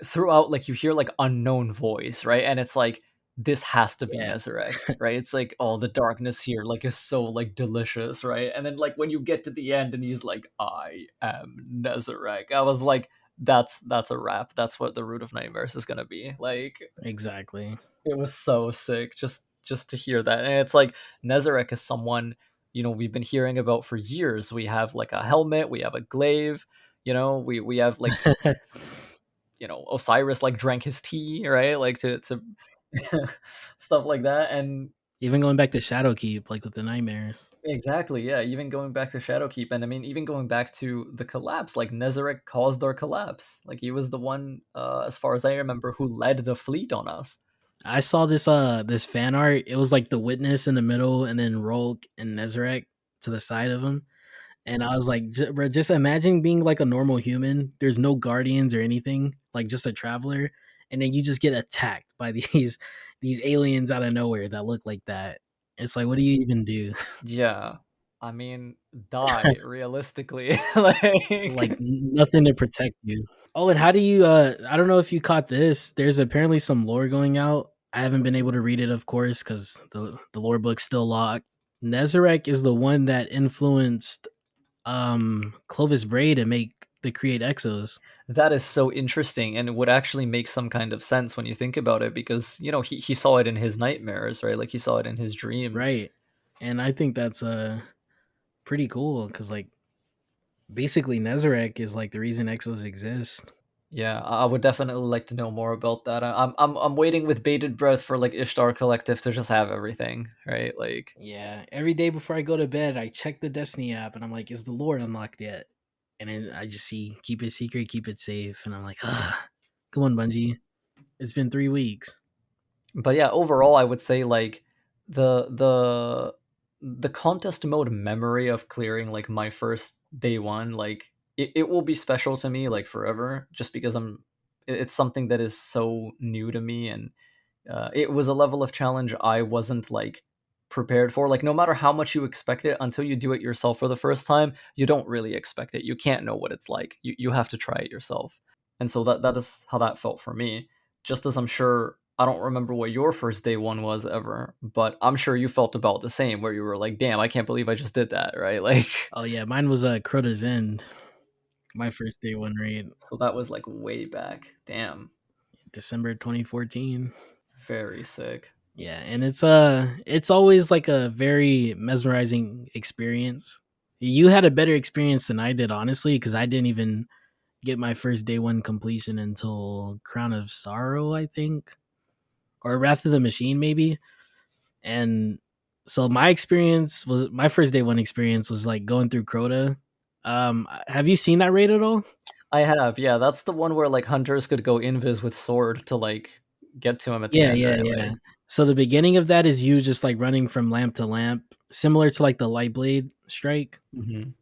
Speaker 1: throughout, like, you hear like unknown voice, right? And it's like, this has to be
Speaker 2: Yeah,
Speaker 1: Nezarek, right? It's like, oh, the darkness here like is so like delicious, right? And then like when you get to the end and he's like, I am Nezarek, I was like, that's a wrap. That's what the Root of Nightmares is gonna be. Like,
Speaker 2: exactly.
Speaker 1: it was so sick just to hear that. And it's like, Nezarek is someone, we've been hearing about for years. We have like a helmet, we have a glaive, we have like, Osiris like drank his tea, right? Like, to stuff like that. And
Speaker 2: Even going back to Shadowkeep, like with the nightmares.
Speaker 1: exactly, yeah, even going back to Shadowkeep, and I mean, even going back to the collapse, like, Nezarek caused our collapse. Like, he was the one, as far as I remember, who led the fleet on us.
Speaker 2: I saw this fan art. It was like the Witness in the middle, and then Rogue and Nezarek to the side of him. And I was like, bro, just imagine being like a normal human. There's no guardians or anything, like just a traveler, and then you just get attacked by these aliens out of nowhere that look like that. It's like, what do you even do?
Speaker 1: Yeah. I mean, die realistically. Like,
Speaker 2: Like nothing to protect you. Oh, and how do you? I don't know if you caught this. There's apparently some lore going out. I haven't been able to read it, of course, because the lore book's still locked. Nezarek is the one that influenced Clovis Bray to make the create Exos.
Speaker 1: that is so interesting, and it would actually make some kind of sense when you think about it, because, he saw it in his nightmares, right? Like, he saw it in his dreams.
Speaker 2: Right. And I think that's pretty cool because like basically Nezarek is like the reason Exos exist.
Speaker 1: Yeah, I would definitely like to know more about that. I'm waiting with bated breath for like Ishtar Collective to just have everything, right? Like,
Speaker 2: Yeah. Every day before I go to bed, I check the Destiny app and I'm like, is the lore unlocked yet? And then I just see keep it secret, keep it safe, and I'm like, come on, Bungie. It's been 3 weeks.
Speaker 1: but yeah, overall, I would say like the the the contest mode memory of clearing like my first day one, like, it will be special to me like forever, just because it's something that is so new to me. And it was a level of challenge I wasn't like prepared for. Like, no matter how much you expect it, until you do it yourself for the first time, you don't really expect it. You can't know what it's like. You have to try it yourself. And so that is how that felt for me. Just as I'm sure, I don't remember what your first day one was ever, but I'm sure you felt about the same, where you were like, "Damn, I can't believe I just did that," right? Like,
Speaker 2: Oh yeah, mine was Crota's End, my first day one raid,
Speaker 1: so that was like way back. Damn,
Speaker 2: December 2014.
Speaker 1: very sick.
Speaker 2: Yeah, and it's always like a very mesmerizing experience. You had a better experience than I did, honestly, because I didn't even get my first day one completion until Crown of Sorrow, I think, or Wrath of the Machine, maybe. And so my first day one experience was like going through Crota. Have you seen that raid at all?
Speaker 1: I have, yeah. That's the one where like hunters could go invis with sword to like get to him at the
Speaker 2: Yeah,
Speaker 1: end,
Speaker 2: yeah,
Speaker 1: right?
Speaker 2: yeah.
Speaker 1: Like,
Speaker 2: So the beginning of that is you just like running from lamp to lamp, similar to like the Lightblade strike.
Speaker 1: mhm.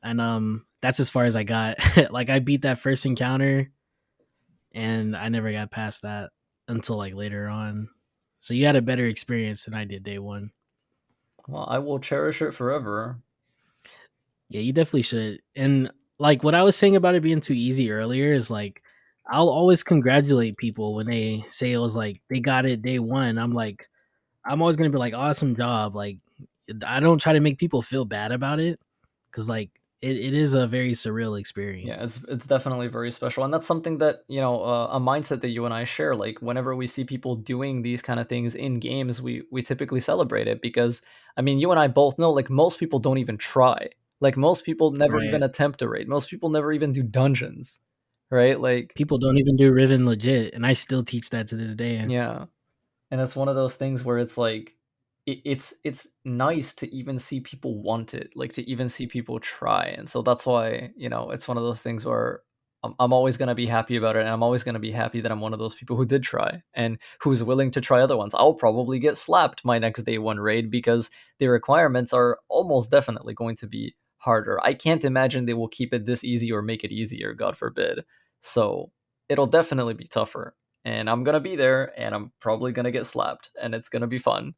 Speaker 2: And that's as far as I got. Like I beat that first encounter and I never got past that until like later on. So you had a better experience than I did day one.
Speaker 1: Well, I will cherish it forever.
Speaker 2: Yeah, you definitely should. And like what I was saying about it being too easy earlier is like I'll always congratulate people when they say it was like they got it day one. I'm like, I'm always gonna be like, awesome job. Like I don't try to make people feel bad about it because like it is a very surreal experience.
Speaker 1: Yeah, it's definitely very special, and that's something that, a mindset that you and I share. Like whenever we see people doing these kind of things in games, we typically celebrate it because, I mean, you and I both know, like, most people don't even try. Like most people never even
Speaker 2: Right.
Speaker 1: attempt a raid. Most people never even do dungeons, right? Like,
Speaker 2: People don't even do Riven legit, and I still teach that to this day.
Speaker 1: yeah. And it's one of those things where it's like it's nice to even see people want it, like to even see people try. And so that's why, it's one of those things where I'm always going to be happy about it, and I'm always going to be happy that I'm one of those people who did try and who's willing to try other ones. I'll probably get slapped my next day one raid because the requirements are almost definitely going to be harder. I can't imagine they will keep it this easy or make it easier, god forbid. So it'll definitely be tougher, and I'm gonna be there, and I'm probably gonna get slapped, and it's gonna be fun.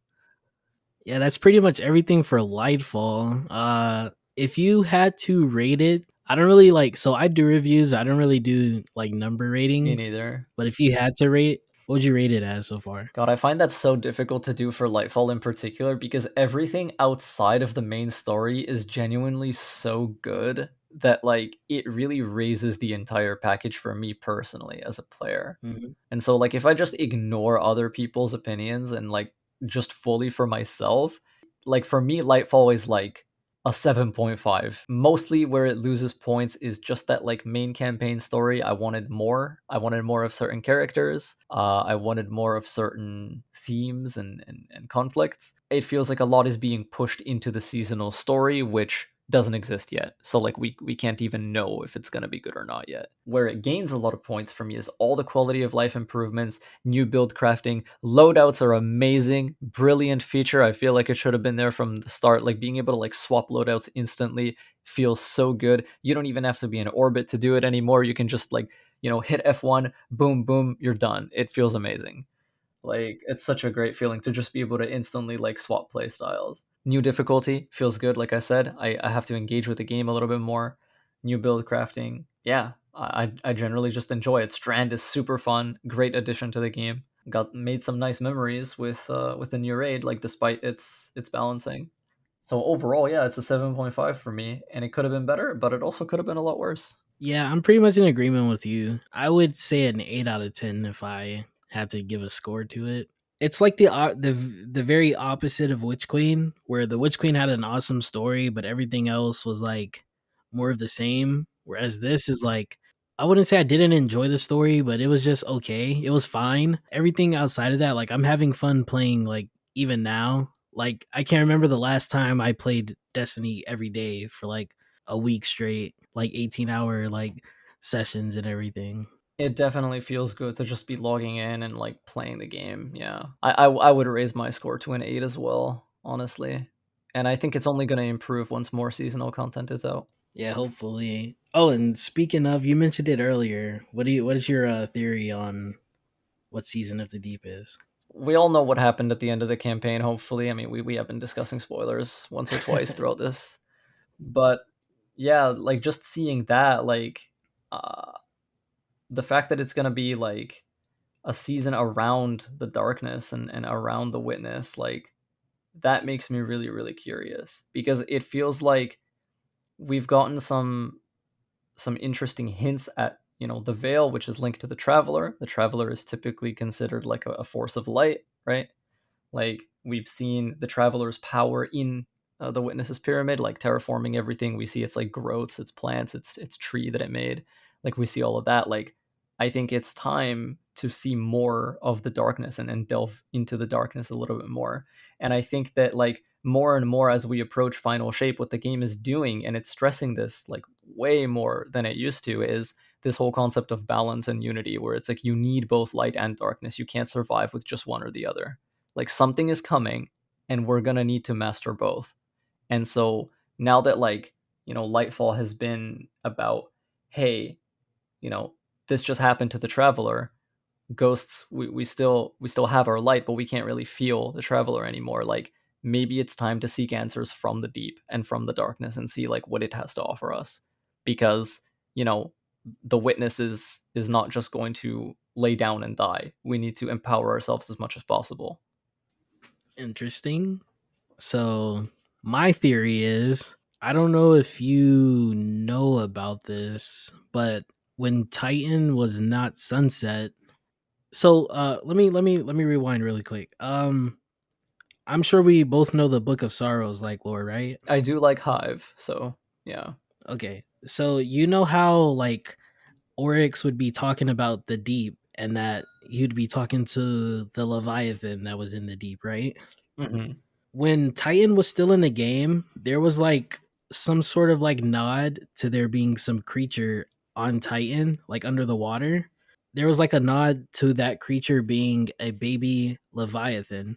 Speaker 2: Yeah, that's pretty much everything for Lightfall. If you had to rate it, I don't really like. So I do reviews. I don't really do like number
Speaker 1: Me
Speaker 2: ratings.
Speaker 1: neither.
Speaker 2: But if you had to rate, what would you rate it as so far?
Speaker 1: God, I find that so difficult to do for Lightfall in particular because everything outside of the main story is genuinely so good that, like, it really raises the entire package for me personally as a player.
Speaker 2: Mhm.
Speaker 1: And so, like, if I just ignore other people's opinions and, like, just fully for myself, like, for me, Lightfall is like a 7.5. Mostly where it loses points is just that, like, main campaign story. I wanted more. I wanted more of certain characters. I wanted more of certain themes and conflicts. It feels like a lot is being pushed into the seasonal story, which doesn't exist yet. So, like, we can't even know if it's going to be good or not yet. Where it gains a lot of points for me is all the quality of life improvements, new build crafting, loadouts are amazing, brilliant feature. I feel like it should have been there from the start. Like being able to like swap loadouts instantly feels so good. You don't even have to be in orbit to do it anymore. You can just like, hit F1, boom boom, you're done. It feels amazing. Like it's such a great feeling to just be able to instantly like swap play styles. New difficulty feels good. Like I said, I have to engage with the game a little bit more. New build crafting, yeah, I generally just enjoy it. Strand is super fun, great addition to the game. Got made some nice memories with the new raid, like despite its balancing. So overall, yeah, it's a 7.5 for me, and it could have been better, but it also could have been a lot worse.
Speaker 2: Yeah, I'm pretty much in agreement with you. I would say an 8 out of 10 if I had to give a score to it. It's like the very opposite of Witch Queen, where the Witch Queen had an awesome story, but everything else was like more of the same. Whereas this is like, I wouldn't say I didn't enjoy the story, but it was just okay. It was fine. Everything outside of that, like I'm having fun playing. Like even now, like I can't remember the last time I played Destiny every day for like a week straight, like 18-hour like sessions and everything.
Speaker 1: It definitely feels good to just be logging in and like playing the game. Yeah, I would raise my score to an 8 as well, honestly, and I think it's only going to improve once more seasonal content is out.
Speaker 2: Yeah, hopefully. Oh, and speaking of, you mentioned it earlier. What is your theory on what Season of the Deep is?
Speaker 1: We all know what happened at the end of the campaign. Hopefully, I mean we have been discussing spoilers once or twice throughout this, but yeah, like just seeing that, like uh, the fact that it's going to be like a season around the darkness and around the witness, like that makes me really really curious because it feels like we've gotten some interesting hints at, the veil, which is linked to the traveler. The traveler is typically considered like a force of light, right? Like we've seen the traveler's power in the witness's pyramid, like terraforming everything. We see its like growths, its plants, its tree that it made. Like we see all of that. Like I think it's time to see more of the darkness and delve into the darkness a little bit more. And I think that like more and more as we approach final shape, what the game is doing, and it's stressing this like way more than it used to, is this whole concept of balance and unity, where it's like you need both light and darkness. You can't survive with just one or the other. Like something is coming, and we're gonna need to master both. And so now that like, Lightfall has been about, hey, you know, this just happened to the traveler. Ghosts, we still have our light, but we can't really feel the traveler anymore. Like maybe it's time to seek answers from the deep and from the darkness and see like what it has to offer us. Because, you know, the witness is not just going to lay down and die. We need to empower ourselves as much as possible.
Speaker 2: Interesting. So my theory is, I don't know if you know about this, but when Titan was not sunset, so let me rewind really quick. I'm sure we both know the Book of Sorrows like lore, right?
Speaker 1: I do like Hive, so yeah.
Speaker 2: Okay. So you know how like Oryx would be talking about the deep and that you'd be talking to the Leviathan that was in the deep, right?
Speaker 1: Hmm.
Speaker 2: When Titan was still in the game, there was like some sort of like nod to there being some creature on Titan, like under the water. There was like a nod to that creature being a baby Leviathan.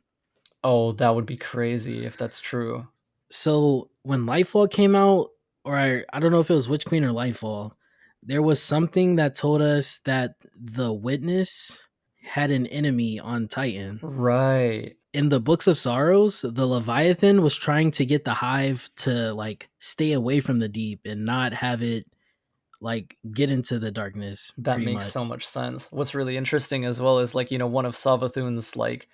Speaker 1: Oh, that would be crazy if that's true.
Speaker 2: So when Lightfall came out, or I don't know if it was Witch Queen or Lightfall, there was something that told us that the Witness had an enemy on Titan.
Speaker 1: Right.
Speaker 2: In the Books of Sorrows, the Leviathan was trying to get the hive to like stay away from the deep and not have it like get into the darkness
Speaker 1: That
Speaker 2: pretty
Speaker 1: makes so
Speaker 2: much.
Speaker 1: much sense. What's really interesting as well is like, you know, one of Savathun's like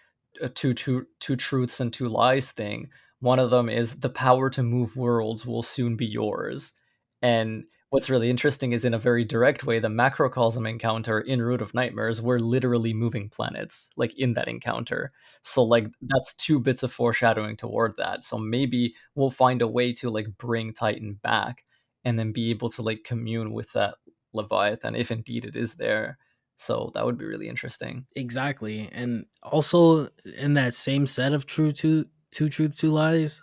Speaker 1: two truths and two lies thing. One of them is the power to move worlds will soon be yours. And what's really interesting is in a very direct way, the macrocosm encounter in Root of Nightmares, we're literally moving planets, like in that encounter. So like that's two bits of foreshadowing toward that. So maybe we'll find a way to like bring Titan back and then be able to like commune with that Leviathan if indeed it is there. So that would be really interesting.
Speaker 2: Exactly. And also in that same set of two truths, two lies,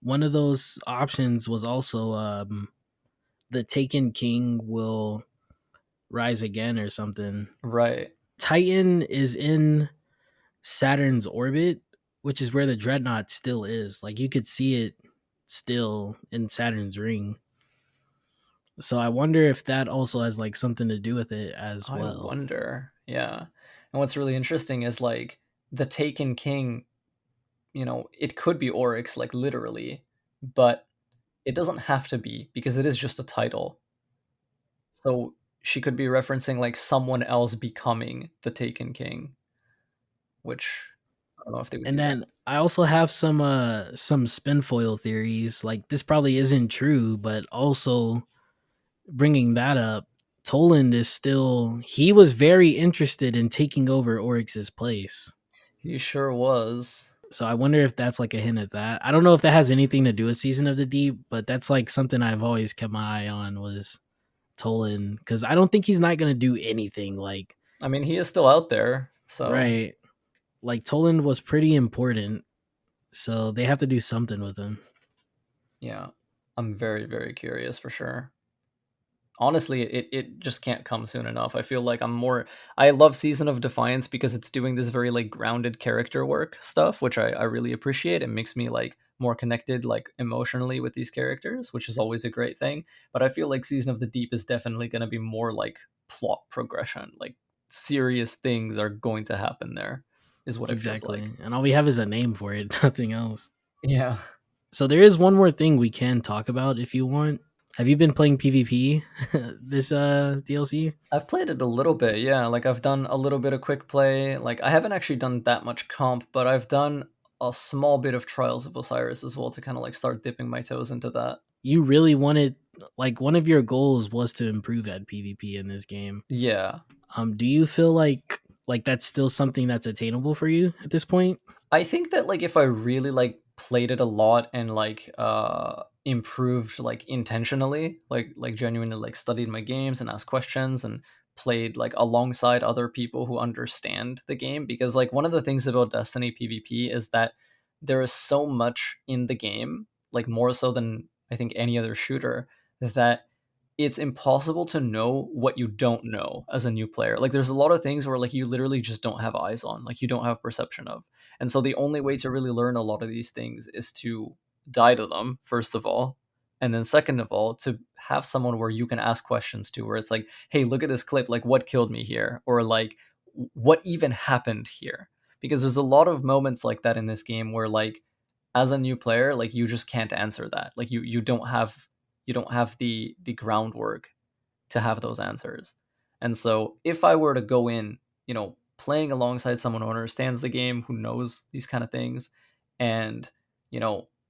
Speaker 2: one of those options was also the Taken King will rise again or something.
Speaker 1: Right.
Speaker 2: Titan is in Saturn's orbit, which is where the dreadnought still is. Like you could see it still in Saturn's ring. So I wonder if that also has like something to do with it as
Speaker 1: I
Speaker 2: well.
Speaker 1: wonder. Yeah. And what's really interesting is like the Taken King, you know, it could be Oryx, like literally, but it doesn't have to be because it is just a title. So she could be referencing like someone else becoming the Taken King, which I don't know if they would
Speaker 2: And
Speaker 1: do that.
Speaker 2: then I also have some spinfoil theories. Like this probably isn't true, but also bringing that up, Toland is still he was very interested in taking over Oryx's place.
Speaker 1: He sure was.
Speaker 2: So I wonder if that's like a hint at that. I don't know if that has anything to do with Season of the Deep, but that's like something I've always kept my eye on was Toland because I don't think he's not gonna do anything. Like
Speaker 1: I mean, he is still out there, so
Speaker 2: right, like Toland was pretty important, so they have to do something with him.
Speaker 1: yeah. I'm very, very curious for sure. Honestly, it just can't come soon enough. I feel like I love Season of Defiance because it's doing this very like grounded character work stuff, which I really appreciate. It makes me like more connected like emotionally with these characters, which is always a great thing. But I feel like Season of the Deep is definitely gonna be more like plot progression. Like serious things are going to happen there, is what it feels like.
Speaker 2: Exactly, and all we have is a name for it, nothing else.
Speaker 1: Yeah.
Speaker 2: So there is one more thing we can talk about if you want. Have you been playing PvP this DLC?
Speaker 1: I've played it a little bit, yeah. Like I've done a little bit of quick play. Like I haven't actually done that much comp, but I've done a small bit of Trials of Osiris as well to kind of like start dipping my toes into that.
Speaker 2: You really wanted like one of your goals was to improve at PvP in this game.
Speaker 1: Yeah.
Speaker 2: Do you feel like that's still something that's attainable for you at this point?
Speaker 1: I think that like if I really like played it a lot and like improved like intentionally, like genuinely like studied my games and asked questions and played like alongside other people who understand the game, because like one of the things about Destiny PvP is that there is so much in the game, like more so than I think any other shooter, that it's impossible to know what you don't know as a new player. Like there's a lot of things where like you literally just don't have eyes on, like you don't have perception of. And so the only way to really learn a lot of these things is to die to them, first of all. And then second of all, to have someone where you can ask questions to, where it's like, hey, look at this clip, like what killed me here? Or like what even happened here? Because there's a lot of moments like that in this game where like as a new player, like you just can't answer that. Like you don't have the groundwork to have those answers. And so if I were to go in, playing alongside someone who understands the game, who knows these kind of things, and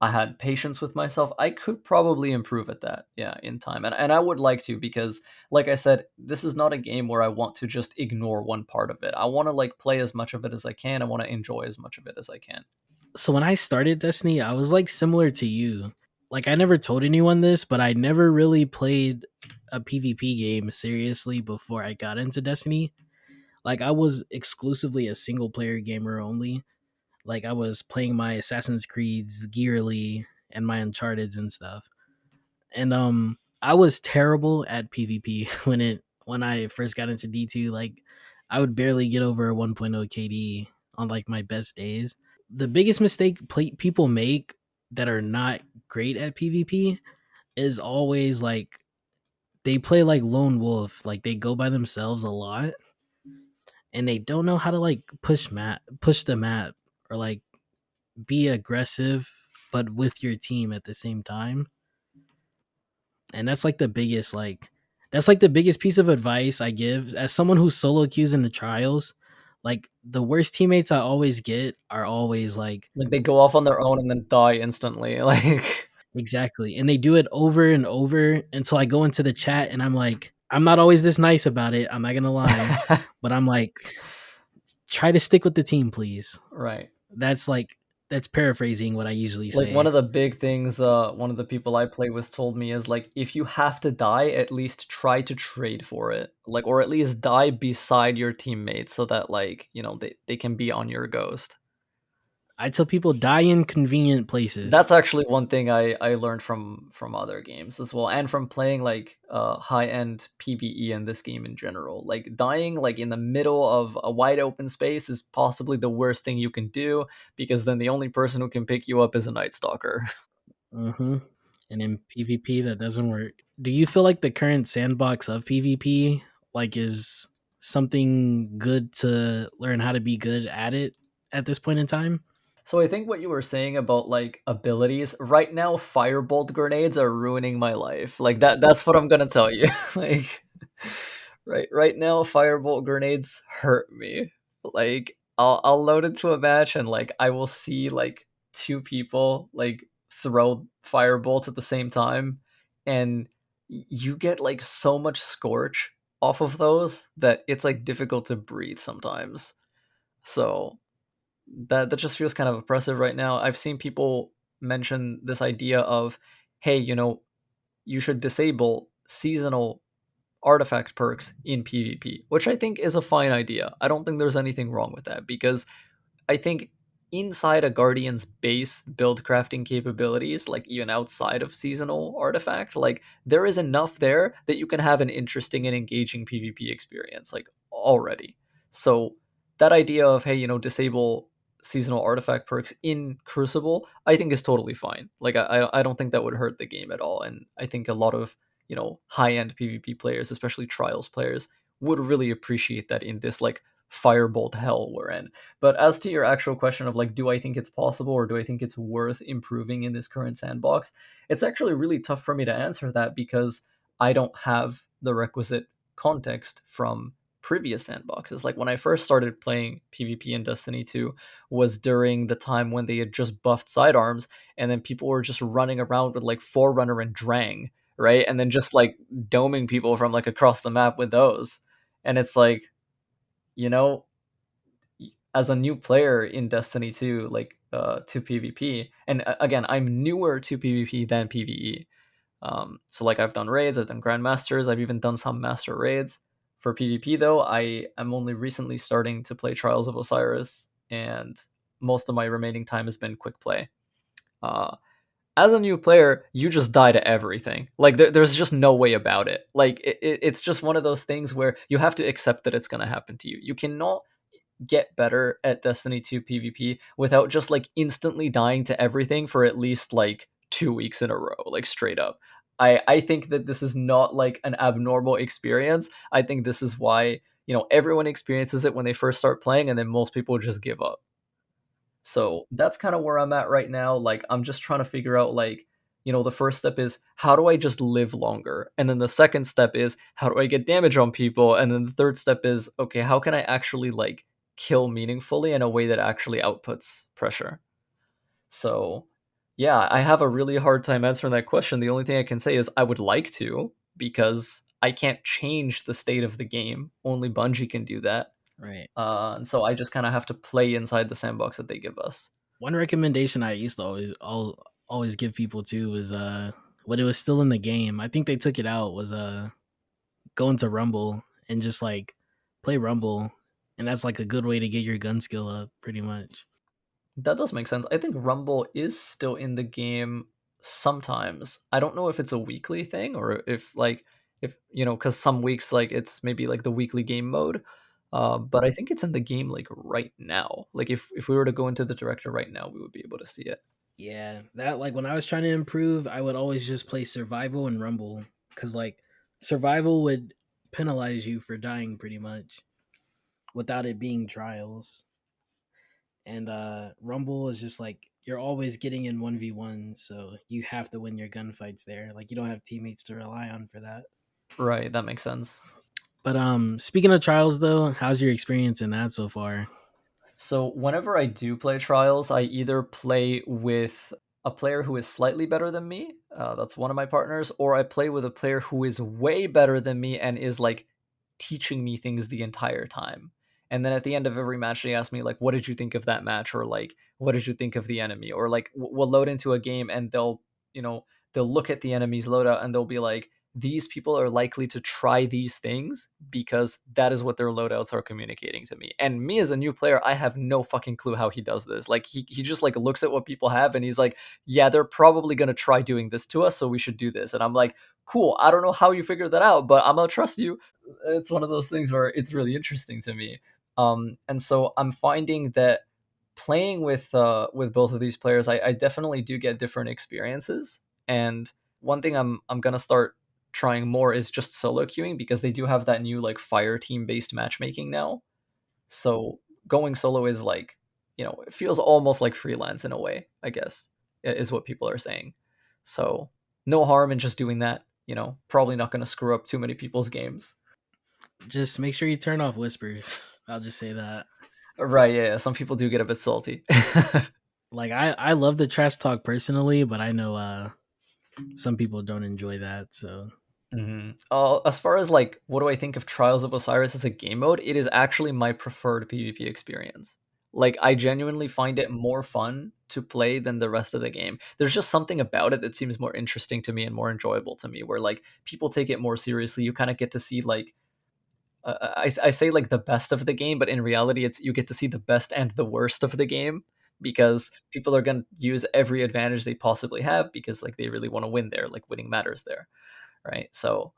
Speaker 1: I had patience with myself, I could probably improve at that, yeah, in time. And I would like to, because like I said, this is not a game where I want to just ignore one part of it. I want to like play as much of it as I can. I want to enjoy as much of it as I can.
Speaker 2: So when I started Destiny, I was like similar to you. Like I never told anyone this, but I never really played a PvP game seriously before I got into Destiny. Like I was exclusively a single player gamer only. Like I was playing my Assassin's Creeds yearly and my Uncharted's and stuff. And I was terrible at PvP when I first got into D2. Like I would barely get over a 1.0 KD on like my best days. The biggest mistake people make that are not great at PvP is always like they play like lone wolf, like they go by themselves a lot and they don't know how to like push the map or like be aggressive but with your team at the same time. And that's like the biggest piece of advice I give as someone who's solo queues in the trials. Like the worst teammates I always get are always like
Speaker 1: Like they go off on their own and then die instantly. Like
Speaker 2: exactly. And they do it over and over until I go into the chat and I'm like, I'm not always this nice about it. I'm not gonna lie. But I'm like, try to stick with the team, please.
Speaker 1: right.
Speaker 2: That's like that's paraphrasing what I usually
Speaker 1: Like one
Speaker 2: say.
Speaker 1: of the big things one of the people I play with told me is like, if you have to die, at least try to trade for it. Like, or at least die beside your teammates so that like, they can be on your ghost.
Speaker 2: I tell people die in convenient places.
Speaker 1: That's actually one thing I learned from other games as well, and from playing like high end PvE in this game in general. Like dying like in the middle of a wide open space is possibly the worst thing you can do, because then the only person who can pick you up is a Night Stalker.
Speaker 2: Hmm. And in PvP, that doesn't work. Do you feel like the current sandbox of PvP like is something good to learn how to be good at it at this point in time?
Speaker 1: So I think what you were saying about like abilities right now, firebolt grenades are ruining my life. Like that's what I'm gonna tell you. Like right now, firebolt grenades hurt me. Like I'll load into a match and like I will see like two people like throw firebolts at the same time, and you get like so much scorch off of those that it's like difficult to breathe sometimes. So that just feels kind of oppressive right now. I've seen people mention this idea of, hey, you should disable seasonal artifact perks in PvP, which I think is a fine idea. I don't think there's anything wrong with that, because I think inside a Guardian's base build crafting capabilities, like even outside of seasonal artifact, like there is enough there that you can have an interesting and engaging PvP experience, like already. So that idea of, hey, disable seasonal artifact perks in Crucible, I think is totally fine. Like I don't think that would hurt the game at all, and I think a lot of high end PvP players, especially Trials players, would really appreciate that in this like firebolt hell we're in. But as to your actual question of like, do I think it's possible or do I think it's worth improving in this current sandbox? It's actually really tough for me to answer that, because I don't have the requisite context from previous sandboxes. Like when I first started playing PvP in Destiny 2 was during the time when they had just buffed sidearms, and then people were just running around with like Forerunner and Drang, right? And then just like doming people from like across the map with those. And it's like, you know, as a new player in Destiny 2, like to PvP, and again, I'm newer to PvP than PvE. So like I've done raids, I've done grandmasters, I've even done some master raids. For PvP though, I am only recently starting to play Trials of Osiris, and most of my remaining time has been quick play. Uh, as a new player, you just die to everything. Like there's just no way about it. Like it's just one of those things where you have to accept that it's going to happen to you. You cannot get better at Destiny 2 PvP without just like instantly dying to everything for at least like 2 weeks in a row, like straight up. I think that this is not like an abnormal experience. I think this is why, everyone experiences it when they first start playing, and then most people just give up. So that's kind of where I'm at right now. Like, I'm just trying to figure out, like, the first step is how do I just live longer? And then the second step is how do I get damage on people? And then the third step is, okay, how can I actually like kill meaningfully in a way that actually outputs pressure? So, yeah, I have a really hard time answering that question. The only thing I can say is I would like to, because I can't change the state of the game. Only Bungie can do that.
Speaker 2: Right.
Speaker 1: And so I just kind of have to play inside the sandbox that they give us.
Speaker 2: One recommendation I used to always give people too was when it was still in the game. I think they took it out was go into Rumble and just like play Rumble, and that's like a good way to get your gun skill up, pretty much.
Speaker 1: That does make sense. I think Rumble is still in the game sometimes. I don't know if it's a weekly thing or if because some weeks like it's maybe like the weekly game mode. But I think it's in the game like right now. Like if we were to go into the director right now, we would be able to see it.
Speaker 2: Yeah, that like when I was trying to improve, I would always just play survival and Rumble because like survival would penalize you for dying pretty much without it being trials, and Rumble is just like you're always getting in 1v1, so you have to win your gunfights there. Like you don't have teammates to rely on for that.
Speaker 1: Right, that makes sense.
Speaker 2: But speaking of trials though, how's your experience in that so far?
Speaker 1: So whenever I do play trials, I either play with a player who is slightly better than me. That's one of my partners, or I play with a player who is way better than me and is like teaching me things the entire time. And then at the end of every match, they ask me like, "What did you think of that match?" Or like, "What did you think of the enemy?" Or like, we'll load into a game and you know, they'll look at the enemy's loadout and they'll be like, these people are likely to try these things because that is what their loadouts are communicating to me. And me as a new player, I have no fucking clue how he does this. Like he just like looks at what people have and he's like, yeah, they're probably gonna try doing this to us, so we should do this. And I'm like, cool, I don't know how you figured that out, but I'm gonna trust you. It's one of those things where it's really interesting to me. And so I'm finding that playing with both of these players, I definitely do get different experiences. And one thing I'm gonna start trying more is just solo queuing because they do have that new like fire team based matchmaking now. So going solo is like, it feels almost like freelance in a way, I guess, is what people are saying. So no harm in just doing that, probably not going to screw up too many people's games.
Speaker 2: Just make sure you turn off whispers. I'll just say that.
Speaker 1: Right, yeah, some people do get a bit salty.
Speaker 2: Like I love the trash talk personally, but I know some people don't enjoy that. So
Speaker 1: As far as like, what do I think of Trials of Osiris as a game mode? It is actually my preferred PvP experience. Like, I genuinely find it more fun to play than the rest of the game. There's just something about it that seems more interesting to me and more enjoyable to me, where like people take it more seriously. You kind of get to see like, I say like the best of the game, but in reality, it's you get to see the best and the worst of the game because people are going to use every advantage they possibly have because like they really want to win there, like winning matters there, right? So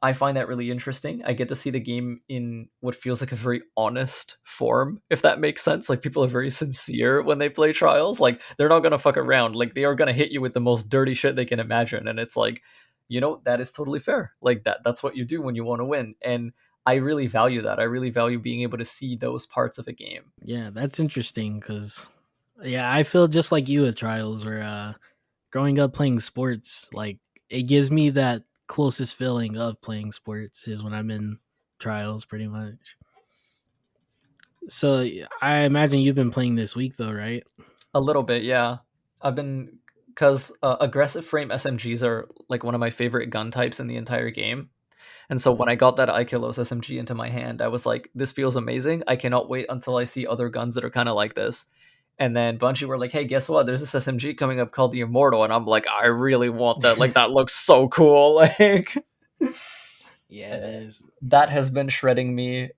Speaker 1: I find that really interesting. I get to see the game in what feels like a very honest form, if that makes sense. Like people are very sincere when they play trials. Like they're not gonna fuck around. Like they are gonna hit you with the most dirty shit they can imagine. And it's like, that is totally fair. Like that's what you do when you want to win. And I really value that. I really value being able to see those parts of a game.
Speaker 2: yeah, that's interesting because yeah, I feel just like you at trials where growing up playing sports, like it gives me that closest feeling of playing sports is when I'm in trials pretty much. So I imagine you've been playing this week though, right?
Speaker 1: A little bit, yeah. I've been because aggressive frame SMGs are like one of my favorite gun types in the entire game. And so when I got that Ikelos SMG into my hand, I was like, this feels amazing. I cannot wait until I see other guns that are kind of like this. And then Bungie were like, hey, guess what? There's this SMG coming up called the Immortal. And I'm like, I really want that. Like, that looks so cool. Like,
Speaker 2: Yeah, it is.
Speaker 1: that has been shredding me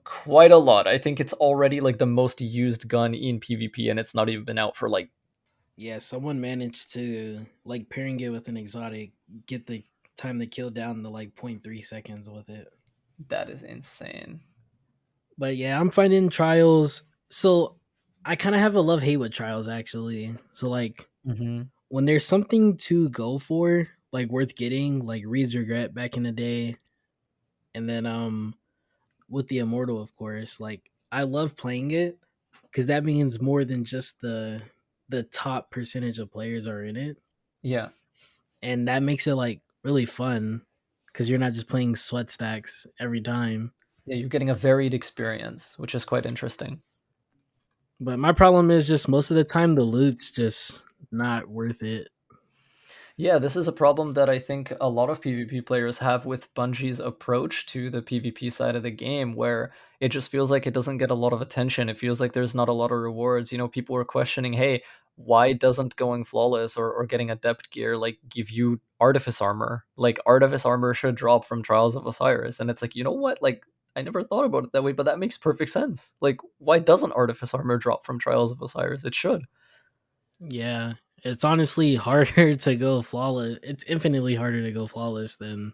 Speaker 1: quite a lot. I think it's already like the most used gun in PvP, and it's not even been out for like,
Speaker 2: Yeah, someone managed to like pairing it with an exotic, get the time to kill down to like 0.3 seconds with it.
Speaker 1: that is insane.
Speaker 2: But yeah, I'm finding trials. So I kind of have a love hate with trials actually. So like
Speaker 1: Hmm.
Speaker 2: when there's something to go for, like worth getting, like Reed's Regret back in the day, and then with the Immortal, of course, like I love playing it because that means more than just the top percentage of players are in it,
Speaker 1: Yeah.
Speaker 2: and that makes it like really fun because you're not just playing sweat stacks every time.
Speaker 1: Yeah, you're getting a varied experience, which is quite interesting.
Speaker 2: But my problem is just most of the time the loot's just not worth it.
Speaker 1: Yeah, this is a problem that I think a lot of PvP players have with Bungie's approach to the PvP side of the game, where it just feels like it doesn't get a lot of attention. It feels like there's not a lot of rewards. You know, people were questioning, hey, why doesn't going flawless or getting adept gear like give you artifice armor? Like artifice armor should drop from Trials of Osiris. And it's like, you know what? Like I never thought about it that way, but that makes perfect sense. Like, why doesn't artifice armor drop from Trials of Osiris? It should.
Speaker 2: Yeah, it's honestly harder to go flawless. It's infinitely harder to go flawless than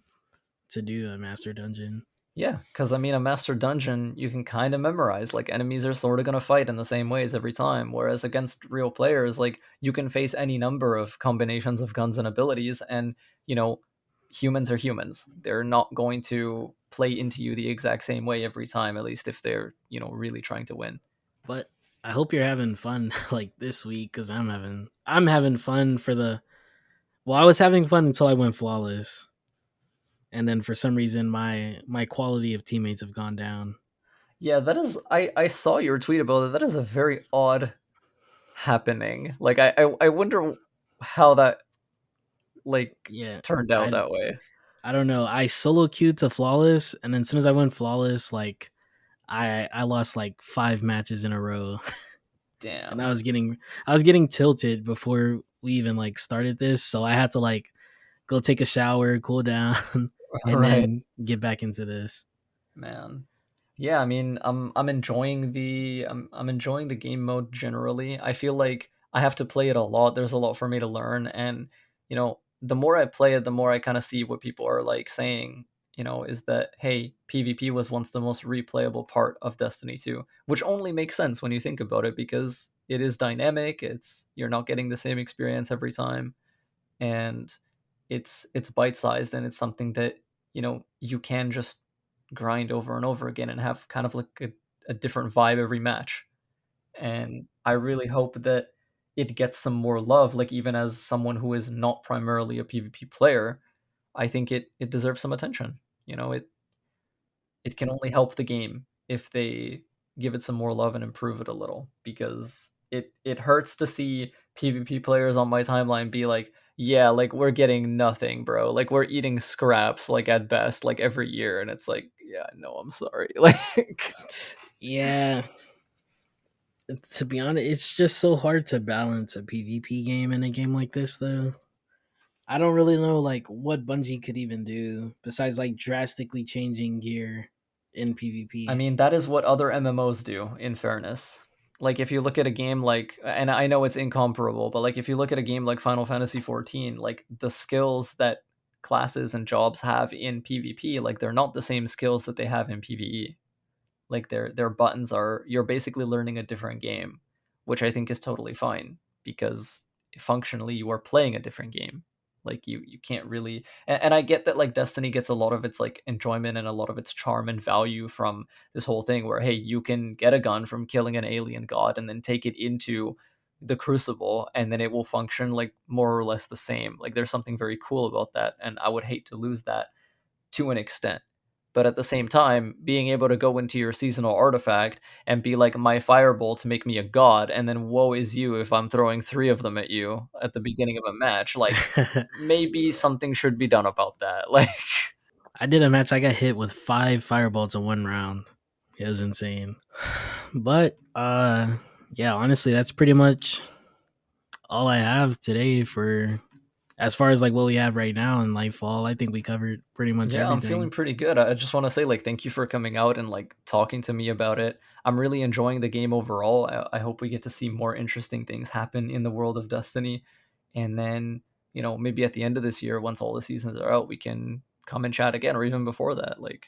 Speaker 2: to do a master dungeon.
Speaker 1: Yeah, because I mean, a master dungeon you can kind of memorize. Like enemies are sort of gonna fight in the same ways every time, whereas against real players, like you can face any number of combinations of guns and abilities, and you know, humans are humans. They're not going to play into you the exact same way every time, at least if they're really trying to win.
Speaker 2: But I hope you're having fun like this week because I'm having fun for the well, I was having fun until I went flawless, and then for some reason my quality of teammates have gone down.
Speaker 1: Yeah, that is. I saw your tweet about it. That is a very odd happening. Like I wonder how that like
Speaker 2: Yeah,
Speaker 1: turned out
Speaker 2: I
Speaker 1: that way.
Speaker 2: I don't know. I solo queued to flawless, and then as soon as I went flawless, like I lost like 5 matches in a row, and I
Speaker 1: Damn.
Speaker 2: was getting I was getting tilted before we even like started this, so I had to like go take a shower, cool down, and
Speaker 1: Right.
Speaker 2: then get back into this.
Speaker 1: Man. Yeah, I mean, I'm enjoying I'm enjoying the game mode generally. I feel like I have to play it a lot. There's a lot for me to learn, and the more I play it, the more I kind of see what people are like saying. Is that hey, PvP was once the most replayable part of Destiny 2, which only makes sense when you think about it because it is dynamic. You're not getting the same experience every time, and it's bite sized, and it's something that you can just grind over and over again and have kind of like a different vibe every match. And I really hope that it gets some more love, like even as someone who is not primarily a PvP player, I think it deserves some attention. It can only help the game if they give it some more love and improve it a little, because it hurts to see PvP players on my timeline be like, yeah, like we're getting nothing, bro. Like we're eating scraps like at best like every year, and it's like, yeah, no, I'm sorry. Like
Speaker 2: Yeah, to be honest, it's just so hard to balance a PvP game in a game like this, though. I don't really know like what Bungie could even do besides like drastically changing gear in
Speaker 1: I
Speaker 2: PvP.
Speaker 1: mean, that is what other MMOs do, in fairness. Like if you look at a game like, and I know it's incomparable, but like if you look at a game like Final Fantasy 14, like the skills that classes and jobs have in PvP, like they're not the same skills that they have in PvE. Like their buttons are, you're basically learning a different game, which I think is totally fine because functionally you are playing a different game. Like you can't really, and I get that like Destiny gets a lot of its like enjoyment and a lot of its charm and value from this whole thing where hey, you can get a gun from killing an alien god and then take it into the crucible and then it will function like more or less the same. Like there's something very cool about that, and I would hate to lose that to an extent. But at the same time, being able to go into your seasonal artifact and be like, my firebolt to make me a god, and then woe is you if I'm throwing three of them at you at the beginning of a match, like maybe something should be done about that. Like,
Speaker 2: I did a match. I got hit with 5 fireballs in 1 round. It was insane. But yeah, honestly, that's pretty much all I have today for as far as like what we have right now in Lightfall. I think we covered pretty much
Speaker 1: yeah, I'm feeling
Speaker 2: everything.
Speaker 1: pretty good. I just want to say, like, thank you for coming out and like talking to me about it. I'm really enjoying the game overall. I hope we get to see more interesting things happen in the world of Destiny, and then maybe at the end of this year, once all the seasons are out, we can come and chat again, or even before that. Like,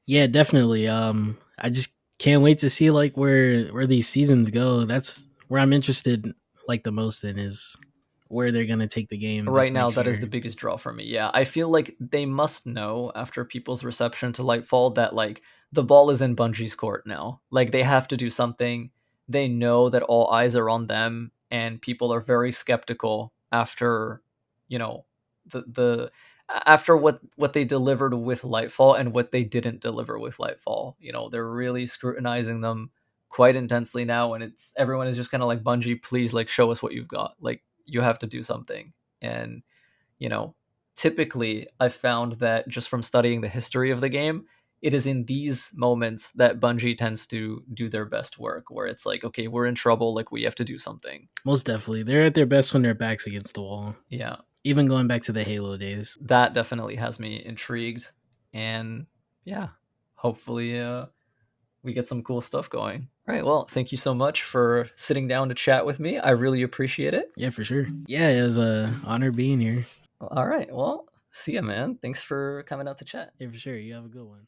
Speaker 2: Yeah, definitely. I just can't wait to see like where these seasons go. That's where I'm interested like the most in is where they're gonna take the game
Speaker 1: right
Speaker 2: this
Speaker 1: now,
Speaker 2: next
Speaker 1: that is the
Speaker 2: year.
Speaker 1: biggest draw for me. Yeah, I feel like they must know after people's reception to Lightfall that like the ball is in Bungie's court now. Like they have to do something. They know that all eyes are on them, and people are very skeptical after, you know, the after what they delivered with Lightfall and what they didn't deliver with Lightfall. You know, they're really scrutinizing them quite intensely now, and it's everyone is just kind of like, Bungie, please, like, show us what you've got. Like, you have to do something. And you know, typically I've found that just from studying the history of the game, it is in these moments that Bungie tends to do their best work, where it's like, okay, we're in trouble, like we have to do something.
Speaker 2: Most definitely. They're at their best when their back's against the wall.
Speaker 1: Yeah,
Speaker 2: Even going back to the Halo days.
Speaker 1: that definitely has me intrigued. And yeah, hopefully we get some cool stuff going. All right, well, thank you so much for sitting down to chat with me. I really appreciate it.
Speaker 2: Yeah, for sure. Yeah, it was a honor being here.
Speaker 1: All right, well, see ya, man. Thanks for coming out to chat.
Speaker 2: Yeah, for sure. You have a good one.